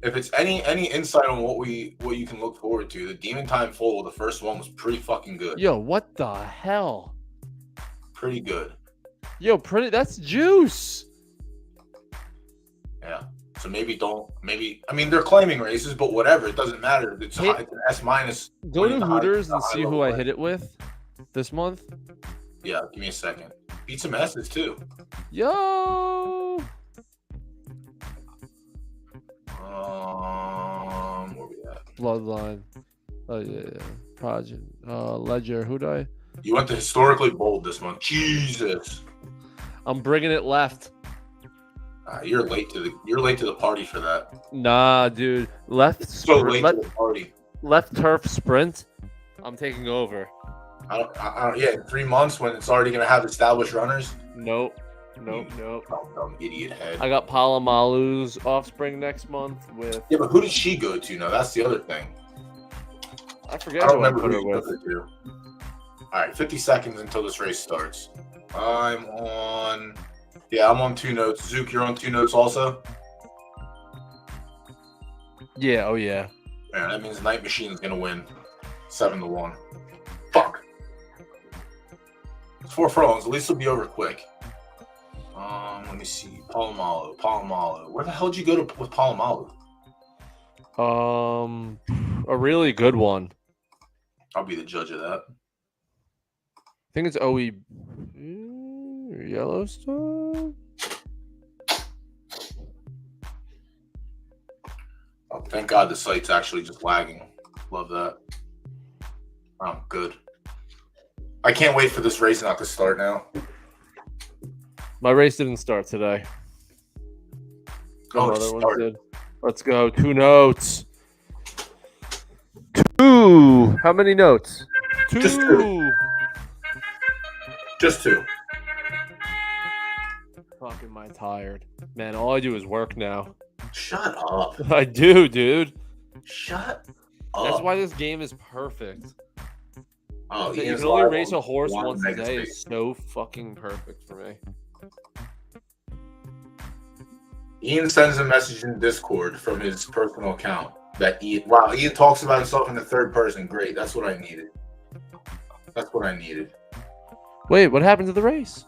If it's any insight on what you can look forward to, the Demon Time foal, the first one was pretty fucking good. Yo, what the hell? Pretty good. Yo, that's juice. Yeah. So I mean, they're claiming races, but whatever, it doesn't matter. It's an S-. Go to Hooters and see who I hit it with this month. Yeah, give me a second. Beat some S's too. Yo. Where we at? Bloodline. Oh yeah. Project. Ledger. Who'd I? You went to historically bold this month. Jesus. I'm bringing it left. You're late to the party for that. Nah, dude. Left. So late to the party. Left turf sprint. I'm taking over. Yeah, in 3 months when it's already going to have established runners. Nope. Dumb idiot head. I got Palomalu's offspring next month with. Yeah, but who did she go to? No, that's the other thing. I forget. I don't who I remember put who her you with. took her to. All right, 50 seconds until this race starts. I'm on 2 notes. Zook, you're on 2 notes also? Yeah, oh yeah. Yeah, that means Night Machine is going to win 7-1. Fuck. It's 4 furlongs. At least it'll be over quick. Let me see. Palomalu. Where the hell did you go with Palomalu? A really good one. I'll be the judge of that. I think it's OE Yellowstone. Oh, thank God the site's actually just lagging. Love that. Oh, good. I can't wait for this race not to start now. My race didn't start today. Oh, The it other one started. did. Let's go. 2 notes. 2. How many notes? 2. Just 2. Just 2. Fuck, am I tired? Man, all I do is work now. Shut up. I do, dude. Shut up. That's why this game is perfect. Oh, You Ian's can only live race on a horse one once a mega day space. is so fucking perfect for me. Ian sends a message in Discord from his personal account that Ian talks about himself in the third person. Great. That's what I needed. Wait, what happened to the race?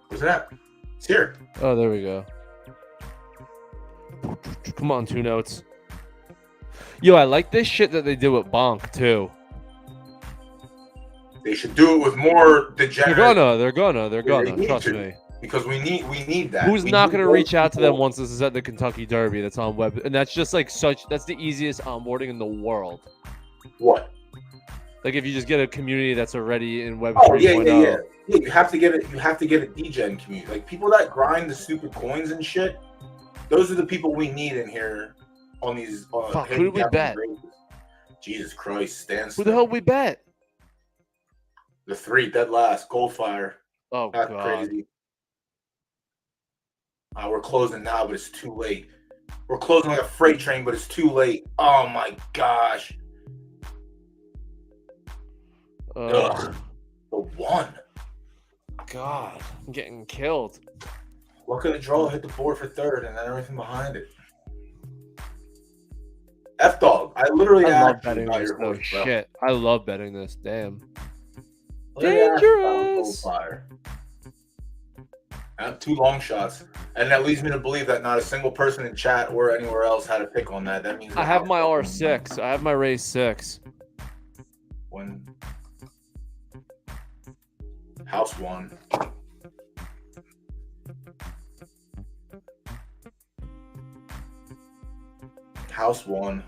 Where's that? It's here. Oh, there we go. Come on, 2 notes. Yo, I like this shit that they do with Bonk, too. They should do it with more degenerate. They're gonna. They need Trust to. me. Because we need that. Who's We not need gonna those reach out to them people. once this is at the Kentucky Derby that's on web? And that's just like that's the easiest onboarding in the world. What? Like if you just get a community that's already in Web Oh 3.0. yeah. You have to get it. You have to get a degen community. Like people that grind the stupid coins and shit. Those are the people we need in here on these. Fuck, who did we bet? Races. Jesus Christ, Stan. Who the hell we bet? The 3 dead last. Goldfire. Oh That's god. crazy. We're closing now, but it's too late. We're closing like a freight train, but it's too late. Oh my gosh. Ugh. The 1. God, I'm getting killed. Luck of the draw hit the board for 3rd, and then everything behind it. F-Dog. I literally I love asked betting about this. your No horse, bro. shit. I love betting this. Damn. Literally asked about Dangerous. Goldfire. I have 2 long shots, and that leads me to believe that not a single person in chat or anywhere else had a pick on that. That means I have my R6. I have my race 6. When House 1. House 1.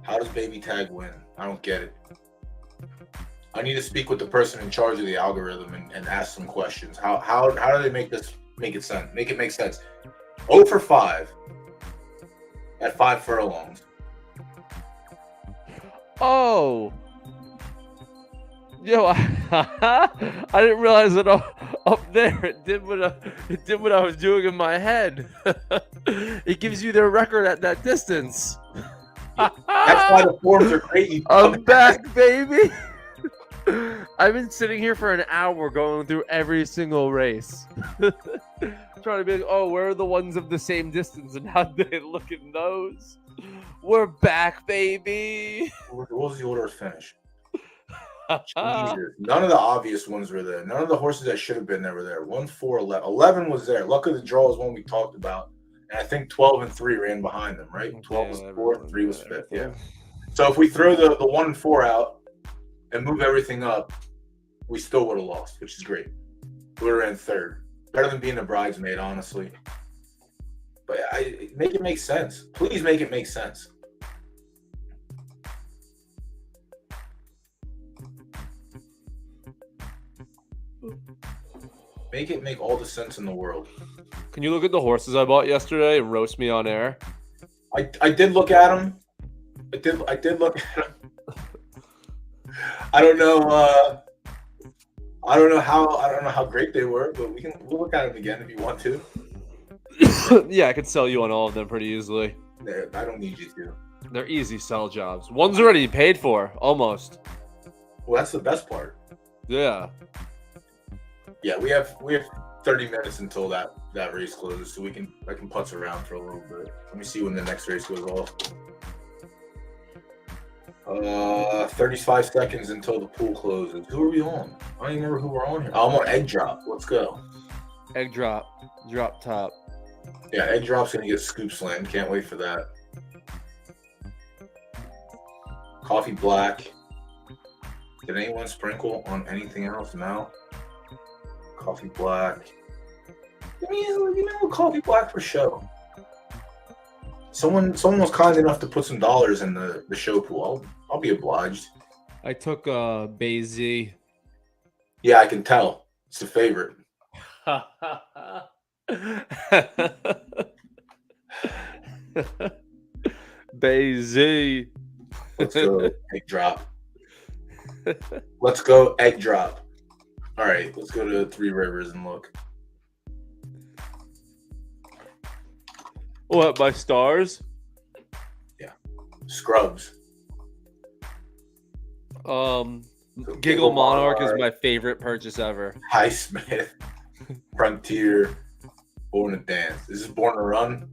How does Baby Tag win? I don't get it. I need to speak with the person in charge of the algorithm and ask some questions. How do they make it make sense? 0 for 5 at 5 furlongs. Oh. Yo, I didn't realize that up there it did what I was doing in my head. It gives you their record at that distance. That's why the forms are crazy. I'm back, baby. I've been sitting here for an hour going through every single race. Trying to be like, oh, where are the ones of the same distance and how do they look in those? We're back, baby. What was the order of finish? Jesus. None of the obvious ones were there. None of the horses that should have been there were there. 1, 4, 11. 11 was there. Luck of the draw is one we talked about. And I think 12 and 3 ran behind them, right? 12 was 4th, 3 was 5th. Yeah. So if we throw the 1 and 4 out and move everything up, we still would have lost, which is great. We would have ran 3rd. Better than being a bridesmaid, honestly. But make it make sense. Please make it make sense. Make it make all the sense in the world. Can you look at the horses I bought yesterday and roast me on air? I did look at them. I did look at them. I don't know. I don't know how great they were, but we'll look at them again if you want to. Yeah, I could sell you on all of them pretty easily. I don't need you to. They're easy sell jobs. One's already paid for, almost. Well, that's the best part. Yeah. Yeah, we have 30 minutes until that race closes, so I can putz around for a little bit. Let me see when the next race goes off. 35 seconds until the pool closes. Who are we on? I don't even remember who we're on here. I'm on egg drop. Let's go. Egg drop. Drop top. Yeah, egg drop's gonna get scoop slammed. Can't wait for that. Coffee black. Did anyone sprinkle on anything else? No. Coffee black. Give me a coffee black for show. Someone was kind enough to put some dollars in the show pool. I'll be obliged. I took Bazy. Yeah, I can tell. It's a favorite. Bazy. Let's go egg drop. Let's go egg drop. All right, let's go to Three Rivers and look. What, by stars? Yeah. Scrubs. Giggle Monarch is my favorite purchase ever. Highsmith. Frontier. Born to Dance. Is this Born to Run?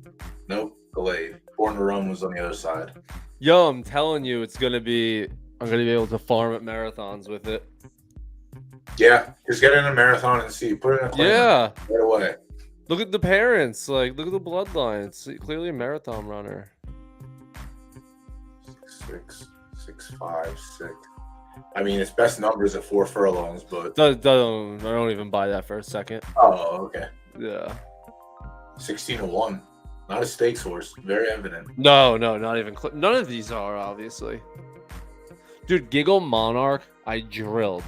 Nope. Delayed. Born to Run was on the other side. Yo, I'm telling you, I'm gonna be able to farm at marathons with it. Yeah, just get in a marathon and see. Put it in a claim right away. Look at the parents. Like, look at the bloodline. It's clearly a marathon runner. 6'5", 6'6". I mean, its best numbers at 4 furlongs, but I don't even buy that for a second. Oh, okay. Yeah. 16-1. Not a stakes horse. Very evident. No, not even. None of these are, obviously. Dude, Giggle Monarch, I drilled.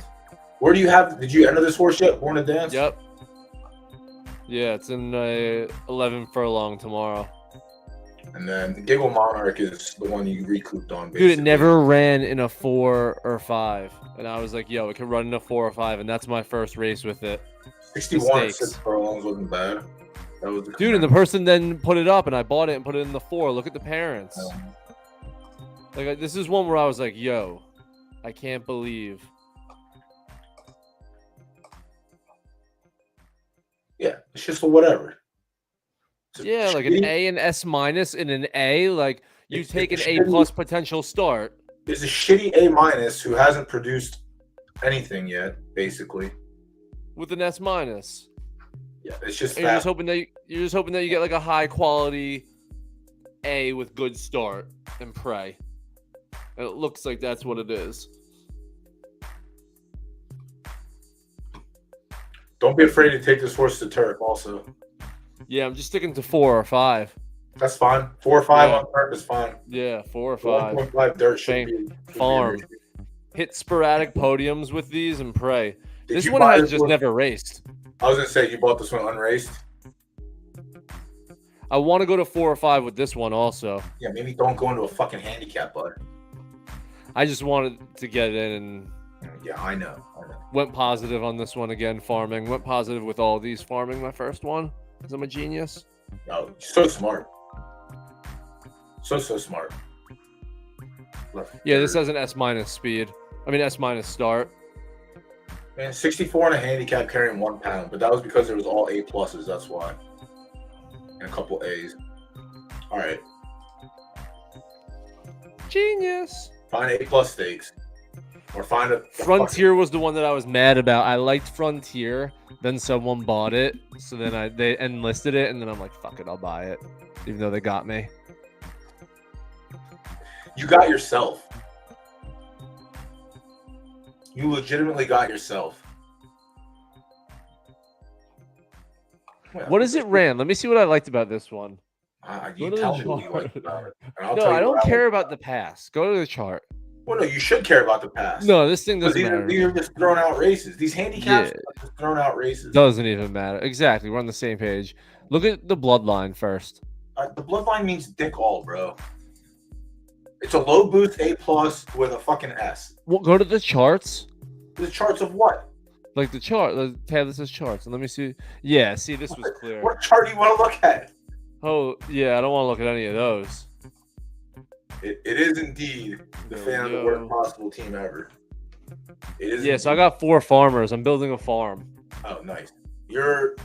Where do you have? Did you enter this horse yet? Born to Dance? Yep. Yeah, it's in 11 furlong tomorrow. And then the Giggle Monarch is the one you recouped on. Basically. Dude, it never ran in a 4 or 5. And I was like, yo, it can run in a 4 or 5. And that's my first race with it. 61 at 6 furlongs wasn't bad. That was dude, and the person then put it up and I bought it and put it in the 4. Look at the parents. Like, this is one where I was like, yo, I can't believe. Yeah, it's just a whatever. Yeah, like an A and S minus in an A. Like, you take an A plus potential start. There's a shitty A minus who hasn't produced anything yet, basically. With an S minus. Yeah, it's just you're just hoping that you get like a high quality A with good start and pray. And it looks like that's what it is. Don't be afraid to take this horse to turf also. Yeah, I'm just sticking to 4 or 5. That's fine. 4 or 5 on turf is fine. Yeah, 4 or 5. 1.5 dirt should be farm. Hit sporadic podiums with these and pray. This one has just never raced. I was going to say, you bought this one unraced? I want to go to 4 or 5 with this one also. Yeah, maybe don't go into a fucking handicap, bud. I just wanted to get it in and... Yeah, I know. Went positive on this one again, farming. Went positive with all these farming my first one. Because I'm a genius. Oh, so smart. So smart. Yeah, this has an S minus speed. I mean, S minus start. Man, 64 and a handicap carrying 1 pound, but that was because there was all A pluses. That's why, and a couple A's. All right. Genius. Find A plus stakes, or find a Frontier was the one that I was mad about. I liked Frontier. Then someone bought it, so then they enlisted it, and then I'm like, fuck it, I'll buy it, even though they got me. You got yourself. You legitimately got yourself. What is it ran? Let me see what I liked about this one. You tell me what you liked about it. No, I don't care about the past. Go to the chart. Well, no, you should care about the past. No, this thing doesn't matter. These are just thrown out races. These handicaps are just thrown out races. Doesn't even matter. Exactly. We're on the same page. Look at the bloodline first. The bloodline means dick all, bro. It's a low boost A plus with a fucking S. Well, go to the charts. The charts of what? Like the chart, the tab that says charts. And let me see. Yeah, see, this was clear. What chart do you want to look at? Oh, yeah, I don't want to look at any of those. It is indeed the fan of the worst possible team ever. It is. Yeah, so I got 4 farmers. I'm building a farm. Oh, nice. You're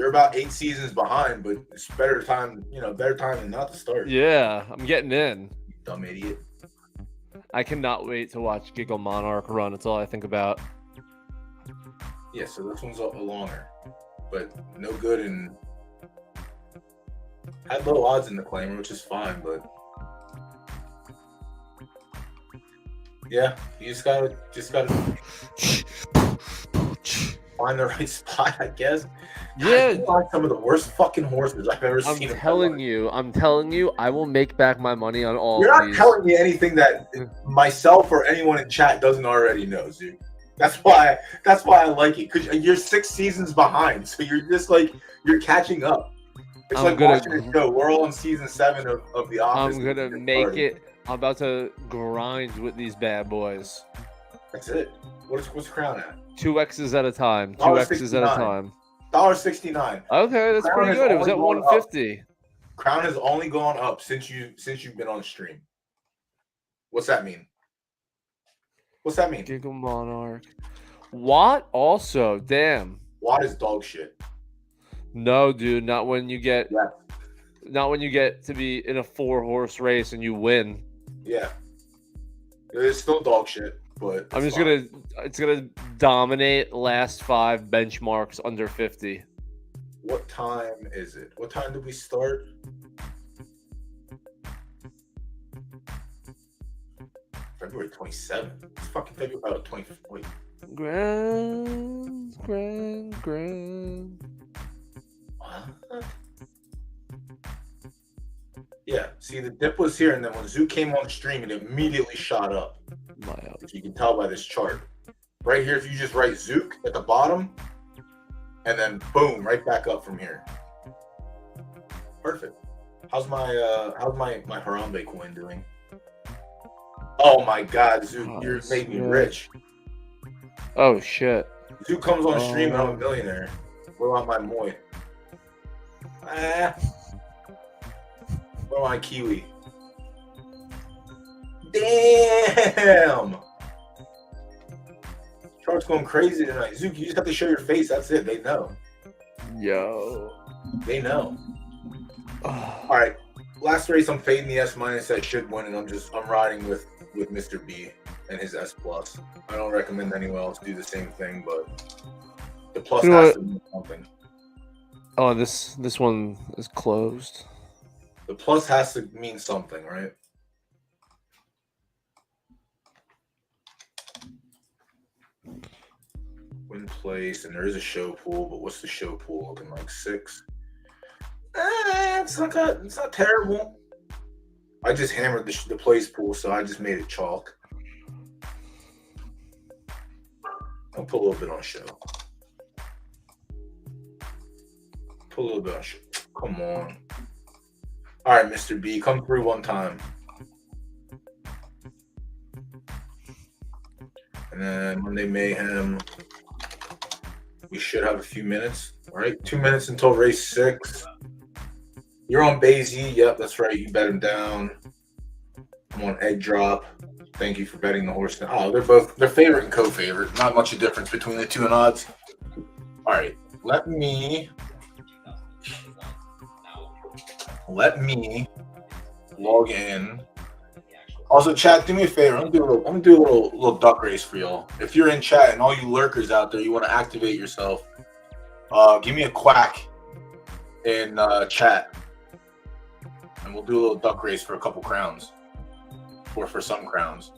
about 8 seasons behind, but it's better time than not to start. Yeah, I'm getting in. You dumb idiot. I cannot wait to watch Giggle Monarch run. It's all I think about. Yeah, so this one's a longer, but no good and had low odds in the claimer, which is fine, but yeah, you just gotta find the right spot, I guess. Yeah, God, some of the worst fucking horses I've ever seen. I'm telling you, I will make back my money on all. You're not these. telling me anything that myself or anyone in chat doesn't already know, Zook. That's why I like it, because you're 6 seasons behind, so you're just like you're catching up. It's like watching a show. We're all on season 7 of The Office. I'm gonna make it. I'm about to grind with these bad boys. That's it. What's Crown at? 2 X's at a time. 2 X's at a time. $1.69. Okay, that's pretty good. It was at 150. Crown has only gone up since you've been on stream. What's that mean? Giggle Monarch. Watt also. Damn. Watt is dog shit. No, dude. Not when you get. Yeah. Not when you get to be in a 4-horse race and you win. Yeah. It's still dog shit, but I'm just fine. It's gonna dominate last 5 benchmarks under 50. What time is it? What time did we start? February 27th. It's fucking February 25th. Wait. Grand. What? Yeah, see, the dip was here, and then when Zook came on stream, it immediately shot up. If you can tell by this chart. Right here, if you just write Zook at the bottom, and then boom, right back up from here. Perfect. How's my Harambe coin doing? Oh my God, Zook, you're making me rich. Oh shit. Zook comes on stream, and I'm a millionaire. What about my Moy? What about my Kiwi? Damn! Chart's going crazy tonight. Zook, you just have to show your face. That's it. They know. Yo. They know. All right. Last race, I'm fading the S minus. I should win, and I'm riding with Mr. B and his S plus. I don't recommend anyone else do the same thing, but the plus has to mean something. Oh, this one is closed. The plus has to mean something, right? Win place, and there is a show pool, but what's the show pool looking like? 6. It's not terrible. I just hammered the place pool, so I just made it chalk. I'll put a little bit on show. Put a little bit on show. Come on. All right, Mr. B, come through one time. And then Monday Mayhem. We should have a few minutes. All right, 2 minutes until race 6. You're on Bazy. Yep, that's right. You bet him down. I'm on Egg Drop. Thank you for betting the horse. Oh, they're favorite and co-favorite. Not much of a difference between the two in odds. All right, let me log in. Also, chat, do me a favor. I'm gonna do a little duck race for y'all. If you're in chat and all you lurkers out there, you want to activate yourself, give me a quack in chat, and we'll do a little duck race for a couple crowns, or for some crowns.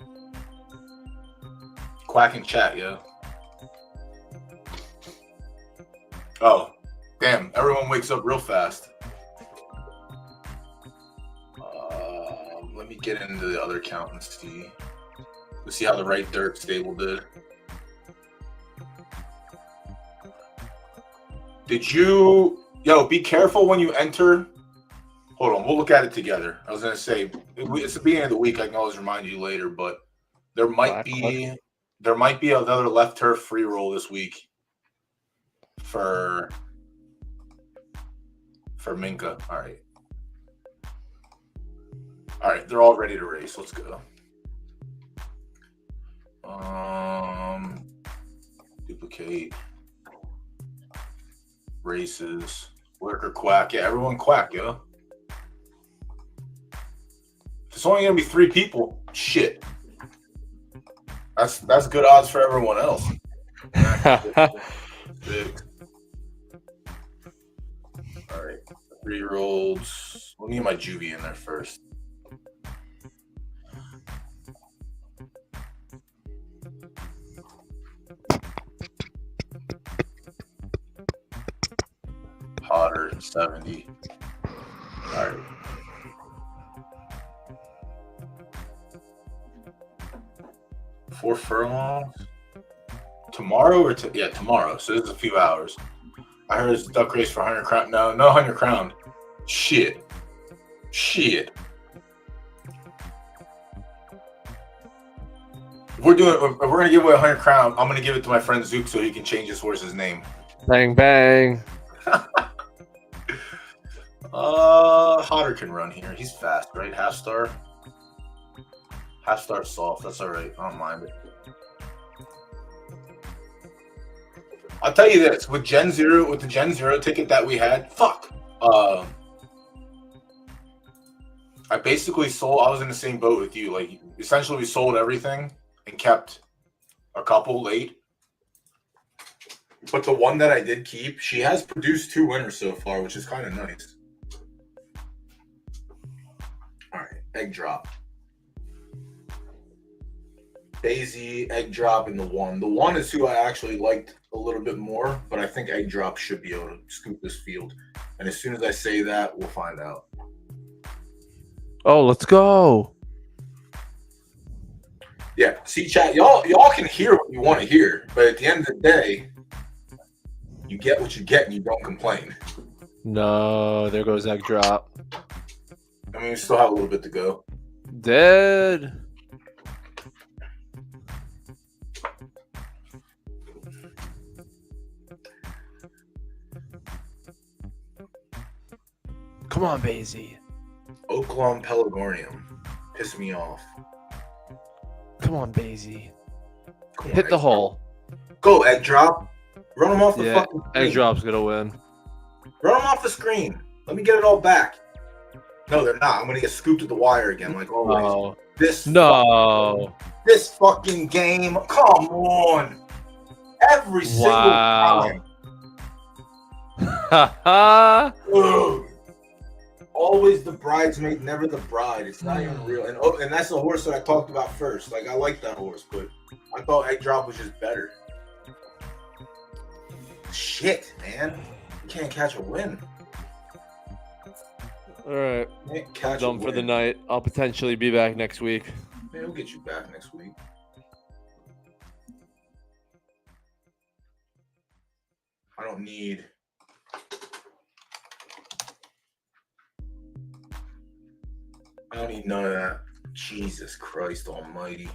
Quack in chat, yeah. Oh, damn! Everyone wakes up real fast. Let me get into the other account and see. Let's see how the right dirt stable did. Did you... Yo, be careful when you enter Hold on, we'll look at it together. I was gonna say it's the beginning of the week. I can always remind you later, but there might be another left turf free roll this week for Minka. All right, they're all ready to race. Let's go. Duplicate races. Lurker quack. Yeah, everyone quack, yo. If it's only gonna be 3 people, shit. That's good odds for everyone else. 6. All right, 3-year-olds. We'll need my juvie in there first. Hotter 70. All right. Four furlongs tomorrow or tomorrow. So this is a few hours. I heard it's a duck race for 100 crown. No 100 crown. Shit. If we're gonna give away 100 crown, I'm gonna give it to my friend Zook so he can change his horse's name. Bang bang. Hotter can run here. He's fast, right? Half star soft. That's all right. I don't mind it. I'll tell you this: with the Gen 0 ticket that we had, I basically sold. I was in the same boat with you. Like, essentially, we sold everything and kept a couple late. But the one that I did keep, she has produced 2 winners so far, which is kind of nice. All right, egg drop. Daisy, egg drop, and the 1. The 1 is who I actually liked a little bit more, but I think egg drop should be able to scoop this field. And as soon as I say that, we'll find out. Oh, let's go. Yeah, see, chat, y'all can hear what you want to hear, but at the end of the day, you get what you get and you don't complain. No, there goes egg drop. I mean, we still have a little bit to go. Dead. Come on, Basie. Oaklawn Pelargonium. Piss me off. Come on, Basie. Hit the hole. Go, egg drop. Run him off the fucking screen. Egg drop's gonna win. Run him off the screen. Let me get it all back. No, they're not. I'm gonna get scooped at the wire again, like always. Oh. This fucking game. Come on. Every single time. Ugh. Always the bridesmaid, never the bride. It's not even real. And that's the horse that I talked about first. Like, I like that horse, but I thought egg drop was just better. Shit, man. You can't catch a win. All right. Done for the night. I'll potentially be back next week. Man, we'll get you back next week. I don't need none of that. Jesus Christ almighty.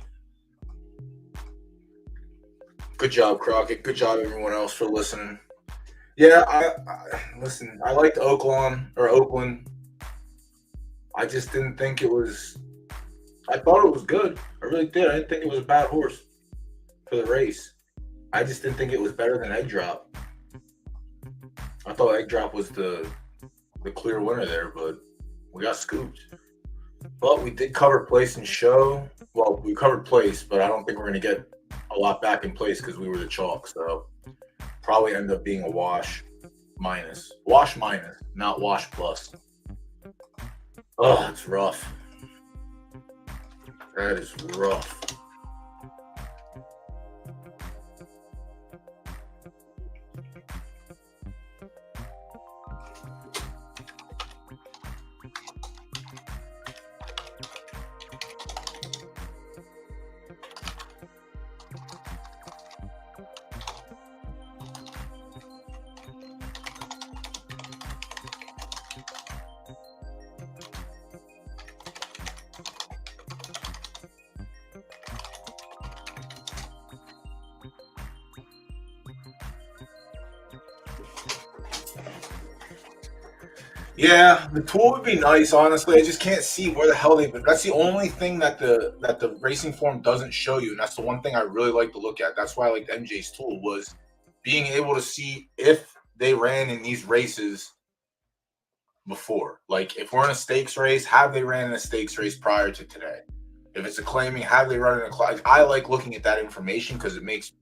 Good job, Crockett. Good job, everyone else, for listening. Yeah, listen, I liked Oakland. I just didn't think it was... I thought it was good. I really did. I didn't think it was a bad horse for the race. I just didn't think it was better than Egg Drop. I thought Egg Drop was the clear winner there, but we got scooped. But we did cover place and show. Well, we covered place, but I don't think we're going to get a lot back in place because we were the chalk. So probably end up being a wash minus. Wash minus, not wash plus. Oh, it's rough. That is rough. Yeah, the tool would be nice. Honestly, I just can't see where the hell they've been. That's the only thing that the racing form doesn't show you, and that's the one thing I really like to look at. That's why I liked MJ's tool was being able to see if they ran in these races before. Like if we're in a stakes race, have they ran in a stakes race prior to today? If it's a claiming, have they run in a class? I like looking at that information because it makes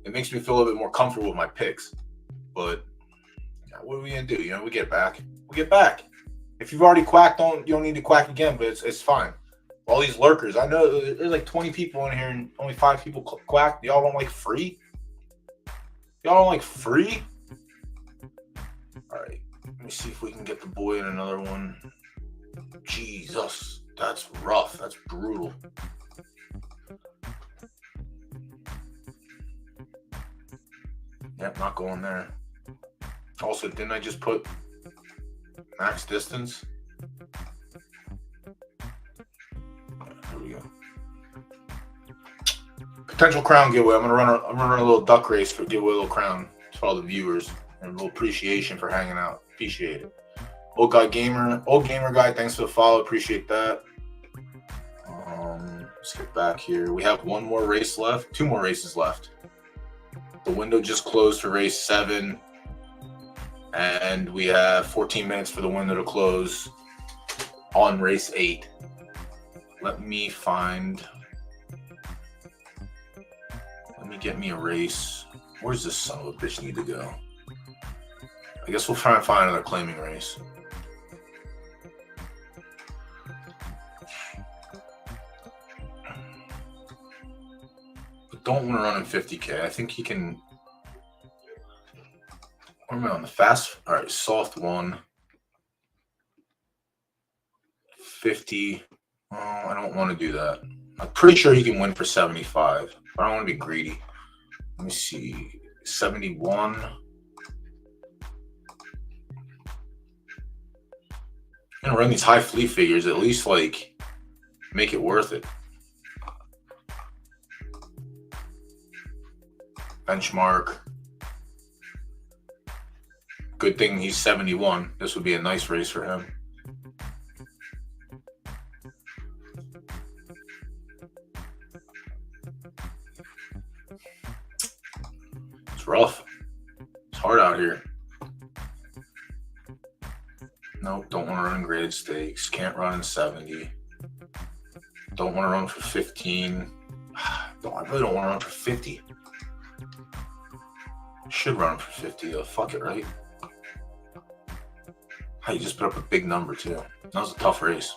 me feel a little bit more comfortable with my picks. But what are we gonna do? You know, we get back. We get back. If you've already quacked, you don't need to quack again. But it's fine. All these lurkers, I know there's like 20 people in here and only 5 people quacked. Y'all don't like free? Y'all don't like free? All right. Let me see if we can get the boy in another one. Jesus, that's rough. That's brutal. Yep, not going there. Also, didn't I just put max distance? There we go. Potential crown giveaway. I'm gonna run a little duck race for giveaway a little crown for all the viewers and a little appreciation for hanging out. Appreciate it. Old gamer guy. Thanks for the follow. Appreciate that. Let's get back here. We have one more race left. 2 more races left. The window just closed for race 7. And we have 14 minutes for the window to close on race 8. Let me get me a race. Where's this son of a bitch need to go? I guess we'll try and find another claiming race. But don't want to run in 50K. I think he can. Where am I on the fast? All right, soft 1. 50. Oh, I don't want to do that. I'm pretty sure he can win for 75, but I don't want to be greedy. Let me see. 71. I'm gonna run these high fleet figures, at least like make it worth it. Benchmark. Good thing he's 71. This would be a nice race for him. It's rough. It's hard out here. Nope, don't want to run graded stakes. Can't run in 70. Don't want to run for 15. I really don't want to run for 50. Should run for 50 though. Fuck it, right? Hey, you just put up a big number too. That was a tough race.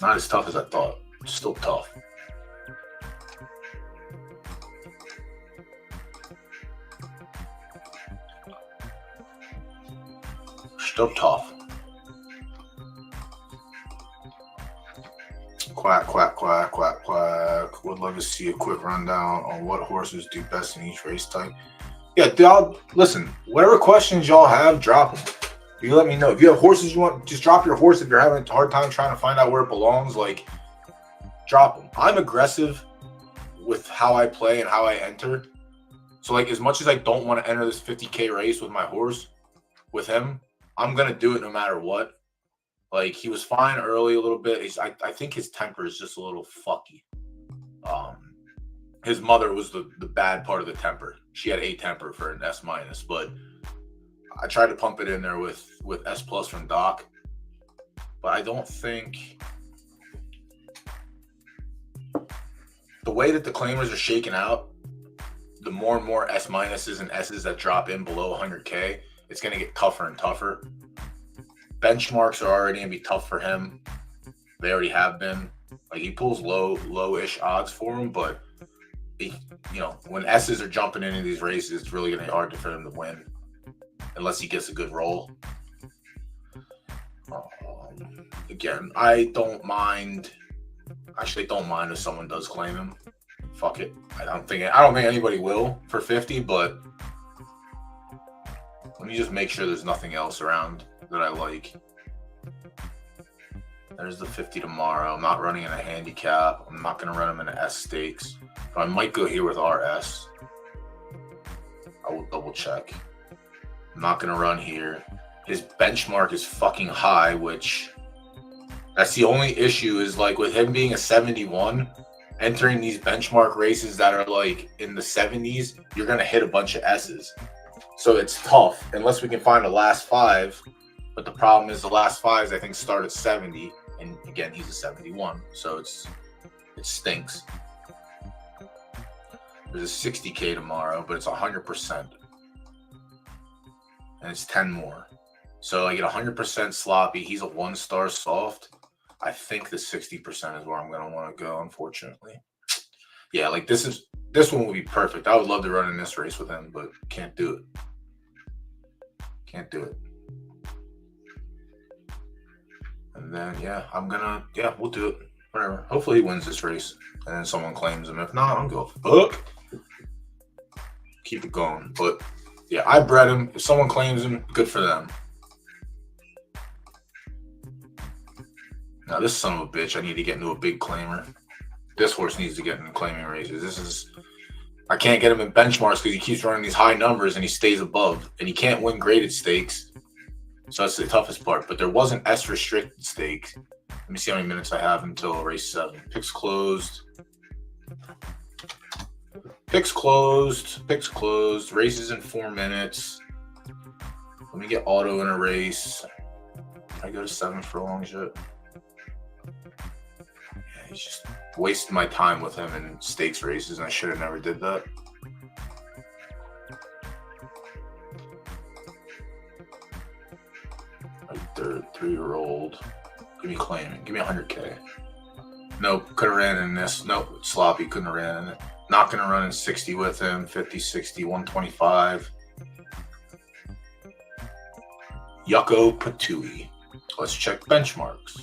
Not as tough as I thought. Still tough. Still tough. Quack, quack, quack, quack, quack. Would love to see a quick rundown on what horses do best in each race type. Yeah, y'all, listen, whatever questions y'all have, drop them. You let me know. If you have horses you want, just drop your horse. If you're having a hard time trying to find out where it belongs, like, drop them. I'm aggressive with how I play and how I enter. So, like, as much as I don't want to enter this 50K race with my horse, with him, I'm going to do it no matter what. Like, he was fine early a little bit. I think his temper is just a little fucky. His mother was the bad part of the temper. She had A temper for an S-, but I tried to pump it in there with S+ from Doc. But I don't think the way that the claimers are shaking out, the more and more S- and S's that drop in below 100K, it's going to get tougher and tougher. Benchmarks are already going to be tough for him. They already have been. Like, he pulls low-ish odds for him, but when S's are jumping into these races, it's really going to be hard for him to win unless he gets a good roll. Again, I don't mind. Actually, don't mind if someone does claim him. Fuck it. I don't think anybody will for 50, but let me just make sure there's nothing else around that I like. There's the 50 tomorrow. I'm not running in a handicap. I'm not going to run him in an S stakes. But I might go here with RS. I will double check. I'm not going to run here. His benchmark is fucking high, which that's the only issue is like with him being a 71, entering these benchmark races that are like in the 70s, you're going to hit a bunch of S's. So it's tough unless we can find a last 5. But the problem is the last 5s, I think, start at 70. And again, he's a 71. So it stinks. There's a 60K tomorrow, but it's 100%. And it's 10 more. So I get 100% sloppy. He's a 1-star soft. I think the 60% is where I'm going to want to go, unfortunately. Yeah, like this one would be perfect. I would love to run in this race with him, but can't do it. Can't do it. And then, we'll do it. Whatever. Hopefully he wins this race. And then someone claims him. If not, I'm going, fuck. Keep it going. But, yeah, I bred him. If someone claims him, good for them. Now, this son of a bitch, I need to get into a big claimer. This horse needs to get into claiming races. I can't get him in benchmarks because he keeps running these high numbers and he stays above. And he can't win graded stakes. So that's the toughest part. But there was an S restricted stake. Let me see how many minutes I have until race 7. Picks closed. Picks closed. Races in 4 minutes. Let me get auto in a race. Can I go to 7 for a long shot? Yeah, he's just wasting my time with him in stakes races, and I should have never did that. My 3-year-old. Give me claiming. Give me 100K. Nope, could have ran in this. Nope, sloppy, couldn't have ran in it. Not going to run in 60 with him. 50, 60, 125. Yucko Patui. Let's check benchmarks.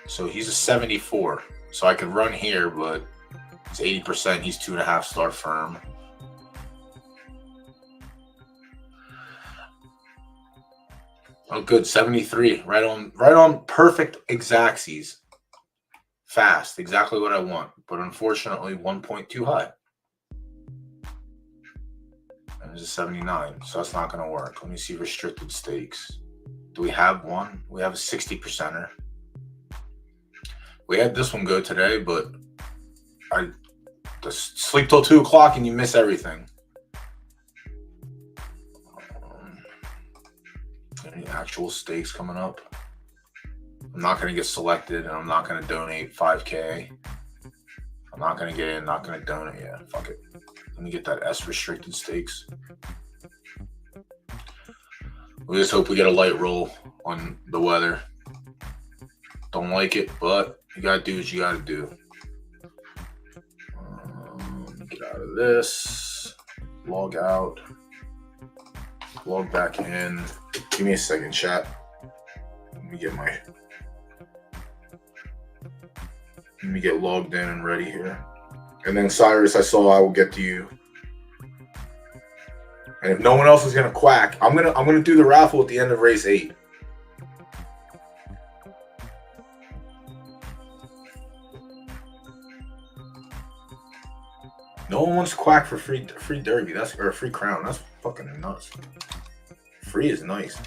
So he's a 74. So I could run here, but it's 80%. He's 2.5-star firm. Oh, good. 73. Right on perfect exactsies. Fast. Exactly what I want. But unfortunately, 1 point too high. And there's a 79. So that's not going to work. Let me see restricted stakes. Do we have one? We have a 60%er. We had this one go today, but I just sleep till 2 o'clock and you miss everything. Any actual stakes coming up? I'm not going to get selected, and I'm not going to donate 5K. I'm not going to get in, not going to donate. Yeah, fuck it. Let me get that S restricted stakes. We just hope we get a light roll on the weather. Don't like it, but you got to do what you got to do. Get out of this. Log out. Log back in. Give me a second, chat. Let me get logged in and ready here. And then Cyrus, I will get to you. And if no one else is gonna quack, I'm gonna do the raffle at the end of race 8. No one wants to quack for free derby. Or a free crown. That's fucking nuts. Free is nice.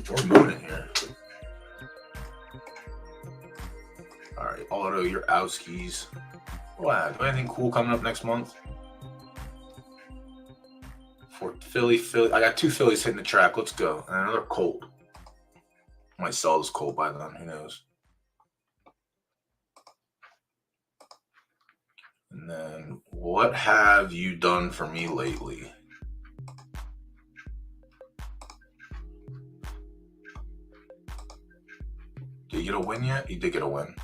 We're moving here. Alright, auto, your Outskis. Wow, do I have anything cool coming up next month? For Philly. I got 2 Phillies hitting the track. Let's go. And another Colt. Might sell this Colt by then. Who knows? And then, what have you done for me lately? Did you get a win yet? You did get a win.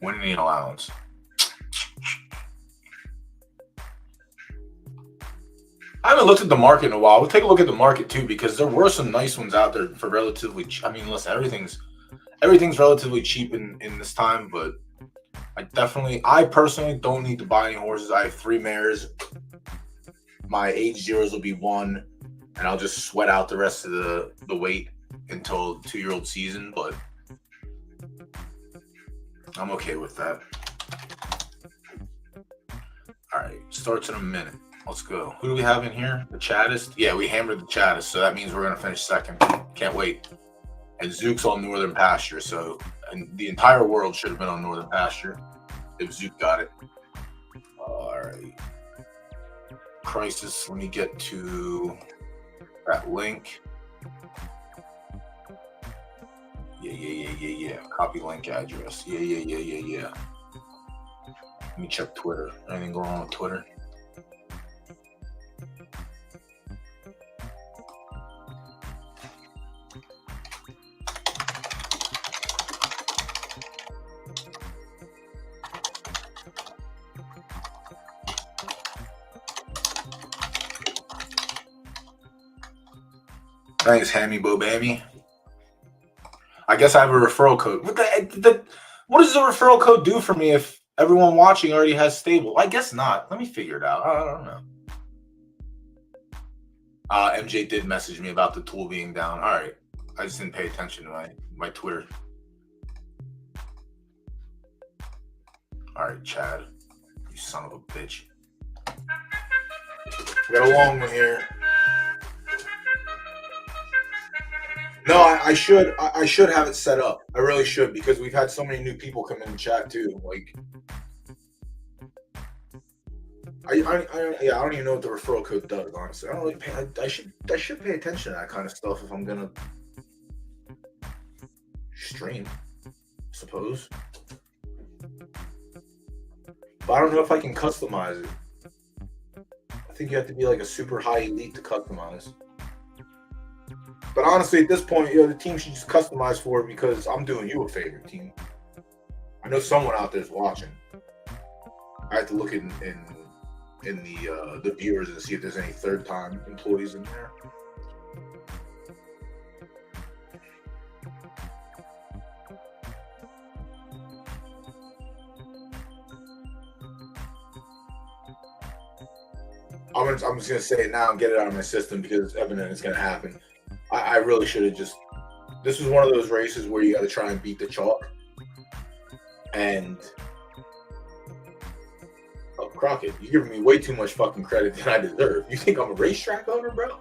Winning allowance. I haven't looked at the market in a while. We'll take a look at the market too, because there were some nice ones out there for relatively. Listen, everything's relatively cheap in this time, but I personally don't need to buy any horses. I have 3 mares. My age zeros will be 1, and I'll just sweat out the rest of the weight until 2-year-old season, but I'm okay with that. Starts in a minute. Let's go. Who do we have in here? The Chattist? Yeah, we hammered the Chattist, so that means we're going to finish second. Can't wait. And Zook's on Northern Pasture, so and the entire world should have been on Northern Pasture if Zook got it. All right. Crisis. Let me get to that link. Yeah. Copy link address. Yeah. Let me check Twitter. Anything going on with Twitter? Thanks, Hammy Bobammy. I guess I have a referral code. What does the referral code do for me if everyone watching already has stable? I guess not. Let me figure it out. I don't know. MJ did message me about the tool being down. All right. I just didn't pay attention to my Twitter. All right, Chad. You son of a bitch. We got a long one here. No, I should have it set up. I really should, because we've had so many new people come in the chat too. Like, I don't even know what the referral code does. Honestly, I don't really pay. I should pay attention to that kind of stuff if I'm gonna stream, I suppose. But I don't know if I can customize it. I think you have to be like a super high elite to customize. But honestly, at this point, the team should just customize for it because I'm doing you a favor, team. I know someone out there's watching. I have to look in the viewers and see if there's any third-time employees in there. I'm just gonna say it now and get it out of my system because it's evident it's gonna happen. I really should have just. This was one of those races where you got to try and beat the chalk. And Crockett, you're giving me way too much fucking credit than I deserve. You think I'm a racetrack owner, bro?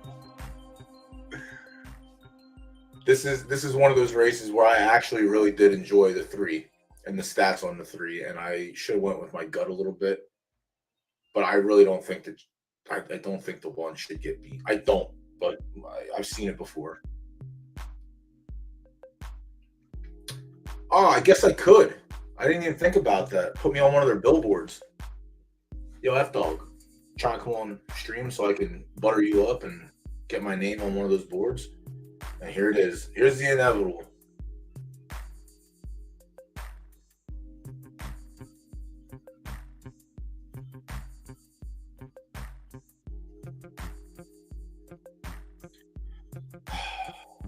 This is one of those races where I actually really did enjoy the 3 and the stats on the 3, and I should have went with my gut a little bit. But I really don't think that I don't think the 1 should get beat. I don't. But I've seen it before. Oh, I guess I could. I didn't even think about that. Put me on one of their billboards. Yo, F-Dog, trying to come on stream so I can butter you up and get my name on one of those boards. And here it is. Here's the inevitable.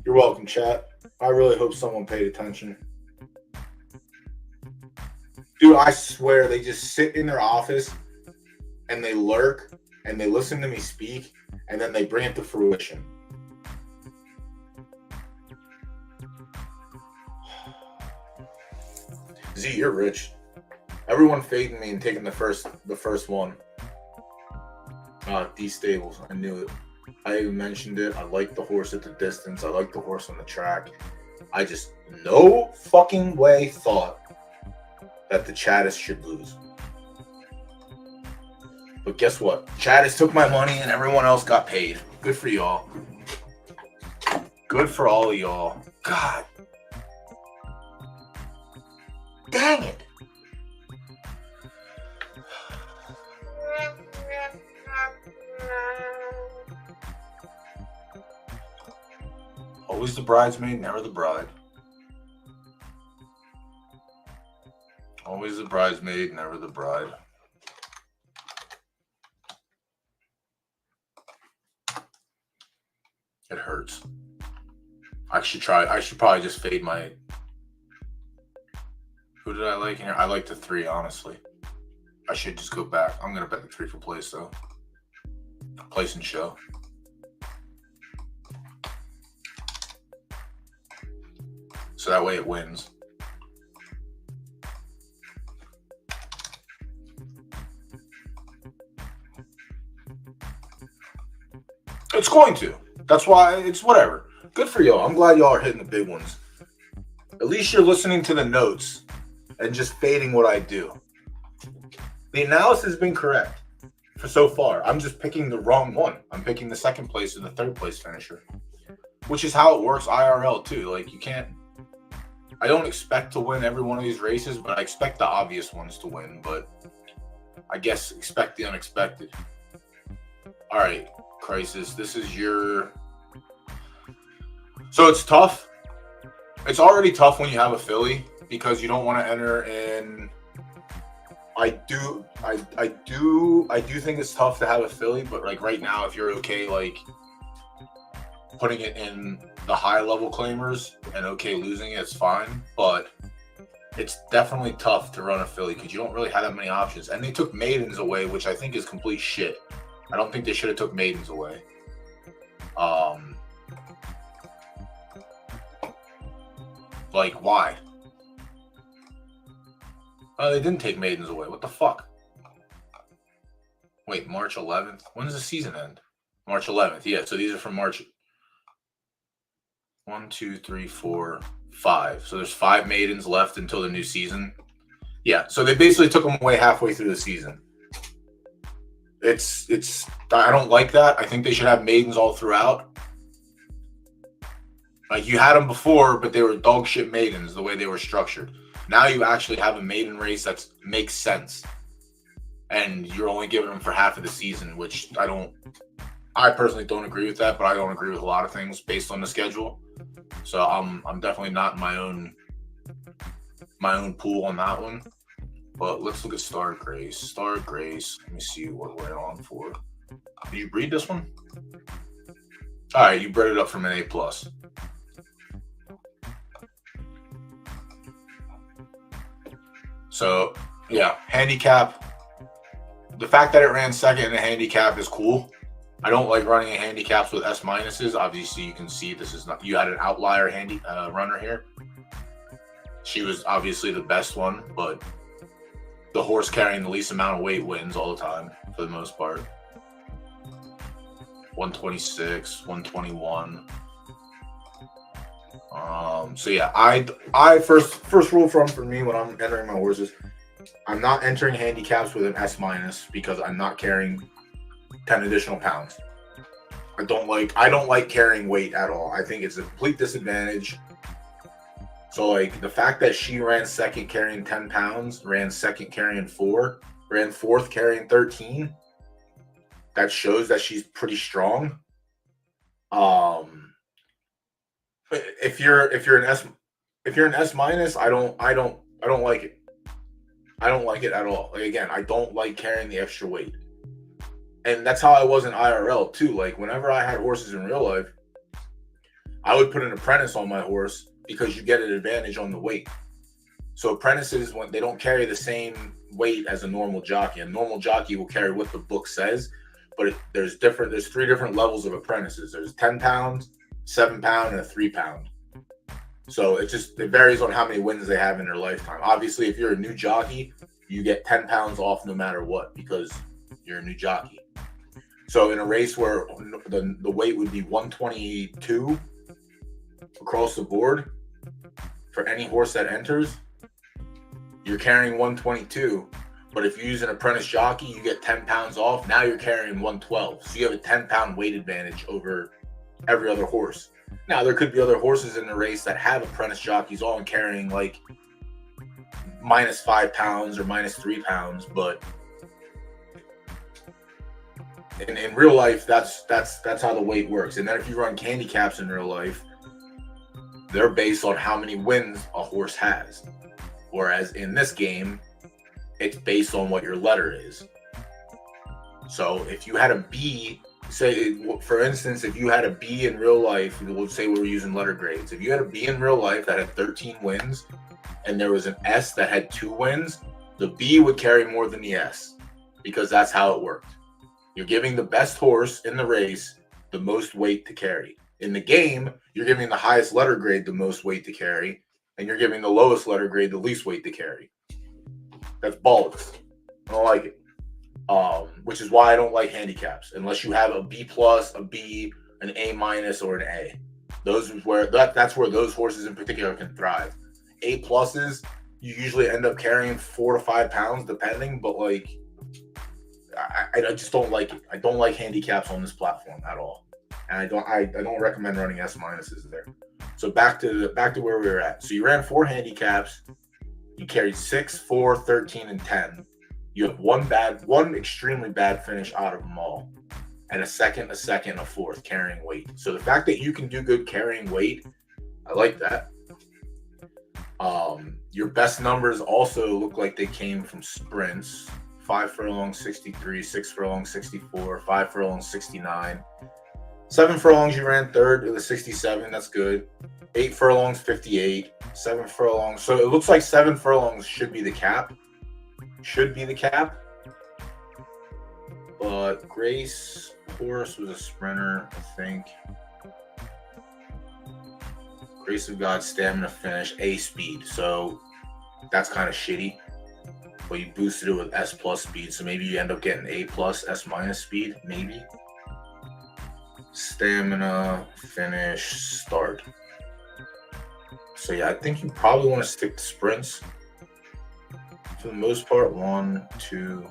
You're welcome, chat. I really hope someone paid attention. Dude, I swear they just sit in their office and they lurk and they listen to me speak and then they bring it to fruition. Z, you're rich. Everyone fading me and taking the first one. D Stables, I knew it. I even mentioned it. I like the horse at the distance. I like the horse on the track. I just no fucking way thought that the Chattist should lose. But guess what? Chattist took my money and everyone else got paid. Good for y'all. Good for all of y'all. God. Dang it. Always the bridesmaid, never the bride. Always the bridesmaid, never the bride. It hurts. I should probably just fade my. Who did I like in here? I like the 3, honestly. I should just go back. I'm gonna bet the 3 for place though. Place and show. So that way it wins. It's going to. That's why it's whatever. Good for y'all. I'm glad y'all are hitting the big ones. At least you're listening to the notes and just fading what I do. The analysis has been correct for so far. I'm just picking the wrong one. I'm picking the second place and the third place finisher, which is how it works IRL too. Like you can't. I don't expect to win every one of these races, but I expect the obvious ones to win. But I guess expect the unexpected. All right, Crisis. This is your. So it's tough. It's already tough when you have a filly because you don't want to enter in. I do think it's tough to have a filly, but like right now, if you're okay, like putting it in the high level claimers and okay losing it, it's fine. But it's definitely tough to run a filly because you don't really have that many options. And they took maidens away, which I think is complete shit. I don't think they should have took maidens away. Like why? Oh, they didn't take maidens away. What the fuck? Wait, March 11th? When does the season end? March 11th. Yeah, so these are from March. 1, 2, 3, 4, 5. So there's 5 maidens left until the new season. Yeah, so they basically took them away halfway through the season. It's. I don't like that. I think they should have maidens all throughout. Like you had them before, but they were dog shit maidens the way they were structured. Now you actually have a maiden race that makes sense, and you're only giving them for half of the season, which I personally don't agree with that, but I don't agree with a lot of things based on the schedule. So I'm definitely not in my own pool on that one. But let's look at Star Grace. Star Grace. Let me see what we're on for. Did you breed this one? All right, you bred it up from an A+. So, yeah, handicap. The fact that it ran second in a handicap is cool. I don't like running handicaps with S minuses. Obviously, you can see this is not. You had an outlier runner here. She was obviously the best one, but the horse carrying the least amount of weight wins all the time for the most part. 126, 121. So yeah, I first rule for me when I'm entering my horses, I'm not entering handicaps with an S minus because I'm not carrying 10 additional pounds. I don't like carrying weight at all. I think it's a complete disadvantage. So like the fact that she ran second carrying 10 pounds, ran second carrying 4, ran fourth carrying 13, that shows that she's pretty strong. If you're an S minus, I don't like it. I don't like it at all. Like again, I don't like carrying the extra weight. And that's how I was in IRL too. Like whenever I had horses in real life, I would put an apprentice on my horse because you get an advantage on the weight. So apprentices, when they don't carry the same weight as a normal jockey, a normal jockey will carry what the book says, but there's 3 different levels of apprentices. There's 10 pounds, 7 pound, and a 3 pound. So it varies on how many wins they have in their lifetime. Obviously, if you're a new jockey, you get 10 pounds off no matter what because you're a new jockey. So in a race where the weight would be 122 across the board for any horse that enters, you're carrying 122. But if you use an apprentice jockey, you get 10 pounds off. Now you're carrying 112. So you have a 10-pound weight advantage over every other horse. Now, there could be other horses in the race that have apprentice jockeys on carrying like minus 5 pounds or minus 3 pounds, but in real life, that's how the weight works. And then if you run handicaps in real life, they're based on how many wins a horse has. Whereas in this game, it's based on what your letter is. So if you had a B, say, for instance, if you had a B in real life, we'll say we're using letter grades. If you had a B in real life that had 13 wins and there was an S that had 2 wins, the B would carry more than the S because that's how it worked. You're giving the best horse in the race the most weight to carry. In the game, you're giving the highest letter grade the most weight to carry, and you're giving the lowest letter grade the least weight to carry. That's bollocks. I don't like it. Which is why I don't like handicaps unless you have a B plus, a B, an A minus, or an A. Those is where that's where those horses in particular can thrive. A pluses, you usually end up carrying 4 to 5 pounds depending, but like I just don't like it. I don't like handicaps on this platform at all, and I don't recommend running S minuses there. So back to where we were at. So you ran 4 handicaps. You carried 6, 4, 13, and 10. You have one extremely bad finish out of them all, and a second, a fourth carrying weight. So the fact that you can do good carrying weight, I like that. Your best numbers also look like they came from sprints. 5 furlongs, 63, 6 furlongs, 64, 5 furlongs, 69. 7 furlongs, you ran third with a 67. That's good. 8 furlongs, 58. 7 furlongs. So it looks like 7 furlongs should be the cap. But Grace Horse was a sprinter, I think. Grace of God stamina finish, A speed. So that's kind of shitty. But you boosted it with S plus speed. So maybe you end up getting A plus, S minus speed. Maybe. Stamina, finish, start. So yeah, I think you probably want to stick to sprints. For the most part, 1, 2,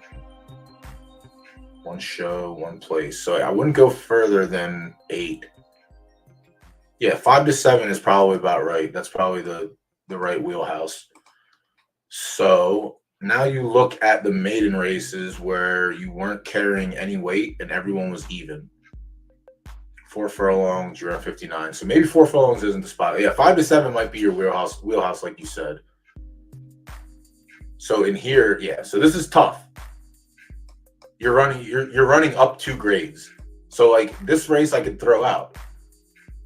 1 show, 1 place. So I wouldn't go further than 8. Yeah, 5 to 7 is probably about right. That's probably the right wheelhouse. So now you look at the maiden races where you weren't carrying any weight and everyone was even. 4 furlongs, you're at 59. So maybe 4 furlongs isn't the spot. Yeah, 5 to 7 might be your wheelhouse, like you said. So in here, yeah. So this is tough. You're running up 2 grades. So like this race, I could throw out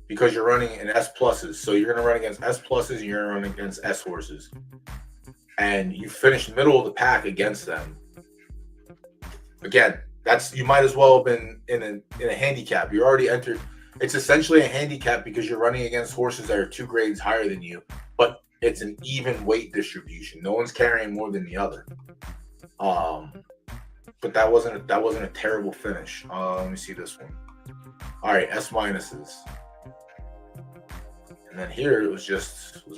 because you're running in S pluses. So you're gonna run against S pluses, and you're gonna run against S horses, and you finish middle of the pack against them. Again, you might as well have been in a handicap. You're already entered. It's essentially a handicap because you're running against horses that are 2 grades higher than you, but it's an even weight distribution. No one's carrying more than the other. But that wasn't a terrible finish. Let me see this one. All right, S minuses. And then here it was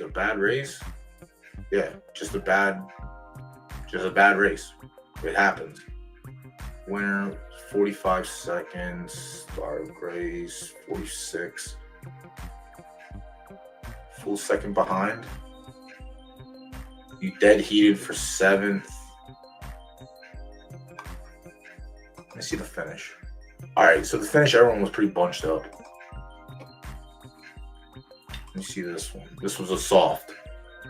a bad race. Yeah, just a bad race. It happens. Winner, 45 seconds. Start of Grace, 46. Full second behind. You dead heated for 7th. Let me see the finish. All right, so the finish, everyone was pretty bunched up. Let me see this one. This was a soft.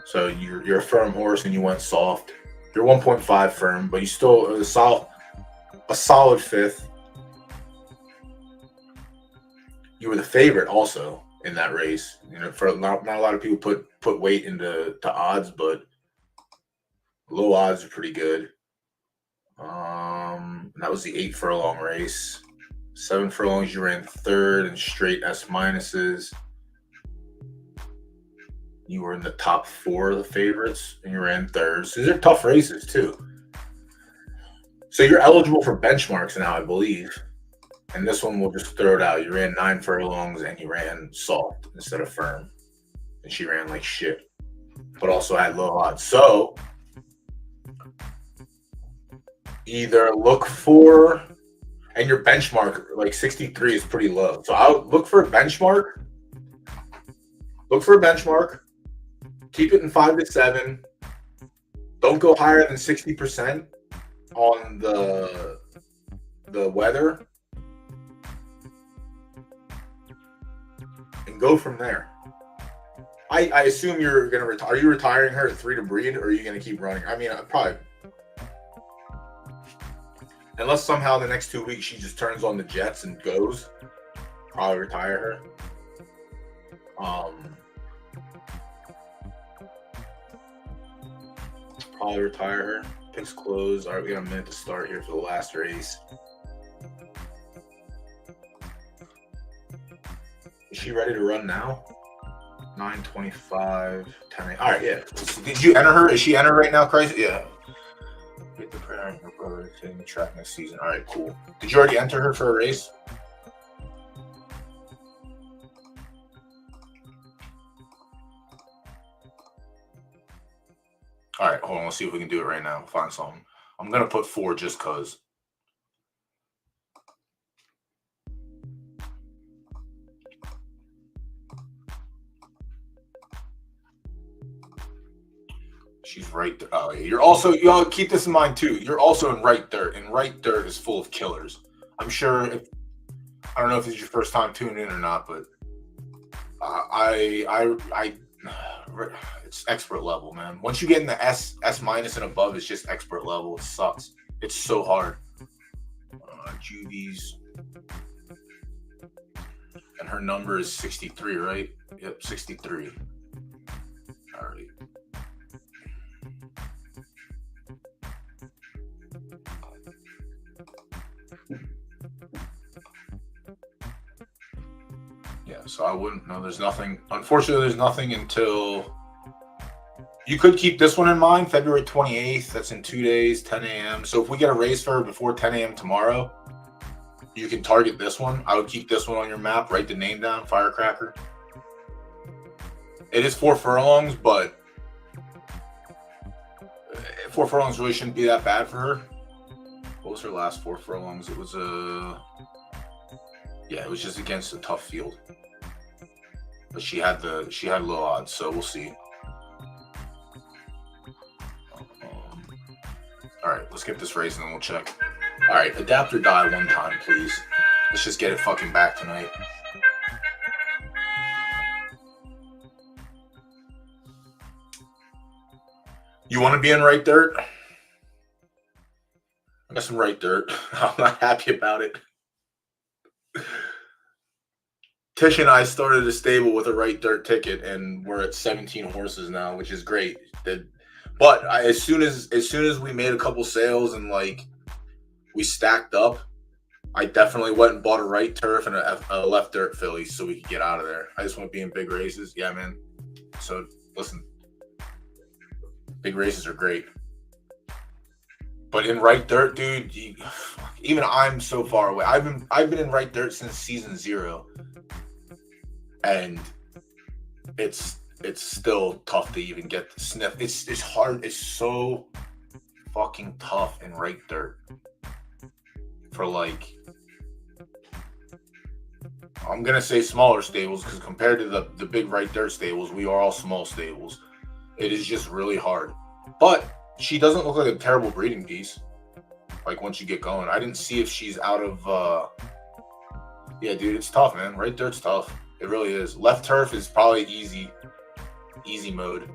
So you're a firm horse and you went soft. You're 1.5 firm, but you still a solid 5th. You were the favorite also in that race. You know, for not a lot of people put weight into odds, but low odds are pretty good. That was the 8 furlong race. 7 furlongs, you ran 3rd and straight S minuses. You were in the top 4 of the favorites, and you ran 3rd. So these are tough races too. So you're eligible for benchmarks now, I believe. And this one, we'll just throw it out. You ran 9 furlongs and you ran soft instead of firm. And she ran like shit, but also had low odds. So either look for, and your benchmark, like 63 is pretty low. So I would look for a benchmark. Keep it in 5 to 7. Don't go higher than 60% on the weather. And go from there. I assume you're going to retire. Are you retiring her at 3 to breed, or are you going to keep running? I mean, probably. Unless somehow the next 2 weeks she just turns on the jets and goes, probably retire her. Probably retire her. Picks closed. All right, we got a minute to start here for the last race. Is she ready to run now? 9:25, 10. All right, yeah. Did you enter her? Is she entered right now, Christ? Yeah. Get the prayer. her hitting the track next season. All right, cool. Did you already enter her for a race? All right, hold on. Let's see if we can do it right now. Find something. I'm going to put 4 just because. She's right there. Oh, yeah. You're also, y'all keep this in mind too. You're also in right dirt, and right dirt is full of killers. I'm sure I don't know if this is your first time tuning in or not, but it's expert level, man. Once you get in the S minus and above, it's just expert level. It sucks. It's so hard. Judy's, and her number is 63, right? Yep, 63. All right. Yeah, so I wouldn't know. There's nothing. Unfortunately, there's nothing until. You could keep this one in mind, February 28th. That's in 2 days, 10 a.m. So if we get a race for her before 10 a.m. tomorrow, you can target this one. I would keep this one on your map. Write the name down, Firecracker. It is 4 furlongs, but 4 furlongs really shouldn't be that bad for her. What was her last 4 furlongs? It was yeah, it was just against a tough field. But she had low odds, so we'll see. All right, let's get this race and then we'll check. All right, adapt or die one time, please. Let's just get it fucking back tonight. You want to be in right dirt? I got some right dirt. I'm not happy about it. Tish and I started a stable with a right dirt ticket, and we're at 17 horses now, which is great. But as soon as we made a couple sales and like we stacked up, I definitely went and bought a right turf and a left dirt filly so we could get out of there. I just want to be in big races. Yeah, man. So listen, big races are great. But in right dirt, dude, even I'm so far away. I've been in right dirt since season 0, and it's still tough to even get the sniff. It's hard. It's so fucking tough in right dirt. For like, I'm gonna say smaller stables because compared to the big right dirt stables, we are all small stables. It is just really hard. But she doesn't look like a terrible breeding piece. Like once you get going, I didn't see if she's out of. Yeah, dude, it's tough, man. Right dirt's tough. It really is. Left turf is probably easy mode.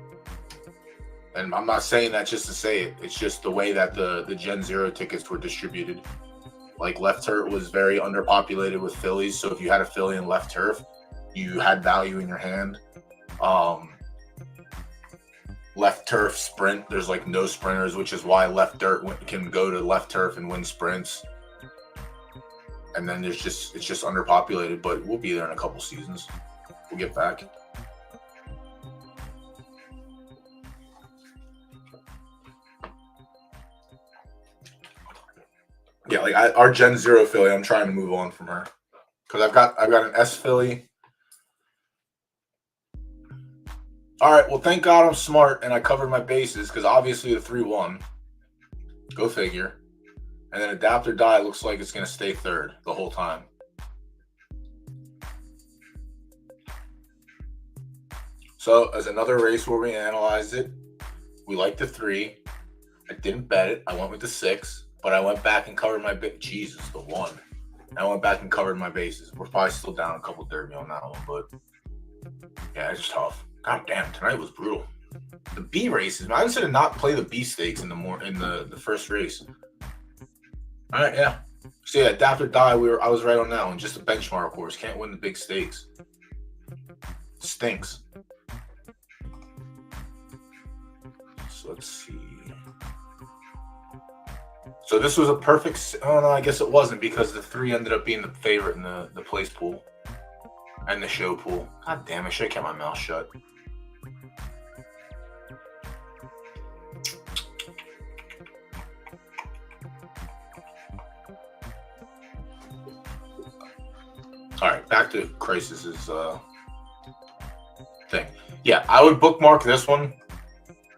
And I'm not saying that just to say it. It's just the way that the Gen 0 tickets were distributed. Like left turf was very underpopulated with fillies, so if you had a filly in left turf, you had value in your hand. Left turf sprint, there's like no sprinters, which is why left dirt can go to left turf and win sprints. And then it's just underpopulated, but we'll be there in a couple seasons. We'll get back. Yeah, like our Gen 0 filly, I'm trying to move on from her because I've got an S filly. All right, well, thank God I'm smart and I covered my bases because obviously the 3-1. Go figure. And then adapt or die looks like it's going to stay third the whole time. So as another race where we analyzed it, we liked the 3. I didn't bet it. I went with the 6, but I went back and covered my bases. Jesus, the 1. I went back and covered my bases. We're probably still down a couple derby on that one, but yeah, it's tough. God damn, tonight was brutal. The B races, man, I decided not play the B stakes in the first race. All right, yeah. So yeah, adapt or die. I was right on that one. Just a benchmark horse. Can't win the big stakes. Stinks. So let's see. So this was a perfect. Oh no, I guess it wasn't because the 3 ended up being the favorite in the place pool and the show pool. God damn, I should have kept my mouth shut. All right, back to Crisis's thing. Yeah, I would bookmark this one.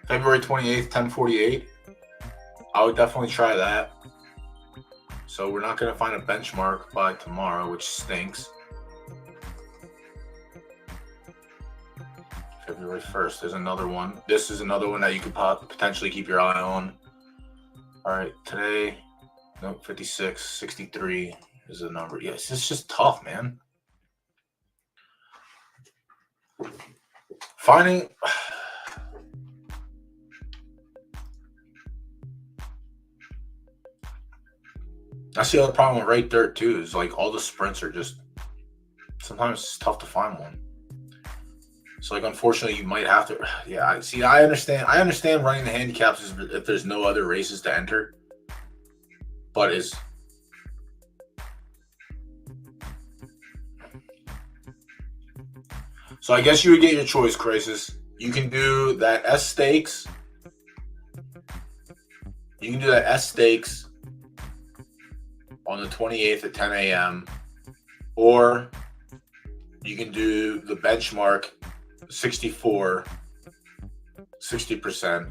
February 28th, 10:48. I would definitely try that. So we're not going to find a benchmark by tomorrow, which stinks. February 1st, there's another one. This is another one that you could potentially keep your eye on. All right, today, nope, 56, 63 is the number. Yes, it's just tough, man. Finding... That's the other problem with Right Dirt, too, is like all the sprints are just... Sometimes it's tough to find one. So, like, unfortunately, you might have to... Yeah, I understand. I understand running the handicaps if there's no other races to enter. But is... So, I guess you would get your choice, Crisis. You can do that S Stakes. You can do that S Stakes on the 28th at 10 a.m. Or you can do the benchmark 64, 60%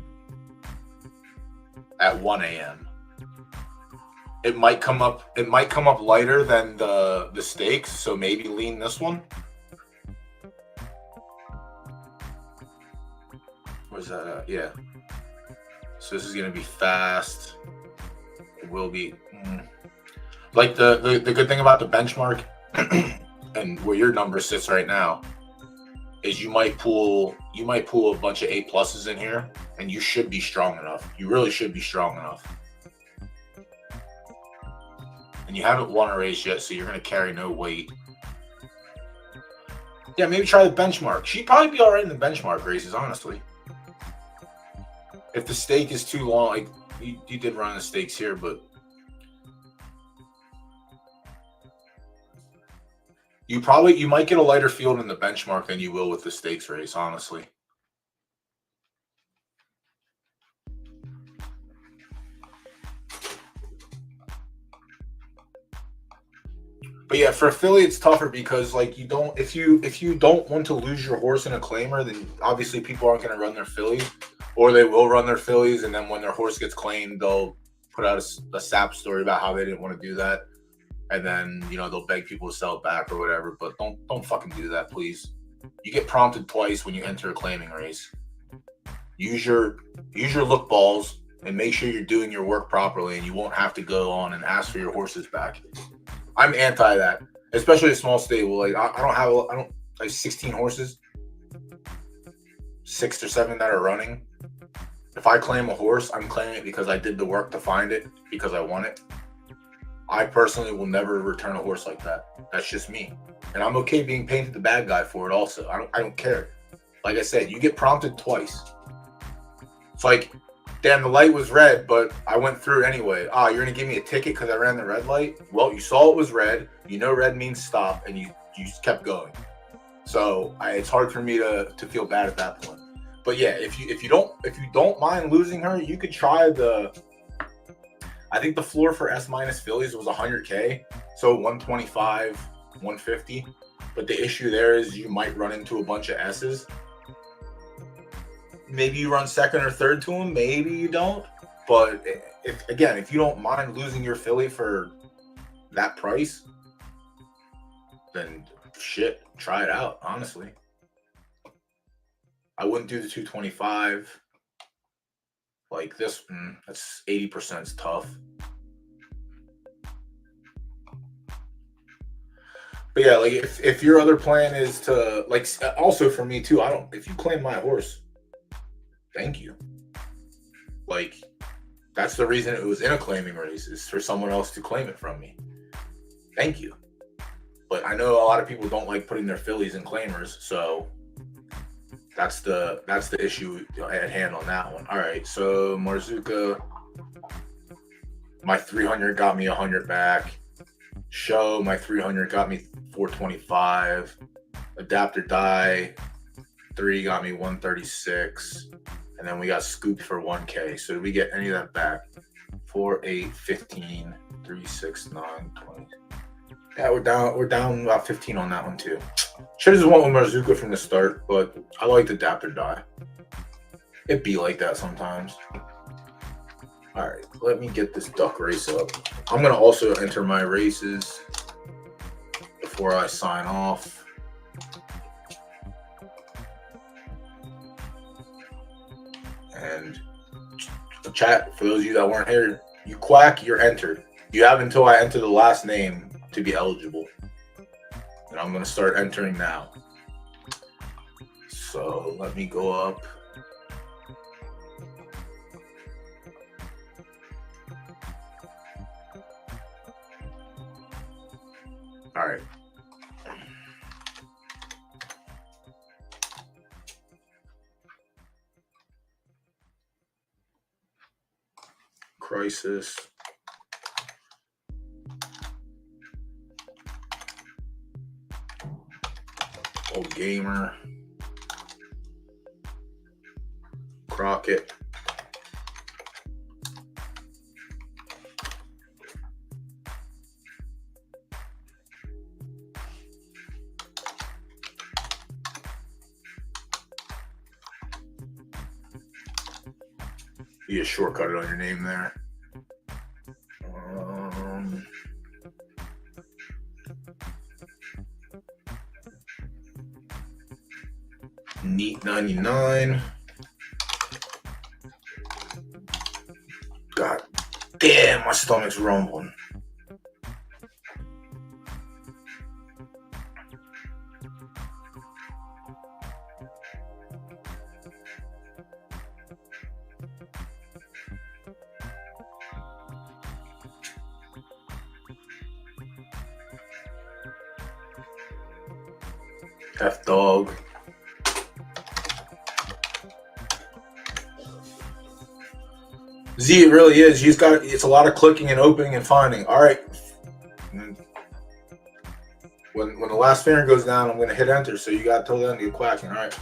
at 1 a.m. It might come up lighter than the stakes, so maybe lean this one. Where's that at? Yeah. So this is gonna be fast. It will be like the good thing about the benchmark and where your number sits right now is you might pull a bunch of A+ in here, and you should be strong enough. You really should be strong enough. And you haven't won a race yet, so you're going to carry no weight. Yeah, maybe try the benchmark. She'd probably be all right in the benchmark races, honestly. If the stake is too long, like you did run the stakes here, but you might get a lighter field in the benchmark than you will with the stakes race, honestly. But yeah, for Philly, it's tougher because like if you don't want to lose your horse in a claimer, then obviously people aren't going to run their fillies, or they will run their fillies, and then when their horse gets claimed, they'll put out a sap story about how they didn't want to do that, and then they'll beg people to sell it back or whatever. But don't fucking do that, please. You get prompted twice when you enter a claiming race. Use your look balls and make sure you're doing your work properly, and you won't have to go on and ask for your horses back. I'm anti that, especially a small stable. Like I don't like 16 horses, 6 or 7 that are running. If I claim a horse, I'm claiming it because I did the work to find it, because I want it. I personally will never return a horse like that. That's just me, and I'm okay being painted the bad guy for it. Also, I don't care. Like I said, you get prompted twice. It's like, damn, the light was red, but I went through it anyway. You're going to give me a ticket because I ran the red light? Well, you saw it was red. You know red means stop, and you just kept going. So it's hard for me to feel bad at that point. But yeah, if you don't mind losing her, you could try I think the floor for S- fillies was 100K, so 125, 150. But the issue there is you might run into a bunch of S's. Maybe you run second or third to them. Maybe you don't. But if you don't mind losing your filly for that price, then shit, try it out, honestly. I wouldn't do the 225. Like this, that's 80% is tough. But yeah, like if your other plan is to, like, also for me too, if you claim my horse, thank you. Like, that's the reason it was in a claiming race, is for someone else to claim it from me. Thank you. But I know a lot of people don't like putting their fillies in claimers, so that's the issue at hand on that one. All right, so Marzuka, my 300 got me 100 back. Show, my 300 got me 425. Adapt or Die 3 got me 136. And then we got Scoop for 1K. So did we get any of that back? 4, 8, 15, 3, 6, 9, 20. Yeah, we're down about 15 on that one too. Should have just went with Marzuka from the start, but I like the adapt or die. It be like that sometimes. All right, let me get this duck race up. I'm gonna also enter my races before I sign off. And chat, for those of you that weren't here, you quack, you're entered. You have until I enter the last name to be eligible. And I'm gonna start entering now. So let me go up. All right. Crisis. Old Gamer. Crockett. You just shortcut it on your name there. Neat 99. God damn, my stomach's rumbling. F dog. Z, it really is. It's a lot of clicking and opening and finding. All right. When the last finger goes down, I'm going to hit enter. So you got till then to get quacking. All right.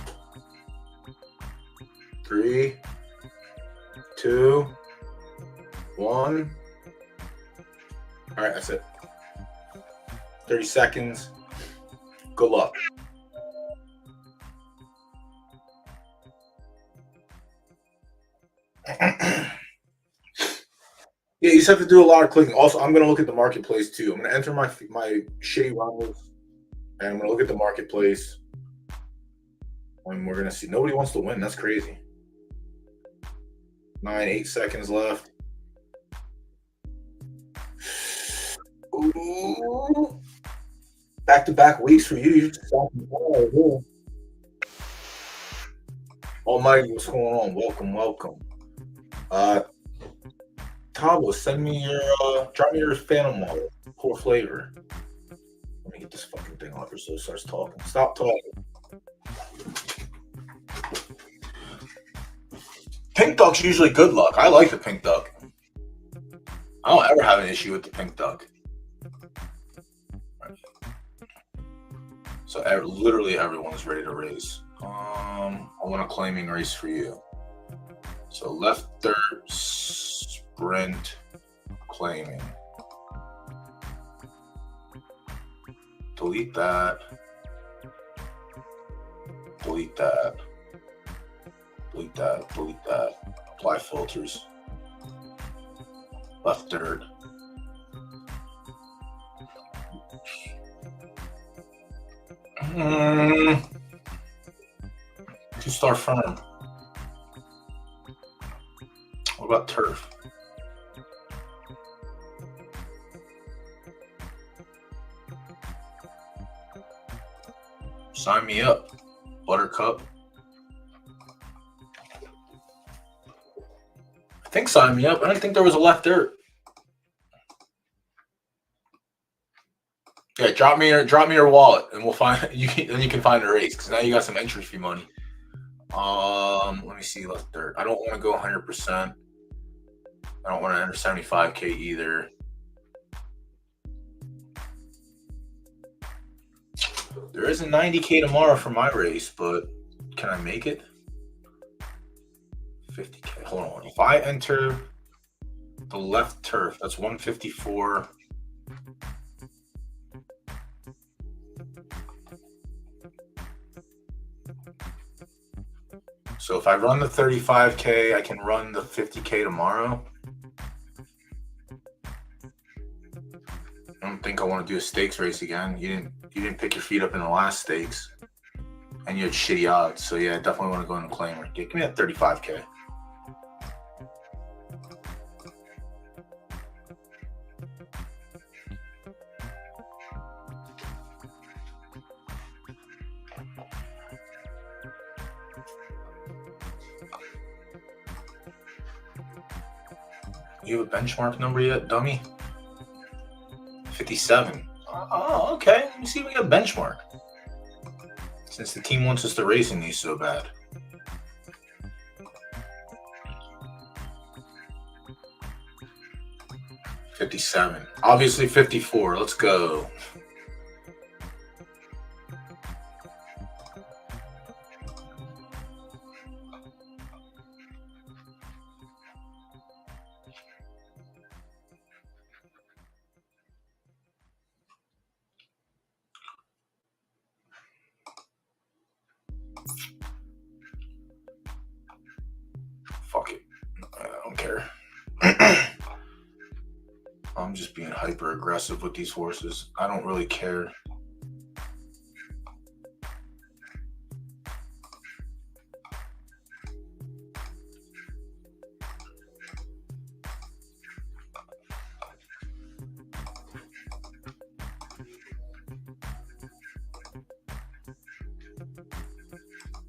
3, 2, 1. All right, that's it. 30 seconds. Good luck. Yeah, you just have to do a lot of clicking. Also, I'm going to look at the marketplace too. I'm going to enter my shitty runnels, and I'm going to look at the marketplace. And we're going to see. Nobody wants to win. That's crazy. 8 seconds left. Ooh. Back-to-back weeks for you. You're just talking. Almighty, what's going on? Welcome. Tabo, send me your drop me your Phantom model. Core flavor. Let me get this fucking thing off here so it starts talking. Stop talking. Pink duck's usually good luck. I like the pink duck. I don't ever have an issue with the pink duck. So literally everyone's ready to race. I want a claiming race for you. So left third sprint claiming. Delete that. Delete that. Delete that. Delete that. Apply filters. Left third. Two-star firm. What about turf? Sign me up, Buttercup. I think sign me up. I didn't think there was a left dirt. Yeah, drop me your wallet, and we'll find you. Then you can find a race because now you got some entry fee money. Let me see left dirt. I don't want to go 100%. I don't want to enter 75K either. There is a 90K tomorrow for my race, but can I make it? 50K. Hold on. If I enter the left turf, that's 154. So if I run the 35K, I can run the 50K tomorrow. I don't think I want to do a stakes race again. You didn't pick your feet up in the last stakes, and you had shitty odds. So yeah, I definitely want to go in a claimer. Give me that 35K. You have a benchmark number yet, dummy? 57. Oh, okay. Let me see if we got a benchmark. Since the team wants us to race in these so bad. $57. Obviously 54. Let's go. Fuck it. I don't care. I'm just being hyper aggressive with these horses. I don't really care.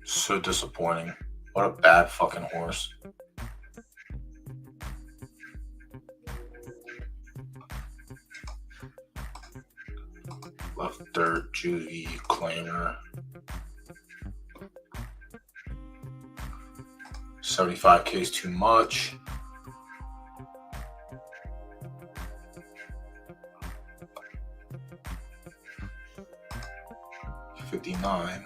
So disappointing. What a bad fucking horse. Left dirt, juvie, claimer. 75K is too much. $59.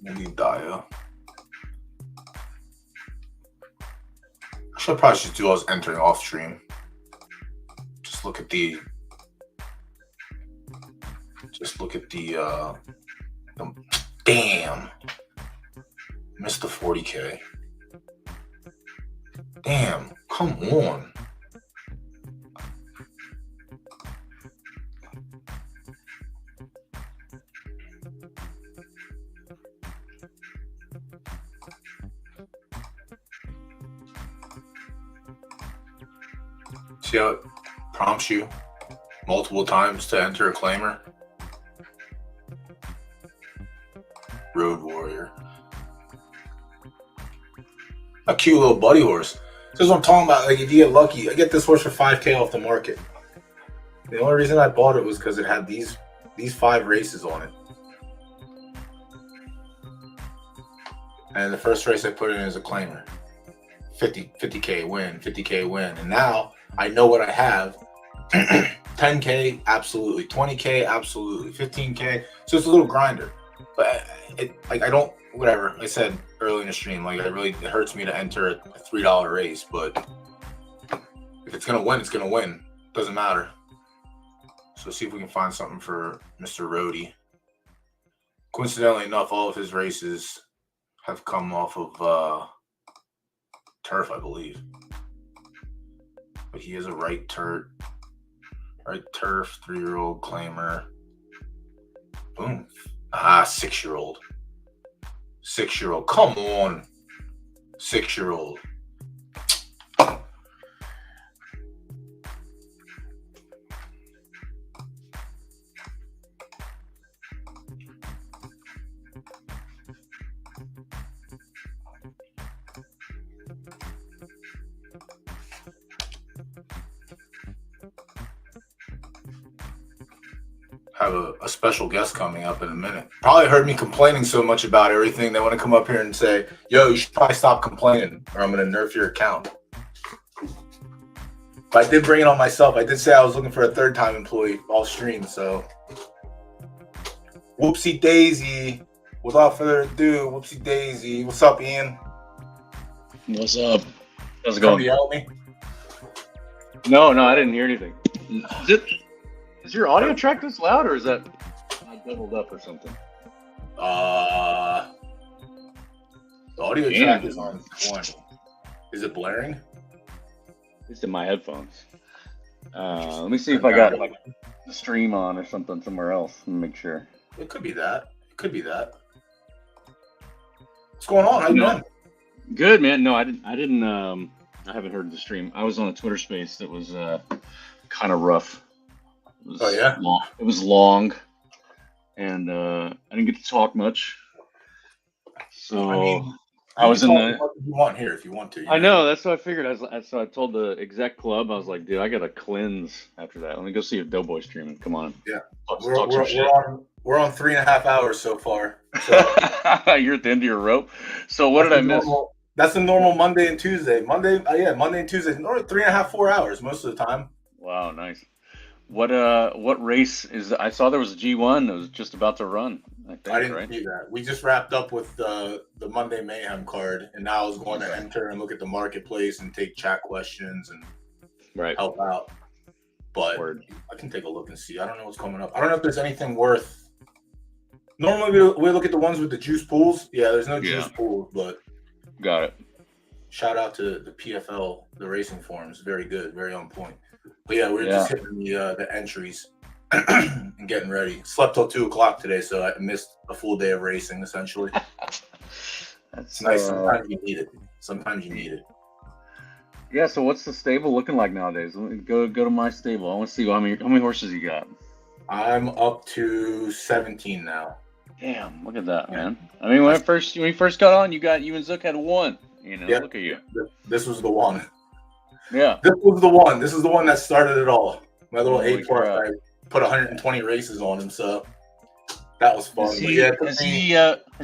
Maybe Daya. I probably should do I was entering off stream. Just look at the damn. Missed the 40K. Damn, come on. See how it prompts you multiple times to enter a claimer? Road Warrior. A cute little buddy horse. This is what I'm talking about. Like, if you get lucky, I get this horse for 5K off the market. The only reason I bought it was because it had these 5 races on it. And the first race I put in is a claimer. 50K win, 50K win. And now I know what I have. 10K, absolutely. 20K, absolutely. 15K. So it's a little grinder. But I don't, whatever. I said early in the stream, like, it hurts me to enter a $3 race. But if it's going to win, it's going to win. Doesn't matter. So see if we can find something for Mr. Rohde. Coincidentally enough, all of his races have come off of turf, I believe. But he is a right turf, 3-year-old claimer. Boom. 6-year-old. 6-year-old. Come on. 6-year-old. Have a special guest coming up in a minute. Probably heard me complaining so much about everything. They want to come up here and say, yo, you should probably stop complaining or I'm going to nerf your account. But I did bring it on myself. I did say I was looking for a third-time employee all stream, so. Whoopsie daisy. Without further ado, whoopsie daisy. What's up, Ian? What's up? How's it Come going? to yell at me? No, I didn't hear anything. Is your audio track this loud, or is that doubled up or something? The audio track is on 20. Is it blaring? It's in my headphones. Let me see if I got like the stream on or something somewhere else. Let me make sure. It could be that. What's going on? How you doing? Good, man. No, I didn't. I haven't heard the stream. I was on a Twitter space that was kind of rough. It was long, and I didn't get to talk much. So I mean, I was in the. What you want here if you want to. I know, that's what I figured. So I told the exec club, I was like, dude, I gotta cleanse after that. Let me go see if Doughboy's streaming. Come on. Yeah, We're on 3.5 hours so far. So. You're at the end of your rope. So what did I miss? That's the normal Monday and Tuesday. Monday and Tuesday. 3.5, 4 hours most of the time. Wow, nice. What race is? I saw there was a G1 that was just about to run. I didn't see that. We just wrapped up with the Monday Mayhem card, and now I was going to enter and look at the marketplace and take chat questions and help out. But I can take a look and see. I don't know what's coming up. I don't know if there's anything worth. Normally we look at the ones with the juice pools. Yeah, there's no juice pools, but got it. Shout out to the PFL, the racing forums. Very good, very on point. But yeah, we're just hitting the entries and getting ready. Slept till 2:00 today, so I missed a full day of racing essentially. That's nice. Sometimes you need it. Yeah. So what's the stable looking like nowadays? Let me go to my stable. I want to see how many horses you got. I'm up to 17 now. Damn! Look at that, man. I mean, when you first got on, you and Zook had one. Look at you. This was the one. Yeah. This was the one. This is the one that started it all. My little A+, I put 120 races on him, so that was fun. Has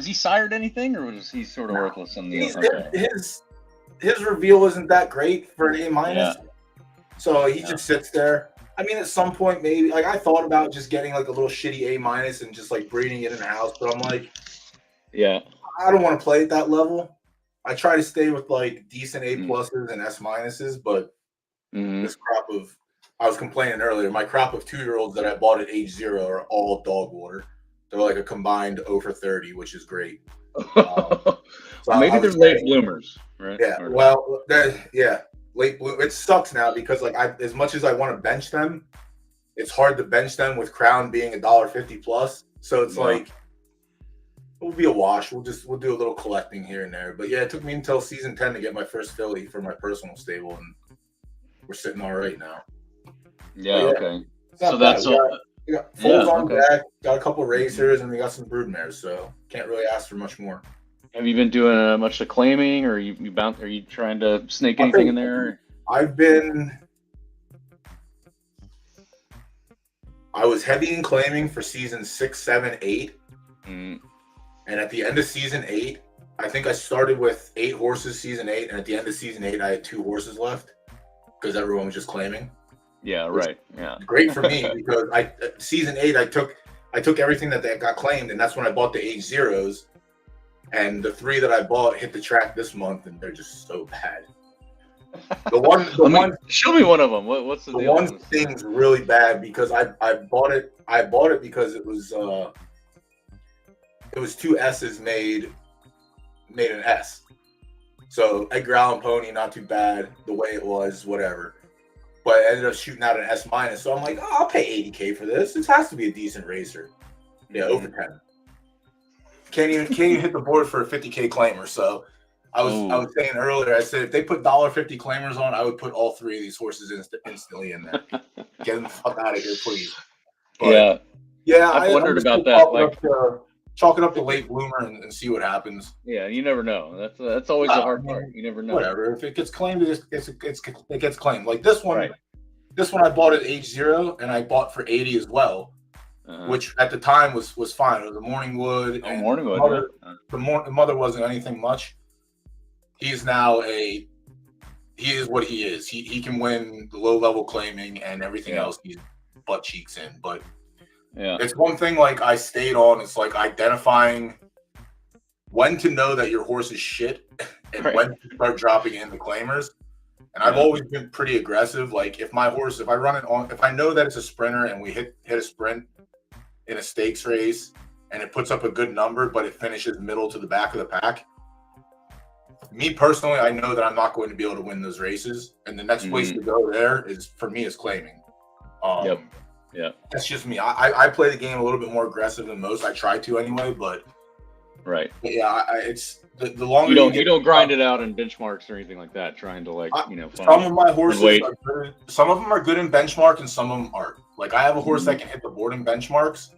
he sired anything, or was he sort of worthless on the his reveal isn't that great for an A-. Yeah. So he just sits there. I mean, at some point, maybe, like, I thought about just getting like a little shitty A- and just like breeding it in the house, but I'm like, I don't want to play at that level. I try to stay with like decent A+ and S-, but this crop of, I was complaining earlier, my crop of 2-year-olds that I bought at age 0 are all dog water. They're like a combined 0 for 30, which is great. So maybe they're late bloomers, right? Yeah. Well, late bloom. It sucks now because like as much as I want to bench them, it's hard to bench them with Crown being $1.50 plus. So it's like it'll be a wash. We'll do a little collecting here and there. But yeah, it took me until season 10 to get my first filly for my personal stable, and we're sitting all right now. Yeah. Okay. So that's all. We got foals on deck. Got a couple of racers, and we got some brood mares. So can't really ask for much more. Have you been doing much of claiming, or are you trying to snake anything in there? I was heavy in claiming for season 6, 7, 8. And at the end of season 8, I think I started with 8 horses season 8, and at the end of season 8, I had 2 horses left because everyone was just claiming. Yeah, right. Yeah, great for me because season 8 I took everything that got claimed, and that's when I bought the age 0s. And the 3 that I bought hit the track this month, and they're just so bad. Show me one of them. What's the deal? The one thing's really bad because I bought it. I bought it because it was 2 S's made an S. So Edgar Allan Pony, not too bad the way it was, whatever. But I ended up shooting out an S-. So I'm like, I'll pay $80K for this. This has to be a decent racer. Yeah, over 10. Can't even hit the board for a $50K claimer. So I was saying earlier, I said if they put $1.50 claimers on, I would put all three of these horses instantly in there. Get them the fuck out of here, please. But, yeah, I've wondered about that. Like, chalk it up to late bloomer and see what happens. Yeah, you never know. That's always the hard part. You never know. Whatever. If it gets claimed, it gets claimed. Like this one. Right. This one I bought at age 0, and I bought for 80 as well, which at the time was fine. It was a Morningwood. Oh, Morningwood. The mother wasn't anything much. He's now he is what he is. He can win the low level claiming and everything else. He's butt cheeks in, but it's one thing like I stayed on. It's like identifying when to know that your horse is shit and when to start dropping in the claimers. And I've always been pretty aggressive. Like if I run it on, if I know that it's a sprinter and we hit a sprint in a stakes race and it puts up a good number, but it finishes middle to the back of the pack. Me personally, I know that I'm not going to be able to win those races, and the next place to go there is claiming. Yeah. That's just me. I play the game a little bit more aggressive than most. I try to anyway, but it's the longer you don't grind it out in benchmarks or anything like that. Trying to some of my horses some of them are good in benchmark and some of them aren't. Like I have a horse that can hit the board in benchmarks,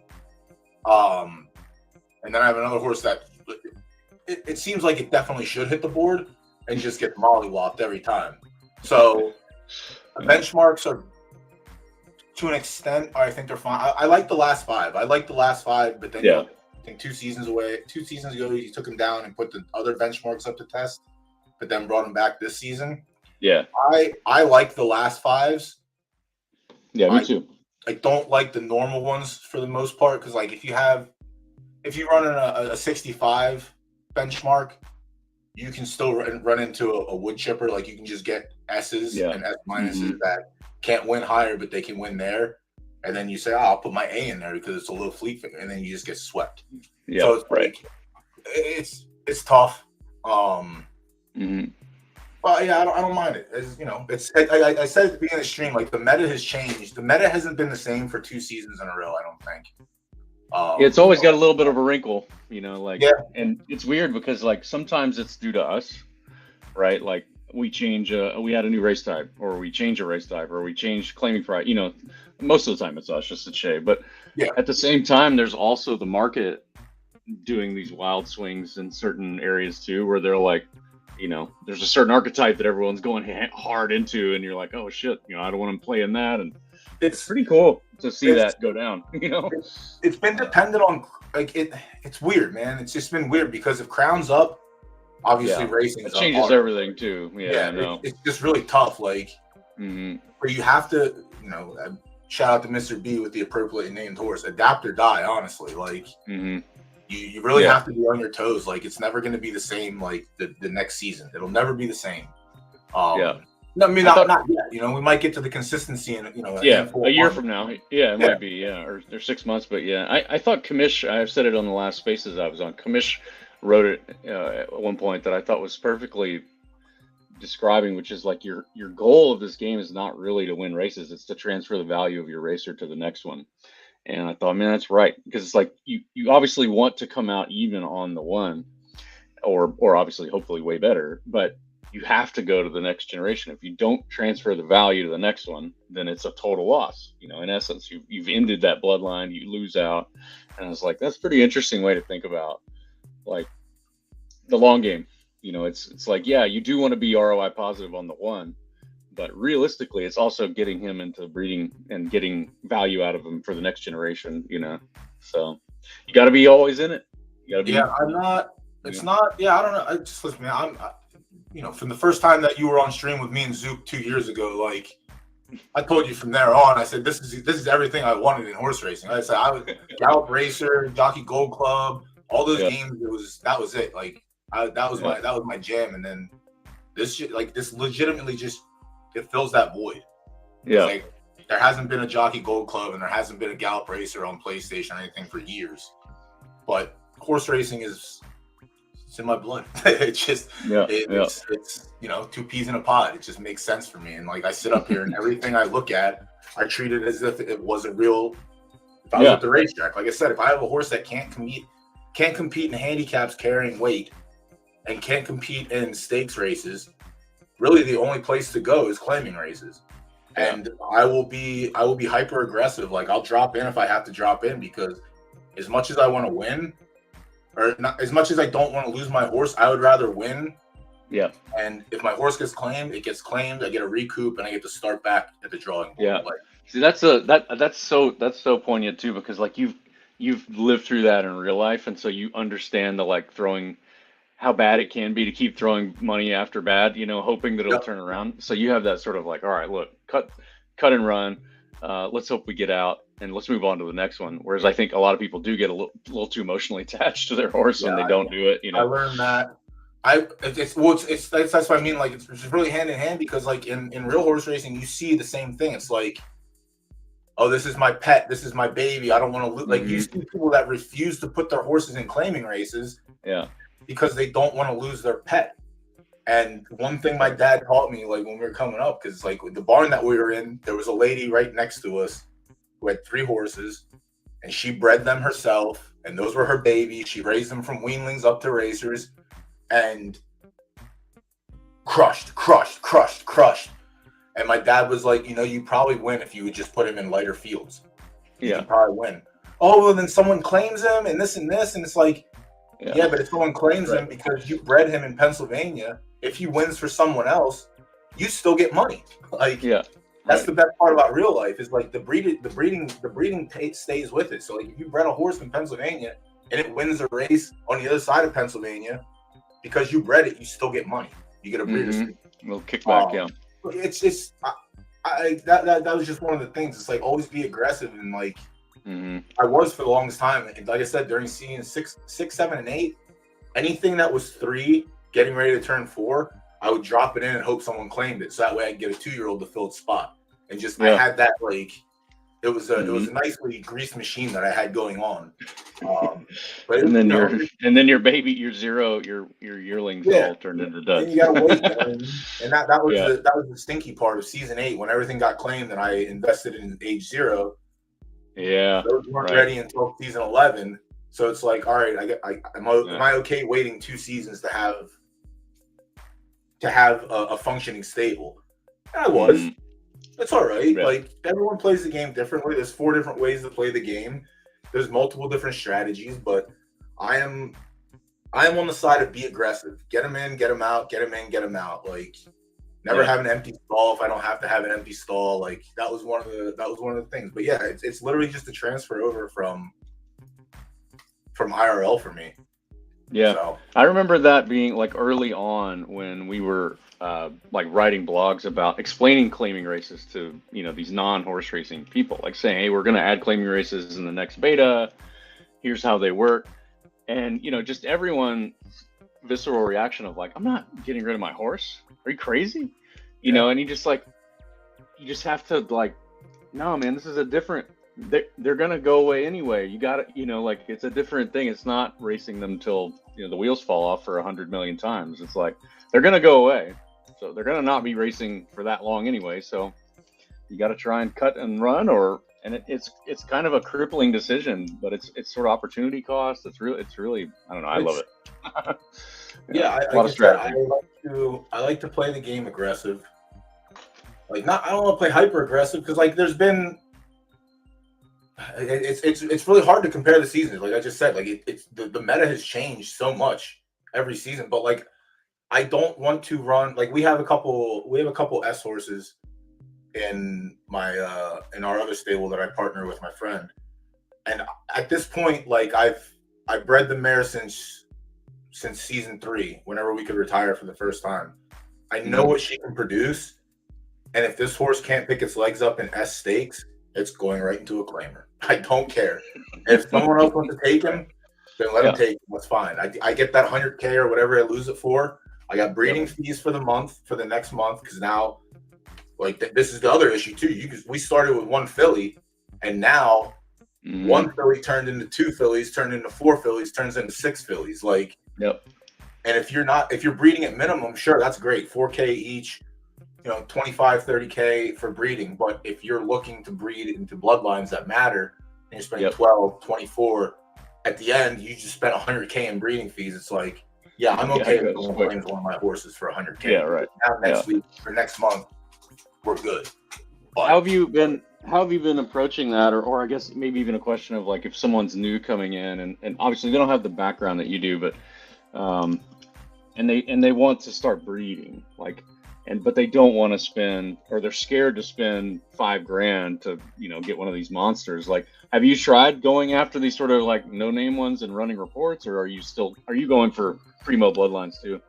and then I have another horse that it seems like it definitely should hit the board and just get mollywopped every time. So the benchmarks are, to an extent, I think they're fine. I like the last 5. But then I think 2 seasons ago, he took him down and put the other benchmarks up to test, but then brought him back this season. Yeah. I like the last 5s. Yeah, me too. I don't like the normal ones for the most part, because like if you run in a 65 benchmark, you can still run into a wood chipper. Like you can just get S's and S minuses that can't win higher, but they can win there. And then you say, I'll put my A in there because it's a low fleet figure, and then you just get swept. Yeah, so it's it's tough. But yeah, I don't mind it. I said at the beginning of the stream, like the meta has changed. The meta hasn't been the same for 2 seasons in a row, I don't think. It's always got a little bit of a wrinkle, and it's weird because like sometimes it's due to us, right? Like we change, we had a new race type, or we change a race type, or we change claiming price. Most of the time it's us, just a shade. But at the same time, there's also the market doing these wild swings in certain areas too, where they're like, there's a certain archetype that everyone's going hard into, and you're like, oh shit, I don't want to play in that, and it's pretty cool to see that go down. It's been dependent on it's weird, man. It's just been weird because if Crown's up, obviously racing changes everything too. I know. It's just really tough. Like where you have to, shout out to Mr. B with the appropriately named horse, adapt or die. Honestly, like you really have to be on your toes. Like it's never going to be the same. Like the next season, it'll never be the same. No, I mean, not yet. We might get to the consistency in, a year from now. Yeah, it might be, or 6 months. But I thought Kamish, I've said it on the last spaces I was on, Kamish wrote it at one point that I thought was perfectly describing, which is like your goal of this game is not really to win races. It's to transfer the value of your racer to the next one. And I thought, man, that's right. Because it's like you obviously want to come out even on the one, or obviously hopefully way better. But you have to go to the next generation. If you don't transfer the value to the next one, then it's a total loss. In essence, you've ended that bloodline, you lose out. And I was like, that's a pretty interesting way to think about like the long game. It's like, you do want to be ROI positive on the one, but realistically, it's also getting him into breeding and getting value out of him for the next generation, So you got to be always in it. You got to be. I'm not. It's not. Yeah, I don't know. I just listen, man. From the first time that you were on stream with me and Zook 2 years ago, like I told you from there on, I said this is everything I wanted in horse racing. I said I was Gallop Racer, Jockey Gold Club, all those games. That was it. Like that was my jam. And then this legitimately just it fills that void. Yeah. Like there hasn't been a Jockey Gold Club and there hasn't been a Gallop Racer on PlayStation or anything for years. But horse racing it's in my blood. It's just it's 2 peas in a pod. It just makes sense for me. And like I sit up here and everything I look at, I treat it as if it was a real. If I was at the racetrack, like I said, if I have a horse that can't compete in handicaps carrying weight, and can't compete in stakes races, really the only place to go is claiming races. Yeah. And I will be hyper aggressive. Like I'll drop in if I have to drop in, because as much as I want to win, or not as much as I don't want to lose my horse, I would rather win. Yeah. And if my horse gets claimed, it gets claimed. I get a recoup, and I get to start back at the drawing board. Yeah. Like, see, that's so poignant too, because like you've lived through that in real life, and so you understand the like throwing, how bad it can be to keep throwing money after bad, hoping that it'll Yep. turn around. So you have that sort of like, all right, look, cut and run. Let's hope we get out and let's move on to the next one. Whereas I think a lot of people do get a little too emotionally attached to their horse when they don't do it. I learned that. That's what I mean. Like it's really hand in hand, because like in real horse racing, you see the same thing. It's like, oh, this is my pet, this is my baby. I don't want to lose. Like you see people that refuse to put their horses in claiming races. Yeah. Because they don't want to lose their pet. And one thing my dad taught me, like when we were coming up, because like with the barn that we were in, there was a lady right next to us who had 3 horses, and she bred them herself, and those were her babies. She raised them from weanlings up to racers, and crushed. And my dad was like, you probably win if you would just put him in lighter fields. You could probably win. Oh, well, then someone claims him and this, and it's like, yeah, but if someone claims him because you bred him in Pennsylvania, if he wins for someone else, you still get money. Like, that's the best part about real life, is like the breeding stays with it. So like if you bred a horse in Pennsylvania and it wins a race on the other side of Pennsylvania, because you bred it, you still get money. You get a breeder's fee. A little kickback, yeah. It's that was just one of the things. It's like always be aggressive, and like I was for the longest time. And like I said, during season 6, 7, and 8, anything that was 3 getting ready to turn 4, I would drop it in and hope someone claimed it, so that way I could get a 2-year-old to fill its spot. And just I had that, like it was a nicely greased machine that I had going on. But and then your baby, your yearlings all turned into duds. And you gotta wait, and that was the stinky part of season 8, when everything got claimed and I invested in age 0. Yeah, those weren't ready until season 11. So it's like, all right, am I okay waiting 2 seasons to have a functioning stable? And I was. It's all right. Yeah. Like everyone plays the game differently. There's 4 different ways to play the game. There's multiple different strategies, but I am on the side of be aggressive. Get them in, get them out. Get them in, get them out. Like never have an empty stall if I don't have to have an empty stall. Like that was one of the things. But yeah, it's literally just a transfer over from IRL for me. Yeah, so. I remember that being like early on when we were like writing blogs about explaining claiming races to these non-horse racing people, like saying, hey, we're going to add claiming races in the next beta. Here's how they work, and just everyone's visceral reaction of like, I'm not getting rid of my horse. Are you crazy? And you just have to like, no, man, this is a different. They're gonna go away anyway. You got to, like it's a different thing. It's not racing them till the wheels fall off for 100 million times. It's like they're gonna go away, so they're gonna not be racing for that long anyway. So you got to try and cut and run, and it's kind of a crippling decision, but it's sort of opportunity cost. It's really I don't know. I love it. A lot of strategy. I like to play the game aggressive. Like I don't want to play hyper aggressive, because like there's been. It's really hard to compare the seasons. Like I just said, like it's the meta has changed so much every season. But like I don't want to run. Like we have a couple S horses in our other stable that I partner with my friend. And at this point, like I've bred the mare since season 3. Whenever we could retire for the first time, I know what she can produce. And if this horse can't pick its legs up in S stakes, it's going right into a claimer. I don't care. If someone else wants to take him, then let him take him. That's fine. I get that 100K or whatever I lose it for. I got breeding fees for the next month, because now, like this is the other issue too. We started with 1 filly, and now 1 filly turned into 2 fillies, turned into 4 fillies, turns into 6 fillies. Like, and if you're breeding at minimum, sure, that's great. 4K each. 25, 30K for breeding. But if you're looking to breed into bloodlines that matter, and you're spending 12, 24, at the end, you just spent 100K in breeding fees. It's like, Yeah, I'm okay Yeah, with going playing with one of my horses for 100K. Yeah, right. Now next week or next month, we're good. But How have you been approaching that, or I guess maybe even a question of like if someone's new coming in and obviously they don't have the background that you do, but and they want to start breeding, like, but they don't want to spend, or they're scared to spend $5,000 to get one of these monsters. Like, have you tried going after these sort of like no name ones and running reports, or are you going for primo bloodlines too?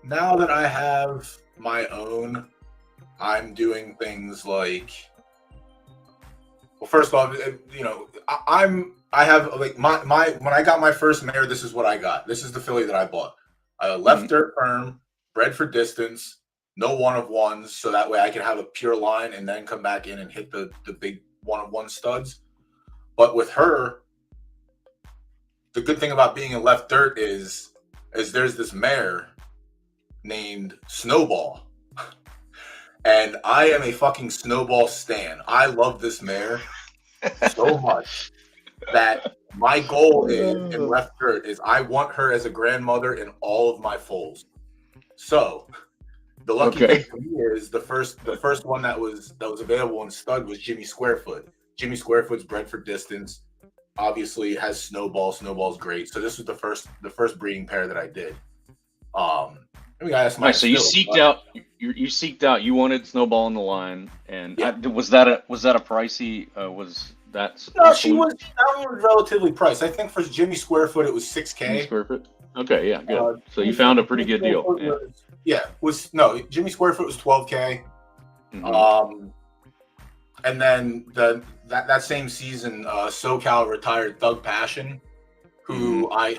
Now that I have my own, I'm doing things like, well, first of all, I have like my when I got my first mare, this is what I got. This is the filly that I bought. Left dirt firm, bred for distance, no one of ones, so that way I can have a pure line and then come back in and hit the big one of one studs. But with her, the good thing about being in left dirt is there's this mare named Snowball. And I am a fucking Snowball stan. I love this mare so much that my goal is in left dirt is I want her as a grandmother in all of my foals. So the lucky thing for me is the first one that was available in stud was Jimmy Squarefoot. Jimmy Squarefoot's bred for distance. Obviously has Snowball. Snowball's great. So this was the first breeding pair that I did. So you seeked out. You seeked out. You wanted Snowball in the line, and was that a pricey? Was that? No, that one was relatively priced. I think for Jimmy Squarefoot it was $6K. Jimmy Squarefoot. Okay, yeah, good. So you found a pretty good deal. Jimmy Squarefoot was $12K. Mm-hmm. And then that same season, SoCal retired Thug Passion, who I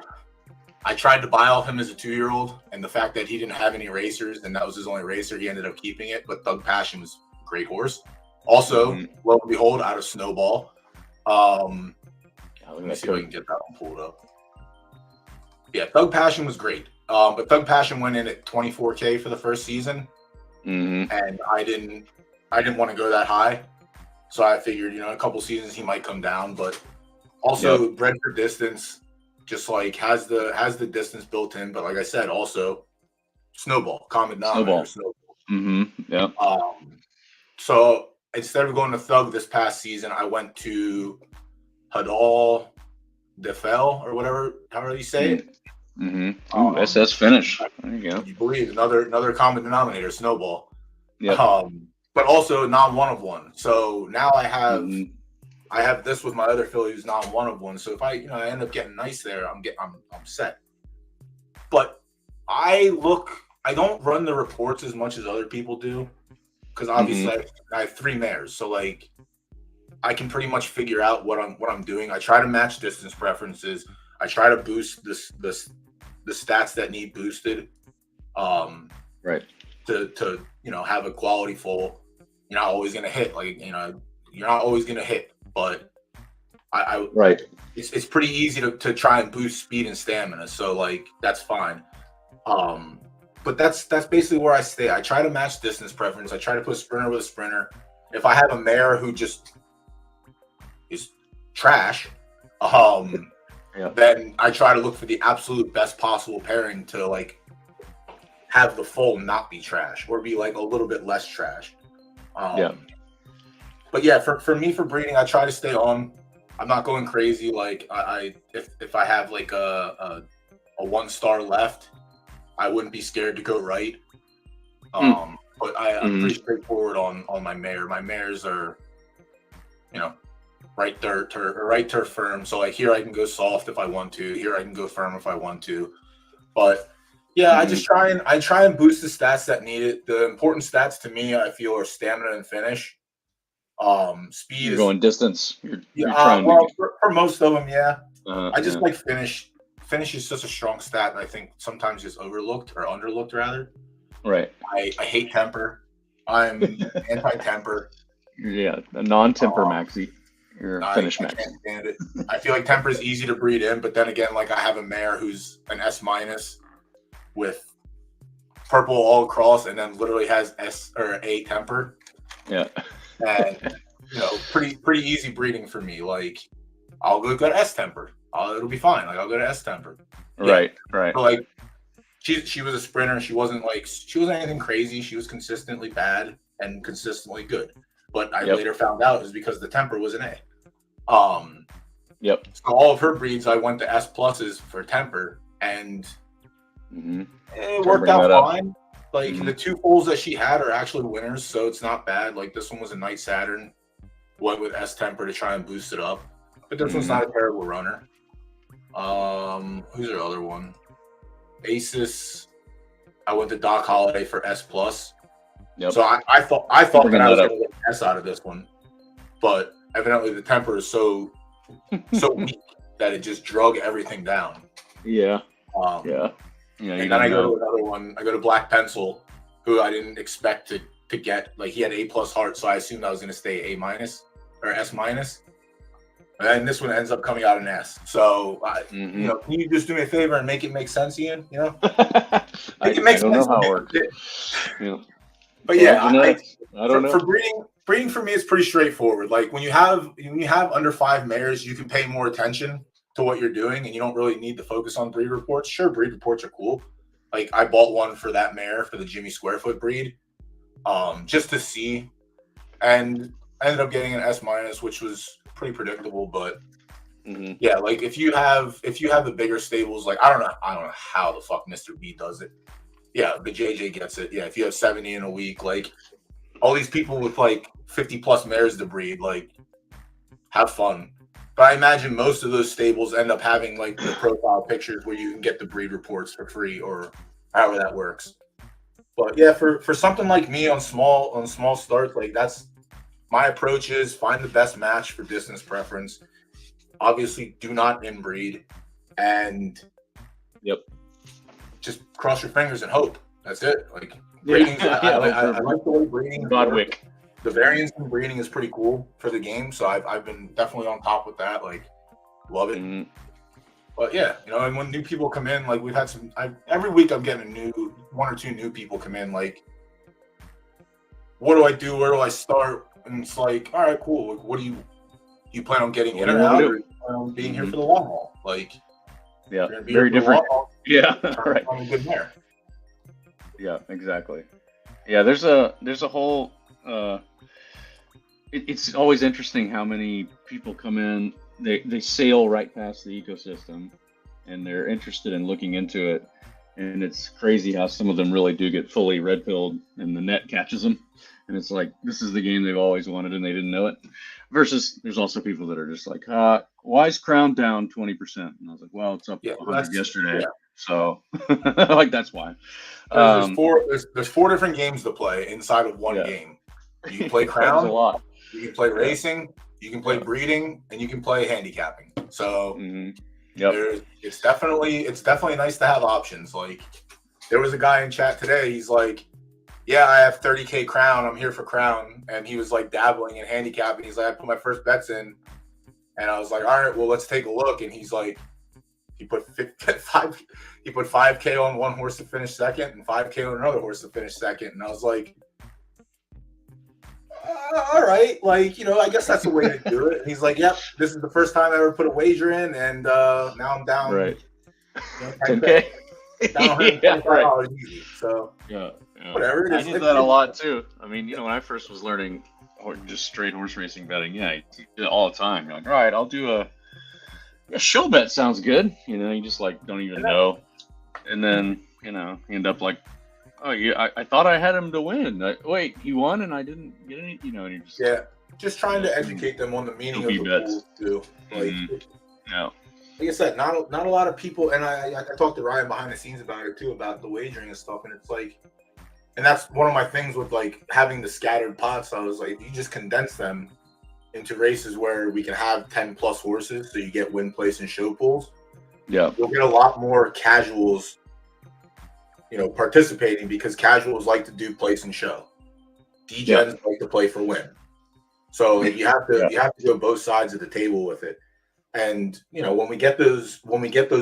tried to buy off him as a 2-year-old, and the fact that he didn't have any racers and that was his only racer, he ended up keeping it. But Thug Passion was a great horse. Also, lo and behold, out of Snowball. Let me see if I can get that one pulled up. Yeah, Thug Passion was great. But Thug Passion went in at $24K for the first season, and I didn't want to go that high. So I figured, in a couple seasons he might come down. But also bred for distance. Just like has the distance built in, but like I said, also Snowball, common denominator. Snowball. Yeah. So instead of going to Thug this past season, I went to Hadal Defel or however you say it. SS finish. There you go. You believe another common denominator, Snowball. Yeah. But also non one of one. So now I have this with my other filly who's not one of one. So if I end up getting nice there, I'm set. But I don't run the reports as much as other people do, because obviously I have 3 mares. So like I can pretty much figure out what I'm doing. I try to match distance preferences. I try to boost the stats that need boosted. Right. To have a quality foal. You're not always gonna hit. You're not always gonna hit. But it's pretty easy to try and boost speed and stamina, so like that's fine. But that's basically where I stay. I try to match distance preference. I try to put a sprinter with a sprinter. If I have a mare who just is trash, then I try to look for the absolute best possible pairing to like have the foal not be trash or be like a little bit less trash. But yeah, for me, for breeding, I try to stay on. I'm not going crazy. Like if I have like a 1-star left, I wouldn't be scared to go right. But I'm pretty straightforward on my mare. My mares are, right turf firm. So like here I can go soft if I want to. Here I can go firm if I want to. But yeah, I try and boost the stats that need it. The important stats to me, I feel, are stamina and finish. Speed You're going distance. You're trying for most of them, yeah. I just like finish. Finish is such a strong stat, and I think sometimes just overlooked or underlooked rather. Right. I hate temper. I'm anti-temper. Yeah, a non-temper maxi. You're a finish maxi. I can't stand it. I feel like temper is easy to breed in, but then again, like I have a mare who's an S- with purple all across, and then literally has S or A temper. Yeah. And pretty easy breeding for me. Like I'll go get S temper. it'll be fine. Like I'll go to S Temper. Right. So like she was a sprinter. She wasn't anything crazy. She was consistently bad and consistently good. But I later found out it was because the temper was an A. So all of her breeds, I went to S pluses for temper, and it worked out fine. Like the 2 foals that she had are actually winners, so it's not bad. Like this one was a Night Saturn, went with S temper to try and boost it up, but this one's not a terrible runner. Who's our other one? Asus. I went to Doc Holiday for S plus. So I thought that I was going to get an S out of this one, but evidently the temper is so weak that it just drug everything down. And then I go to another one. I go to Black Pencil, who I didn't expect to get. Like he had A+ heart, so I assumed I was going to stay A- or S-. And then this one ends up coming out an S. So, you know, can you just do me a favor and make it make sense, Ian? You know, I don't know how it works. But yeah, I don't know. For breeding for me, it's pretty straightforward. Like when you have under 5 mares, you can pay more attention to what you're doing, and you don't really need to focus on breed reports. Sure, breed reports are cool. Like I bought one for that mare for the Jimmy Squarefoot breed, just to see, and I ended up getting an S-, which was pretty predictable. But yeah, like if you have the bigger stables, like I don't know how the fuck Mr. B does it. Yeah, the JJ gets it. Yeah, if you have 70 in a week, like all these people with like 50+ mares to breed, like have fun. But I imagine most of those stables end up having like the profile pictures where you can get the breed reports for free or however that works. But yeah, for something like me on small starts, like that's my approach is find the best match for distance preference. Obviously, do not inbreed, and just cross your fingers and hope. That's it. Like breeding, I like the way breeding. Godwick. The variance in breeding is pretty cool for the game, so I've been definitely on top with that. Like, love it. But yeah, you know, and when new people come in, like we've had every week I'm getting 1 or 2 new people come in. Like, what do I do? Where do I start? And it's like, all right, cool. Like, what do you plan on getting in or out, or being here for the long haul? Like, very different. Right. On a good mare. Yeah, exactly. Yeah, there's a whole. It's always interesting how many people come in. They sail right past the ecosystem, and they're interested in looking into it. And it's crazy how some of them really do get fully red-pilled, and the net catches them. And it's like, this is the game they've always wanted, and they didn't know it. Versus, there's also people that are just like, why is Crown down 20%? And I was like, well, it's up 100 yesterday. Yeah. So, like, that's why. There's 4 different games to play inside of one game. You can play Crown, a lot. You can play racing, you can play breeding, and you can play handicapping. So it's definitely nice to have options. Like there was a guy in chat today, he's like, yeah, I have 30K Crown, I'm here for Crown. And he was like dabbling in handicapping. He's like, I put my first bets in. And I was like, all right, well, let's take a look. And he's like, he put 5K on one horse to finish second and 5K on another horse to finish second. And I was like, all right, like, you know, I guess that's the way to do it. And he's like, yep, this is the first time I ever put a wager in, and now I'm down. Right. You know, okay. Down $125 easy. So whatever. I did that a lot too. I mean, you know, when I first was learning just straight horse racing betting, you do it all the time. You're like, all right, I'll do a show bet. Sounds good. You know, you just like don't even know, and then you know, you end up like, oh, yeah, I thought I had him to win. Wait, he won and I didn't get any, you know, and you're just trying to educate them on the meaning of the rules too. Like, like I said, not a lot of people, and I talked to Ryan behind the scenes about it too, about the wagering and stuff, and it's like, and that's one of my things with like having the scattered pots. I was like, if you just condense them into races where we can have 10+ horses, so you get win, place, and show pools. Yeah, you'll get a lot more casuals, you know, participating, because casuals like to do place and show. Degens like to play for win. So you have to go both sides of the table with it. And you know, when we get those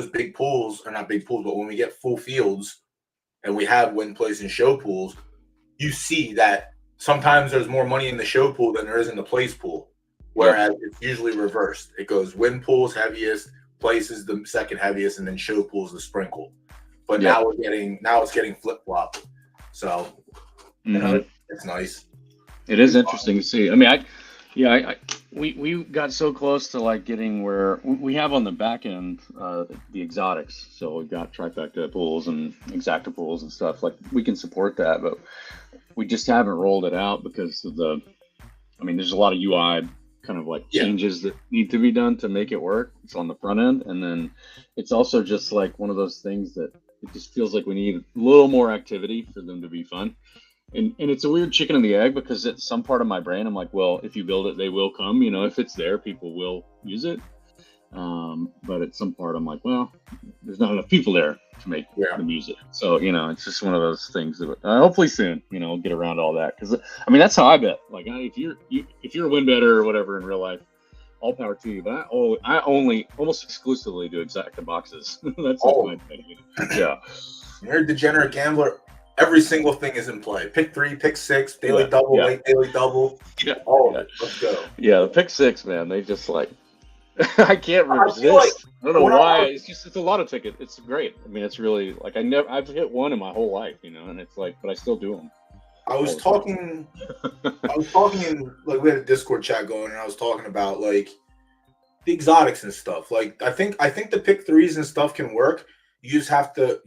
big pools, or not big pools, but when we get full fields and we have win, place, and show pools, you see that sometimes there's more money in the show pool than there is in the place pool. Whereas it's usually reversed. It goes win pools heaviest, place is the second heaviest, and then show pool is the sprinkle. But now it's getting flip flop. So it's nice. It is interesting to see. I mean, we got so close to like getting where we have on the back end the exotics. So we've got trifecta pools and exacta pools and stuff. Like we can support that, but we just haven't rolled it out because of there's a lot of UI kind of like changes that need to be done to make it work. It's on the front end, and then it's also just like one of those things that it just feels like we need a little more activity for them to be fun. And it's a weird chicken and the egg, because at some part of my brain, I'm like, well, if you build it, they will come. If it's there, people will use it. But at some part, I'm like, well, there's not enough people there to make the music. So, it's just one of those things that hopefully soon, I'll get around to all that. Because, that's how I bet. Like, if you're a win better or whatever in real life, all power to you. But I only almost exclusively do exacta boxes. That's my thing. Yeah. You're a degenerate gambler. Every single thing is in play. Pick 3, pick 6, daily double, late daily double. All of it. Let's go. Yeah, the pick 6, man. They just like I can't resist. I don't know why. It's a lot of tickets. It's great. It's really like I've hit one in my whole life, and it's like, but I still do them. I was talking in, like, we had a Discord chat going, and I was talking about like the exotics and stuff. Like I think the pick 3s and stuff can work. You just have to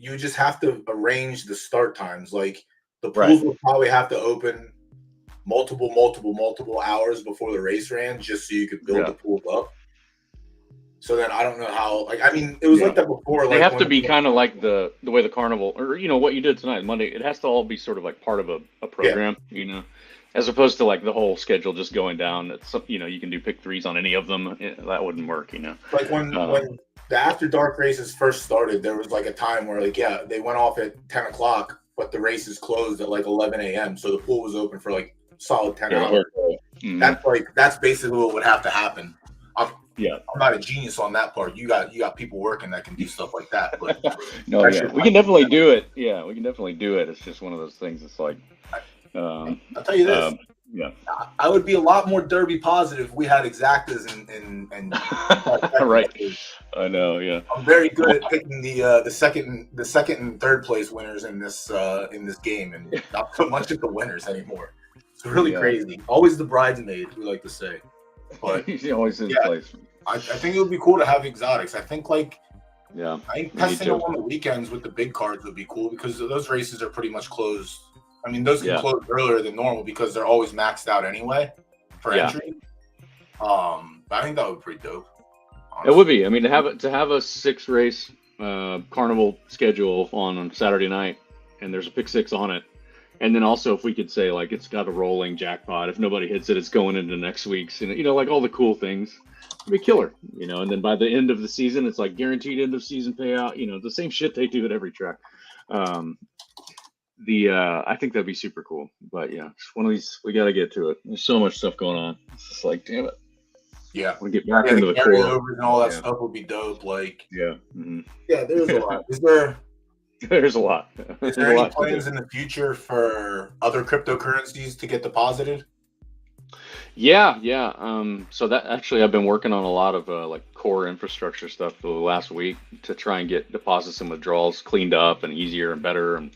arrange the start times. Like the pools will probably have to open multiple hours before the race ran, just so you could build the pool up. So then I don't know how. Like it was like that before. They have to be kind of like the way the carnival, or what you did tonight, Monday. It has to all be sort of like part of a program, as opposed to like the whole schedule just going down. It's you can do pick 3s on any of them. That wouldn't work, Like when the After Dark races first started, there was like a time where they went off at 10 o'clock, but the races closed at like 11 a.m. So the pool was open for like solid 10 hours. Mm-hmm. That's basically what would have to happen. I'm not a genius on that part. You got people working that can do stuff like that. But we can definitely do it. Yeah, we can definitely do it. It's just one of those things. It's like, I'll tell you this. I would be a lot more derby positive if we had exactas and right. I know. Yeah, I'm very good at picking the second and third place winners in this game, and not so much at the winners anymore. It's really crazy. Always the bridesmaid, we like to say. But he always in place. I think it would be cool to have exotics. I think I think testing them on the weekends with the big cards would be cool, because those races are pretty much closed. Those can close earlier than normal because they're always maxed out anyway for entry. But I think that would be pretty dope. Honestly. It would be. To have a 6 race carnival schedule on Saturday night, and there's a pick 6 on it, and then also if we could say like it's got a rolling jackpot. If nobody hits it, it's going into next week's. Like all the cool things. It'd be killer. And then by the end of the season, it's like guaranteed end of season payout. The same shit they do at every track. I think that'd be super cool, but it's one of these. We got to get to it. There's so much stuff going on. It's just like, damn it. Yeah, we get back into the core and all that stuff would be dope. Like, mm-hmm. There's a lot. There's a lot. Is there any plans in the future for other cryptocurrencies to get deposited? Yeah. So that actually, I've been working on a lot of like core infrastructure stuff for the last week to try and get deposits and withdrawals cleaned up and easier and better. And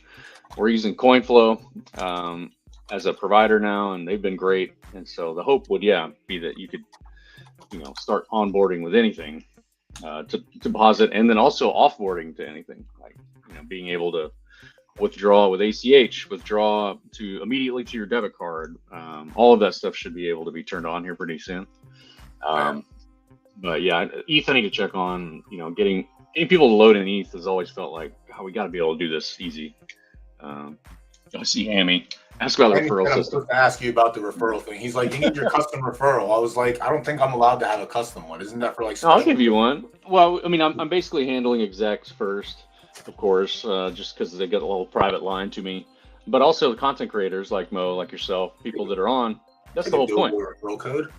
we're using CoinFlow as a provider now, and they've been great. And so the hope would, be that you could, start onboarding with anything to deposit, and then also offboarding to anything, like, being able to withdraw with ACH, withdraw immediately to your debit card. All of that stuff should be able to be turned on here pretty soon. But ETH I need to check on, getting people to load in ETH has always felt like, we got to be able to do this easy. I see Hammy. Ask about the referral system. I was supposed to ask you about the referral thing. He's like, you need your custom referral. I was like, I don't think I'm allowed to have a custom one. Isn't that for like? I'll give you one. Well, I'm basically handling execs first, of course, just because they get a little private line to me. But also the content creators like Mo, like yourself, people that are on. That's the whole point. Referral code.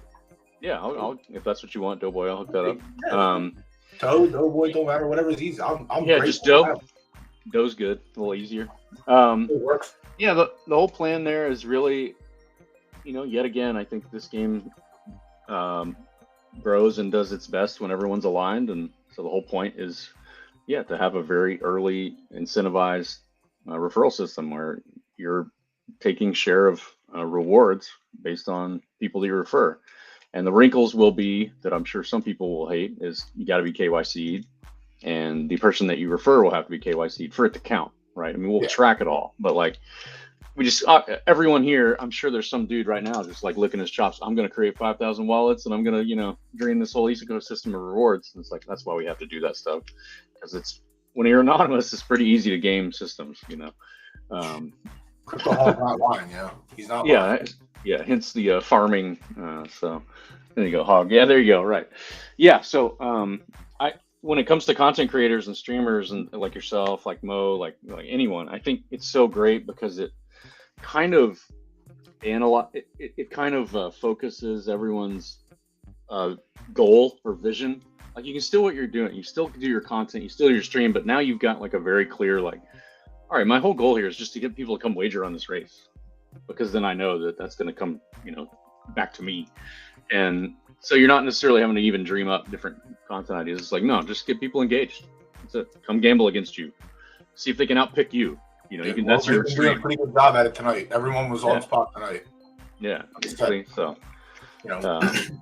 Yeah, I'll if that's what you want, Doughboy, I'll hook that up. Doughboy, don't matter. Whatever's easy. I'm just Dough. Dough's good. A little easier. It works. Yeah, the whole plan there is really, yet again, I think this game grows and does its best when everyone's aligned, and So the whole point is, to have a very early incentivized referral system where you're taking share of rewards based on people that you refer. And the wrinkles will be that I'm sure some people will hate is you got to be KYC'd, and the person that you refer will have to be KYC'd for it to count, right? I mean, we'll track it all, but like we just everyone here, I'm sure there's some dude right now just like licking his chops. I'm going to create 5,000 wallets and I'm going to drain this whole ecosystem of rewards. And it's like that's why we have to do that stuff, because it's when you're anonymous, it's pretty easy to game systems, Crypto Hog's not lying, he's not lying. Hence the farming. So there you go, Hog. Yeah, there you go. Right. Yeah. So when it comes to content creators and streamers and like yourself, like Mo, like anyone, I think it's so great because it kind of focuses everyone's goal or vision. Like you can still what you're doing, you still do your content, you still do your stream, but now you've got like a very clear like, all right, my whole goal here is just to get people to come wager on this race, because then I know that that's going to come, back to me. And so you're not necessarily having to even dream up different content ideas. It's like, no, just get people engaged. That's it. Come gamble against you. See if they can outpick you. You can. That's your doing a pretty good job at it tonight. Everyone was on spot tonight. Yeah. So.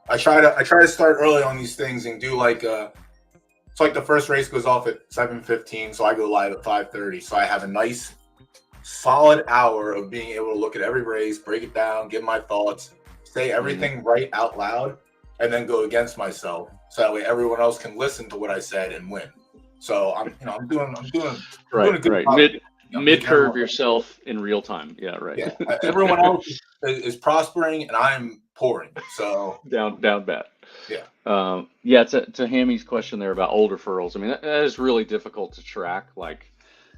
I try to start early on these things and do like it's like the first race goes off at 7:15, so I go live at 5:30. So I have a nice solid hour of being able to look at every race, break it down, give my thoughts, say everything right out loud, and then go against myself. So that way everyone else can listen to what I said and win. So I'm doing a good job. Mid curve yourself in real time. Yeah, right. Yeah. Everyone else is prospering and I'm pouring. So down bad. Yeah. To Hammy's question there about old referrals. I mean, that is really difficult to track. Like,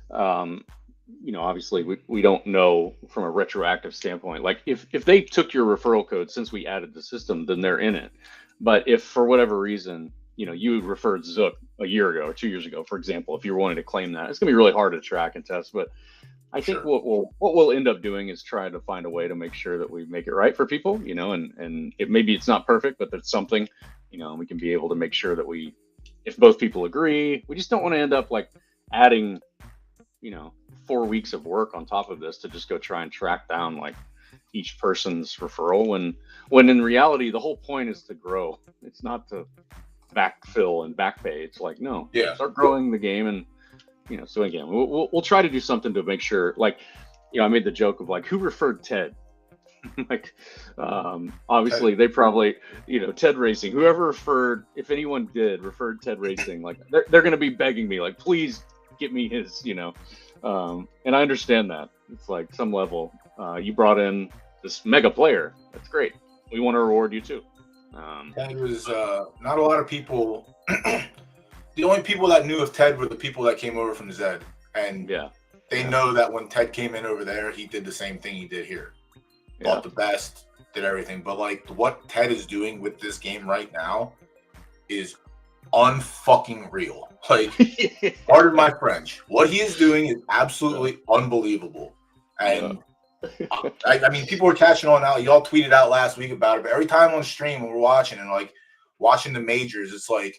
obviously we don't know from a retroactive standpoint. Like if they took your referral code since we added the system, then they're in it. But if for whatever reason, you referred Zook a year ago or 2 years ago, for example, if you're wanting to claim that, it's gonna be really hard to track and test. But I think what we'll end up doing is try to find a way to make sure that we make it right for people, and maybe it's not perfect, but that's something, and we can be able to make sure that if both people agree, we just don't want to end up like adding, 4 weeks of work on top of this to just go try and track down like each person's referral when in reality, the whole point is to grow. It's not to backfill and back pay. It's like, no, start growing the game. And, so again, we'll try to do something to make sure, like, I made the joke of like, who referred Ted? Like, obviously they probably, Ted Racing, whoever referred, if anyone referred Ted Racing, like they're going to be begging me, like, please get me his, and I understand that. It's like some level, you brought in this mega player. That's great. We want to reward you too. Ted was not a lot of people. The only people that knew of Ted were the people that came over from Zed, and they know that when Ted came in over there, he did the same thing he did here. Bought the best, did everything. But like what Ted is doing with this game right now is unfucking real. Like, pardon my French. What he is doing is absolutely unbelievable. And I mean, people were catching on now. Y'all tweeted out last week about it, but every time on stream when we're watching and like watching the majors, it's like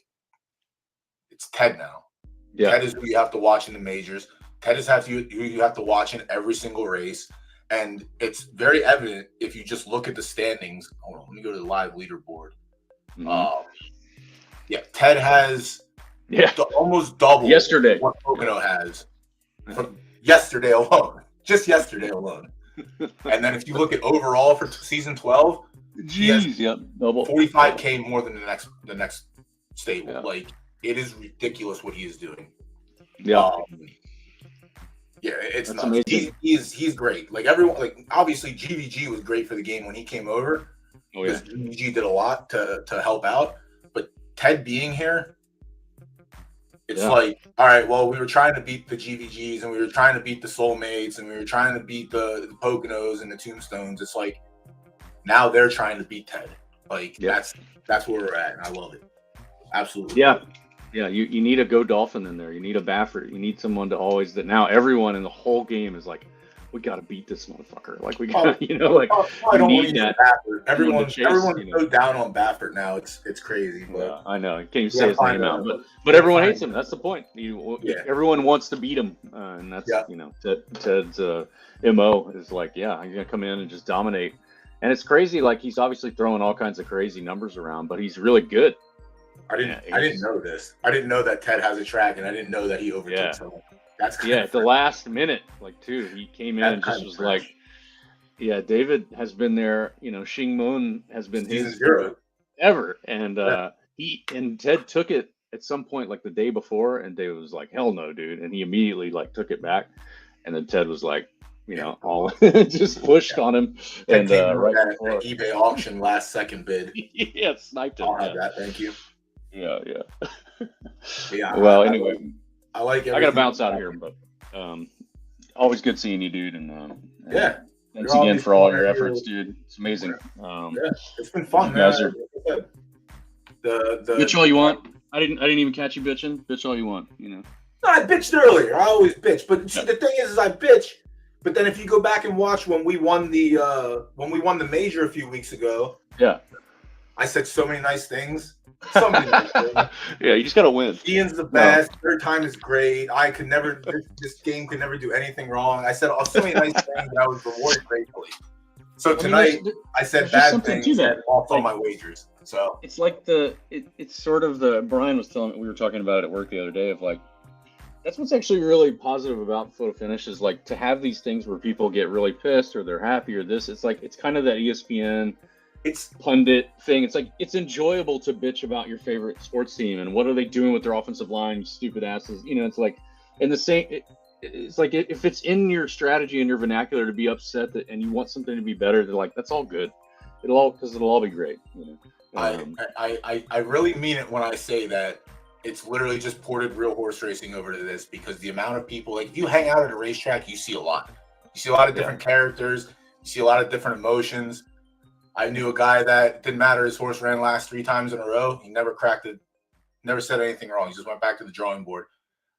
it's Ted now. Yeah. Ted is who you have to watch in the majors. Ted is who you have to watch in every single race. And it's very evident if you just look at the standings. Hold on, let me go to the live leaderboard. Ted has almost double yesterday what Pocono has from yesterday alone. Just yesterday alone. And then if you look at overall for season 12, double 45K more than the next stable. Yeah. Like, it is ridiculous what he is doing. It's That's nuts. He's great. Like everyone, like obviously GVG was great for the game when he came over. Because GVG did a lot to help out. But Ted being here, it's like, all right, well, we were trying to beat the GVGs and we were trying to beat the Soulmates and we were trying to beat the Poconos and the Tombstones. It's like now they're trying to beat Ted. Like that's where we're at, and I love it. Absolutely. Yeah, you need a Go Dolphin in there. You need a Baffert. You need someone to always that now everyone in the whole game is like, we got to beat this motherfucker. Like we got, like I don't need that. Everyone's so down on Baffert now. It's crazy. But yeah, I know. I can't even say his name out, but everyone hates him. That's the point. Everyone wants to beat him, and that's Ted's MO is like, yeah, I'm gonna come in and just dominate. And it's crazy. Like he's obviously throwing all kinds of crazy numbers around, but he's really good. I didn't know this. I didn't know that Ted has a track, and I didn't know that he overtook someone. That's at the last minute, he came in and just was like, yeah, David has been there. Xing Moon has been his ever, and he and Ted took it at some point like the day before, and David was like, hell no, dude, and he immediately took it back, and then Ted was like, all just pushed on him, and right before eBay auction last second bid, sniped him. I'll have that, thank you. Yeah. Well, anyway, I like. I gotta bounce out of here, but always good seeing you, dude. And thanks You're again for all your efforts, dude. It's amazing. It's been fun, man. Guys are the bitch all you want. I didn't even catch you bitching. Bitch all you want. No, I bitched earlier. I always bitch, but see, the thing is I bitch. But then if you go back and watch when we won the major a few weeks ago, I said so many nice things. So many nice things. Yeah, you just gotta win. Ian's the best. Third time is great. I could never. This game could never do anything wrong. I said so many nice things, and I was rewarded gratefully. So tonight, I said bad things and off all my wagers. So it's like it's sort of Brian was telling me, we were talking about it at work the other day of that's what's actually really positive about photo finish is to have these things where people get really pissed or they're happy or this. It's it's kind of that ESPN pundit thing. It's it's enjoyable to bitch about your favorite sports team and what are they doing with their offensive line, you stupid asses. It's in the same. It's if it's in your strategy and your vernacular to be upset and you want something to be better, they're that's all good. It'll all be great. I really mean it when I say that. It's literally just ported real horse racing over to this because the amount of people, if you hang out at a racetrack, you see a lot. You see a lot of different characters. You see a lot of different emotions. I knew a guy that didn't matter. His horse ran last 3 times in a row. He never cracked it, never said anything wrong. He just went back to the drawing board.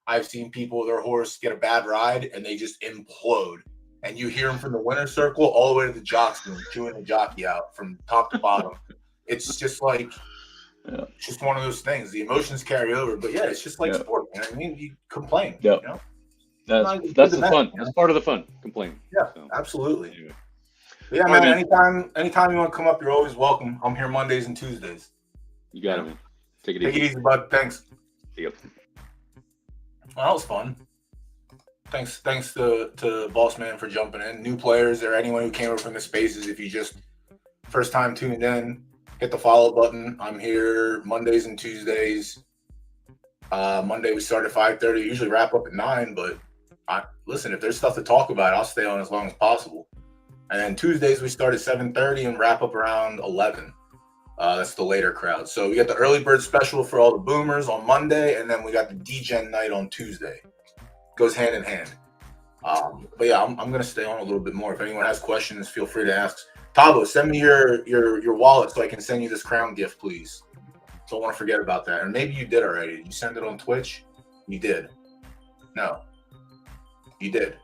I've seen people, their horse get a bad ride and they just implode. And you hear them from the winner's circle all the way to the jock's room, chewing the jockey out from top to bottom. It's just it's just one of those things. The emotions carry over, but it's just like sport. You know what I mean? You complain. Yeah, that's the fun. That's part of the fun. Complaining. Yeah, absolutely. Anyway. But yeah, man. Anytime you want to come up, you're always welcome. I'm here Mondays and Tuesdays. You got it, man. Take it easy, bud. Thanks. Yep. Well, that was fun. Thanks to Boss Man for jumping in. New players or anyone who came over from the spaces, if you just first time tuned in, hit the follow button. I'm here Mondays and Tuesdays. Monday we start at 5:30. Usually wrap up at 9, but listen, if there's stuff to talk about, I'll stay on as long as possible. And then Tuesdays we start at 7:30 and wrap up around 11. That's the later crowd. So we got the early bird special for all the boomers on Monday, and then we got the D-Gen night on Tuesday. Goes hand in hand. But yeah, I'm gonna stay on a little bit more. If anyone has questions, feel free to ask. Tabo, send me your wallet so I can send you this crown gift, please. Don't want to forget about that. And maybe you did already. Did you send it on Twitch? You did. No. You did.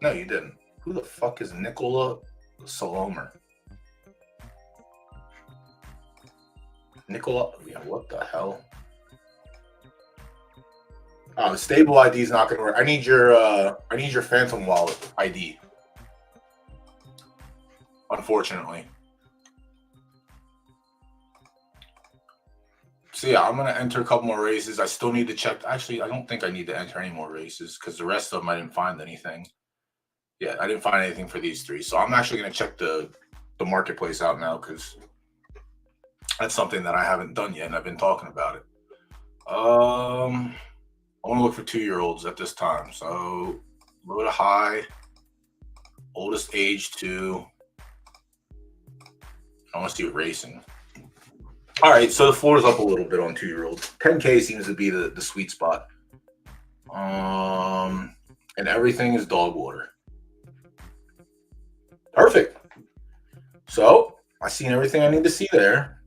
No, you didn't. Who the fuck is Nicola Salomer? Nicola, what the hell? The stable ID is not going to work. I need your Phantom wallet ID. Unfortunately. So yeah, I'm going to enter a couple more races. I still need to check. Actually, I don't think I need to enter any more races because the rest of them I didn't find anything. Yeah, I didn't find anything for these 3. So I'm actually going to check the marketplace out now because that's something that I haven't done yet and I've been talking about it. I want to look for 2-year-olds at this time. So low to high, oldest age 2. I want to see what racing. All right, so the floor is up a little bit on 2-year-olds. 10K seems to be the sweet spot. And everything is dog water. Perfect. So I've seen everything I need to see there.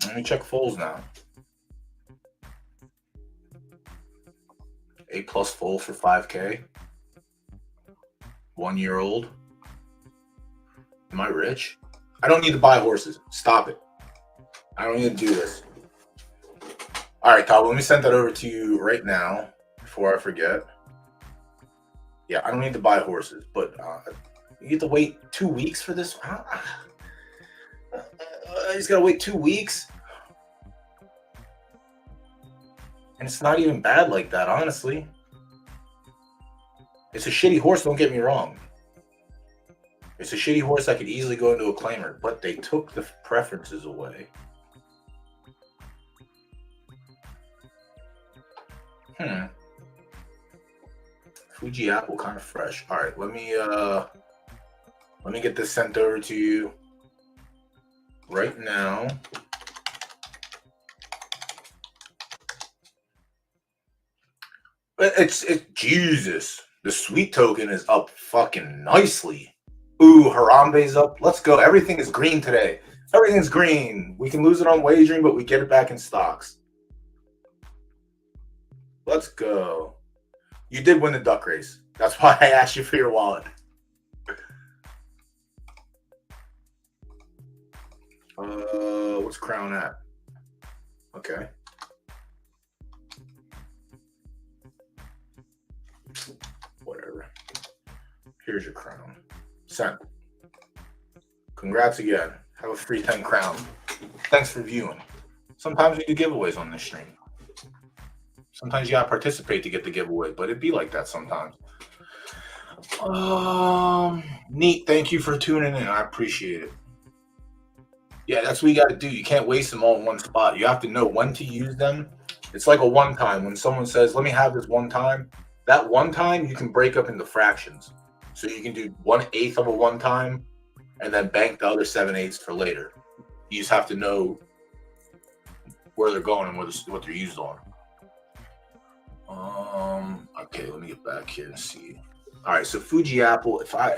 Let me check foals now. A plus full for 5K. 1 year old. Am I rich? I don't need to buy horses. Stop it. I don't need to do this. All right, Todd, let me send that over to you right now before I forget. Yeah, I don't need to buy horses, but you get to wait 2 weeks for this. I just got to wait 2 weeks. And it's not even bad like that, honestly. It's a shitty horse, don't get me wrong. It's a shitty horse that could easily go into a claimer, but they took the preferences away. Fuji apple, kind of fresh. All right, let me get this sent over to you right now. It's Jesus. The sweet token is up fucking nicely. Ooh, Harambe's up. Let's go. Everything is green today. Everything's green. We can lose it on wagering, but we get it back in stocks. Let's go. You did win the duck race. That's why I asked you for your wallet. What's Crown at? Okay. Whatever. Here's your crown. Sent. Congrats again. Have a free 10 crown. Thanks for viewing. Sometimes we do giveaways on this stream. Sometimes you gotta participate to get the giveaway, but it'd be like that sometimes. Neat. Thank you for tuning in. I appreciate it. Yeah, that's what you gotta do. You can't waste them all in one spot. You have to know when to use them. It's like a one time. When someone says, let me have this one time, that one time you can break up into fractions. So you can do 1/8 of a one time and then bank the other 7/8 for later. You just have to know where they're going and what they're used on. Okay, let me get back here and see. All right, so Fuji apple. I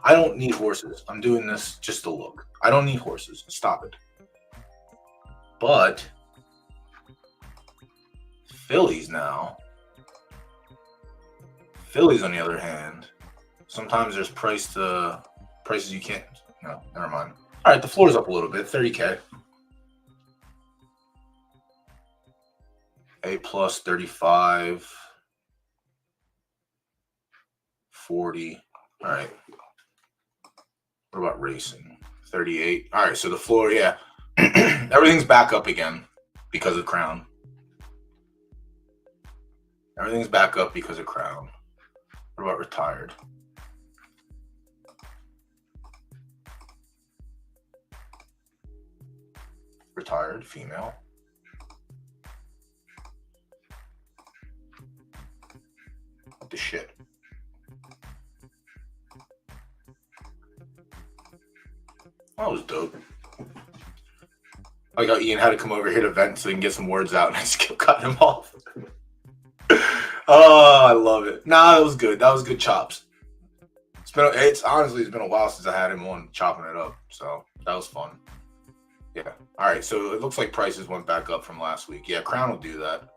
don't need horses. I'm doing this just to look. I don't need horses. Stop it. But Phillies now. Phillies, on the other hand, sometimes there's prices you can't. No, never mind. All right, the floor's up a little bit, 30K. A plus 35, 40. All right. What about racing? 38. All right, so the floor, yeah. Everything's back up again because of Crown. Everything's back up because of Crown. What about retired? Retired, female. What the shit? That was dope. I got Ian had to come over here to vent so he can get some words out, and I just kept cutting him off. Oh, I love it. Nah, that was good. That was good chops. It's honestly been a while since I had him on chopping it up, so that was fun. Yeah. All right, so it looks like prices went back up from last week. Yeah, Crown will do that.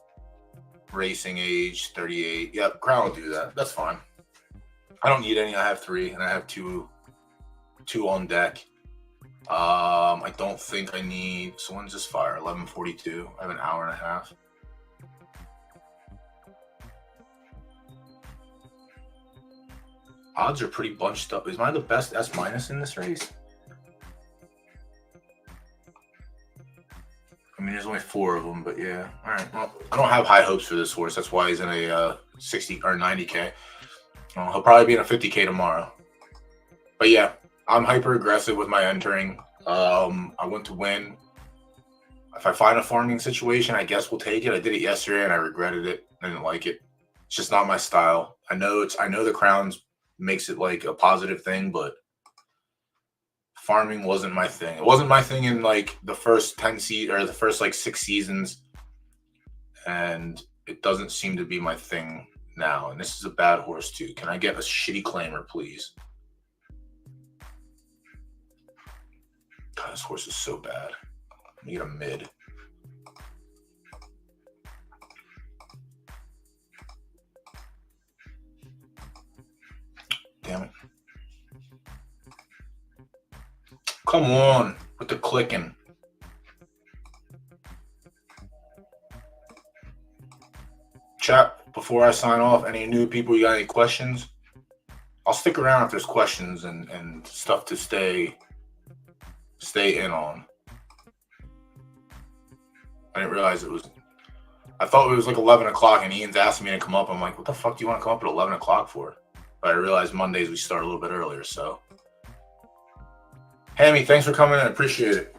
Racing age 38. Yep, Crown will do that. That's fine. I don't need any. I have 3, and I have two on deck. I don't think I need. So when's this fire? 11:42. I have an hour and a half. Odds are pretty bunched up. Is mine the best S- in this race? I mean, there's only 4 of them, but yeah. All right. Well, I don't have high hopes for this horse. That's why he's in a 60 or 90K. Well, he'll probably be in a 50K tomorrow. But yeah, I'm hyper aggressive with my entering. I want to win. If I find a farming situation, I guess we'll take it. I did it yesterday and I regretted it. I didn't like it. It's just not my style. I know the Crowns makes it like a positive thing, but farming wasn't my thing. It wasn't my thing in like the first 10 or the first like 6 seasons, and it doesn't seem to be my thing now. And this is a bad horse too. Can I get a shitty claimer, please? God, this horse is so bad. I need a mid. Come on with the clicking. Chat, before I sign off, any new people, you got any questions? I'll stick around if there's questions and stuff to stay in on. I didn't realize it was... I thought it was like 11 o'clock and Ian's asking me to come up. I'm like, what the fuck do you want to come up at 11 o'clock for? But I realized Mondays we start a little bit earlier, so... Hammy, thanks for coming in. I appreciate it.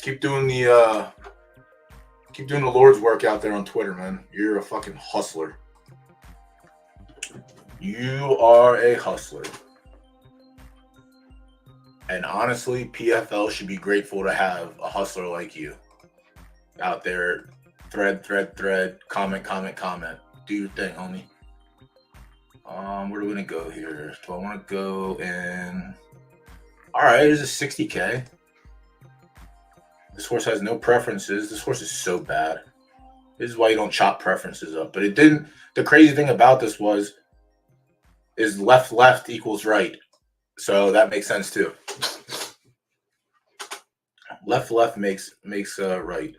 Keep doing the Lord's work out there on Twitter, man. You're a fucking hustler. You are a hustler. And honestly, PFL should be grateful to have a hustler like you out there. Thread, comment. Do your thing, homie. Where do we want to go here? Do I want to go in? All right, there's a 60K. This horse has no preferences. This horse is so bad. This is why you don't chop preferences up. But it didn't. The crazy thing about this is left equals right. So that makes sense too. Left makes right.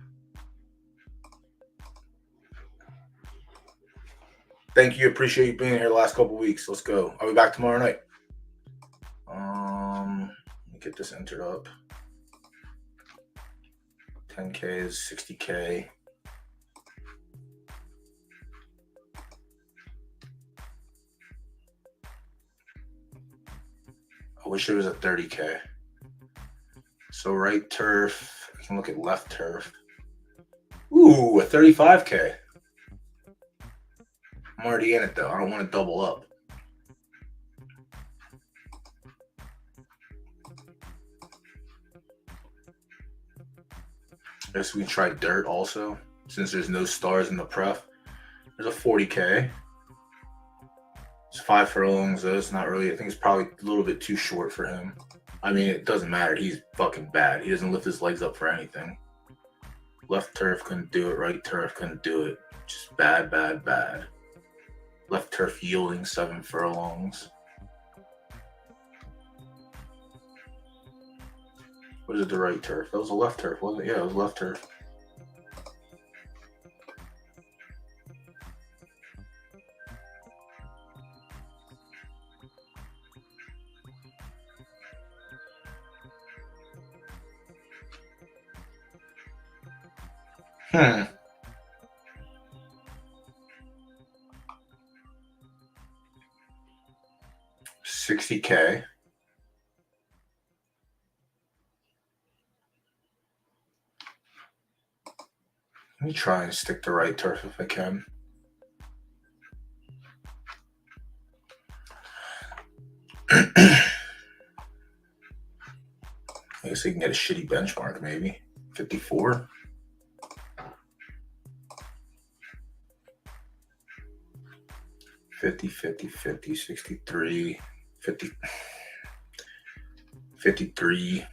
Thank you. Appreciate you being here the last couple weeks. Let's go. I'll be back tomorrow night. Let me get this entered up. 10K is 60K. I wish it was a 30K. So right turf. I can look at left turf. Ooh, a 35K. I'm already in it though. I don't want to double up. I guess we can try dirt also, since there's no stars in the pref. There's a 40K. It's 5 furlongs, though. It's not really, I think it's probably a little bit too short for him. I mean, it doesn't matter. He's fucking bad. He doesn't lift his legs up for anything. Left turf couldn't do it. Right turf couldn't do it. Just bad. Left turf yielding 7 furlongs. What is the right turf? That was a left turf, wasn't it? Yeah, it was left turf. Hmm. $60K. Let me try and stick the right turf if I can. I guess I can get a shitty benchmark, maybe. 54. $50, $50, $50, $63, $50, $53.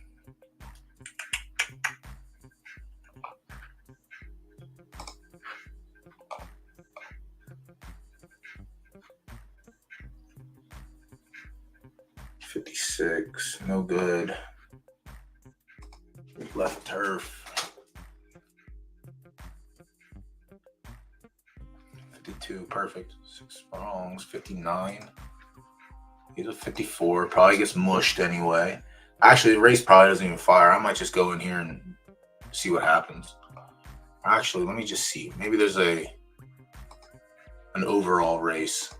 $56, no good. Left turf. 52, perfect. 6 furlongs, 59. He's a 54, probably gets mushed anyway. Actually, the race probably doesn't even fire. I might just go in here and see what happens. Actually, let me just see. Maybe there's an overall race.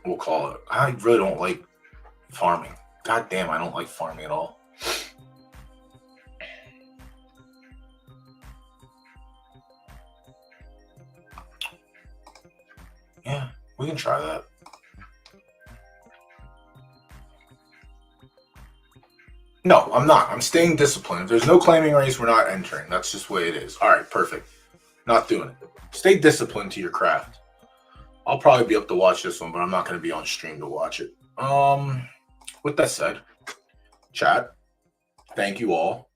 We'll call it. I really don't like farming. God damn, I don't like farming at all. Yeah, we can try that. No, I'm not. I'm staying disciplined. If there's no claiming race, we're not entering. That's just the way it is. All right, perfect. Not doing it. Stay disciplined to your craft. I'll probably be up to watch this one, but I'm not going to be on stream to watch it. With that said, chat, thank you all.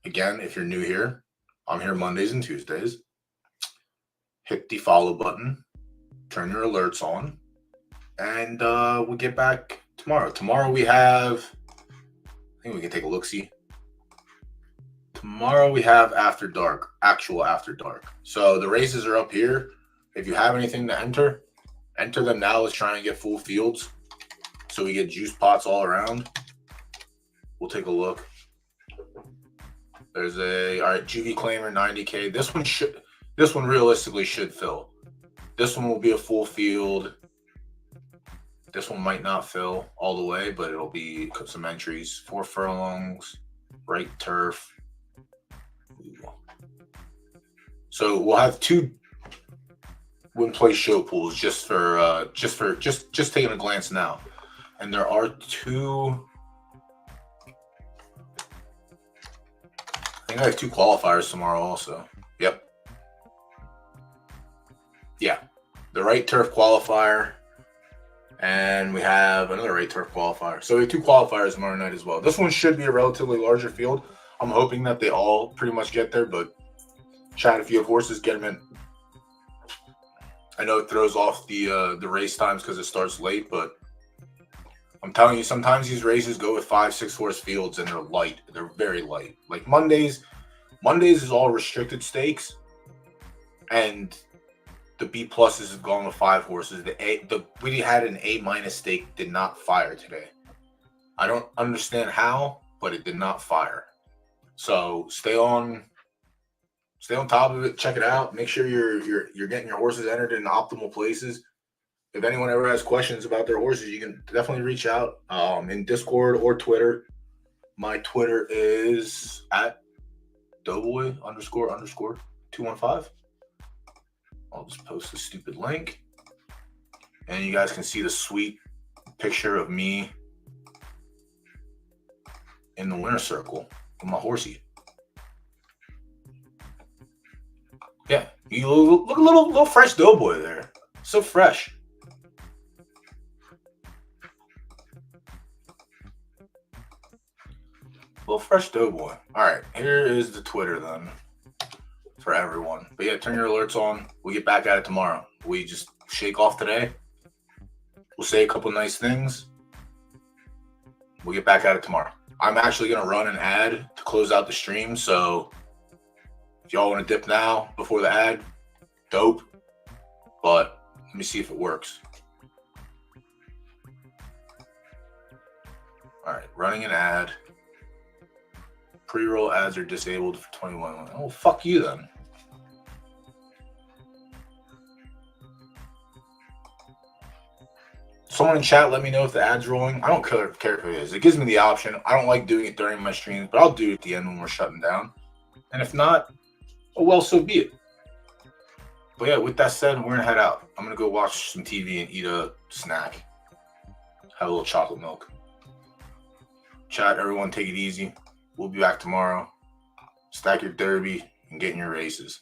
Again, if you're new here, I'm here Mondays and Tuesdays. Hit the follow button. Turn your alerts on. And we'll get back tomorrow. Tomorrow we have... I think we can take a look-see. Tomorrow we have After Dark, actual After Dark. So the races are up here. If you have anything to enter them now. Let's try and get full fields so we get juice pots all around. We'll take a look. There's all right, Juvie Claimer 90K. This one realistically should fill. This one will be a full field. This one might not fill all the way, but it'll be some entries. 4 furlongs, right turf. So we'll have 2 win play show pools just taking a glance now. And there are 2. I think I have 2 qualifiers tomorrow also. Yep. Yeah. The right turf qualifier. And we have another right turf qualifier. So we have 2 qualifiers tomorrow night as well. This one should be a relatively larger field. I'm hoping that they all pretty much get there, but chat, if you have horses, get them in. I know it throws off the race times because it starts late, but I'm telling you, sometimes these races go with 5-6 horse fields and they're light. They're very light. Like Mondays is all restricted stakes, and the B pluses have gone with 5 horses. We had an A- stake did not fire today. I don't understand how, but it did not fire. So stay on top of it. Check it out. Make sure you're getting your horses entered in optimal places. If anyone ever has questions about their horses, you can definitely reach out in Discord or Twitter. My Twitter is at doughboy__215. I'll just post the stupid link. And you guys can see the sweet picture of me in the winner's circle with my horsey. Yeah, you look a little fresh doughboy there. So fresh. Little fresh doughboy. All right, here is the Twitter then for everyone. But yeah, turn your alerts on. We'll get back at it tomorrow. We just shake off today. We'll say a couple nice things. We'll get back at it tomorrow. I'm actually going to run an ad to close out the stream. So if y'all want to dip now before the ad, dope. But let me see if it works. All right, running an ad. Pre-roll ads are disabled for 21. Oh, fuck you then. Someone in chat, let me know if the ad's rolling. I don't care if it is. It gives me the option. I don't like doing it during my streams, but I'll do it at the end when we're shutting down. And if not, oh well, so be it. But yeah, with that said, we're gonna head out. I'm gonna go watch some TV and eat a snack. Have a little chocolate milk. Chat, everyone take it easy. We'll be back tomorrow. Stack your derby and get in your races.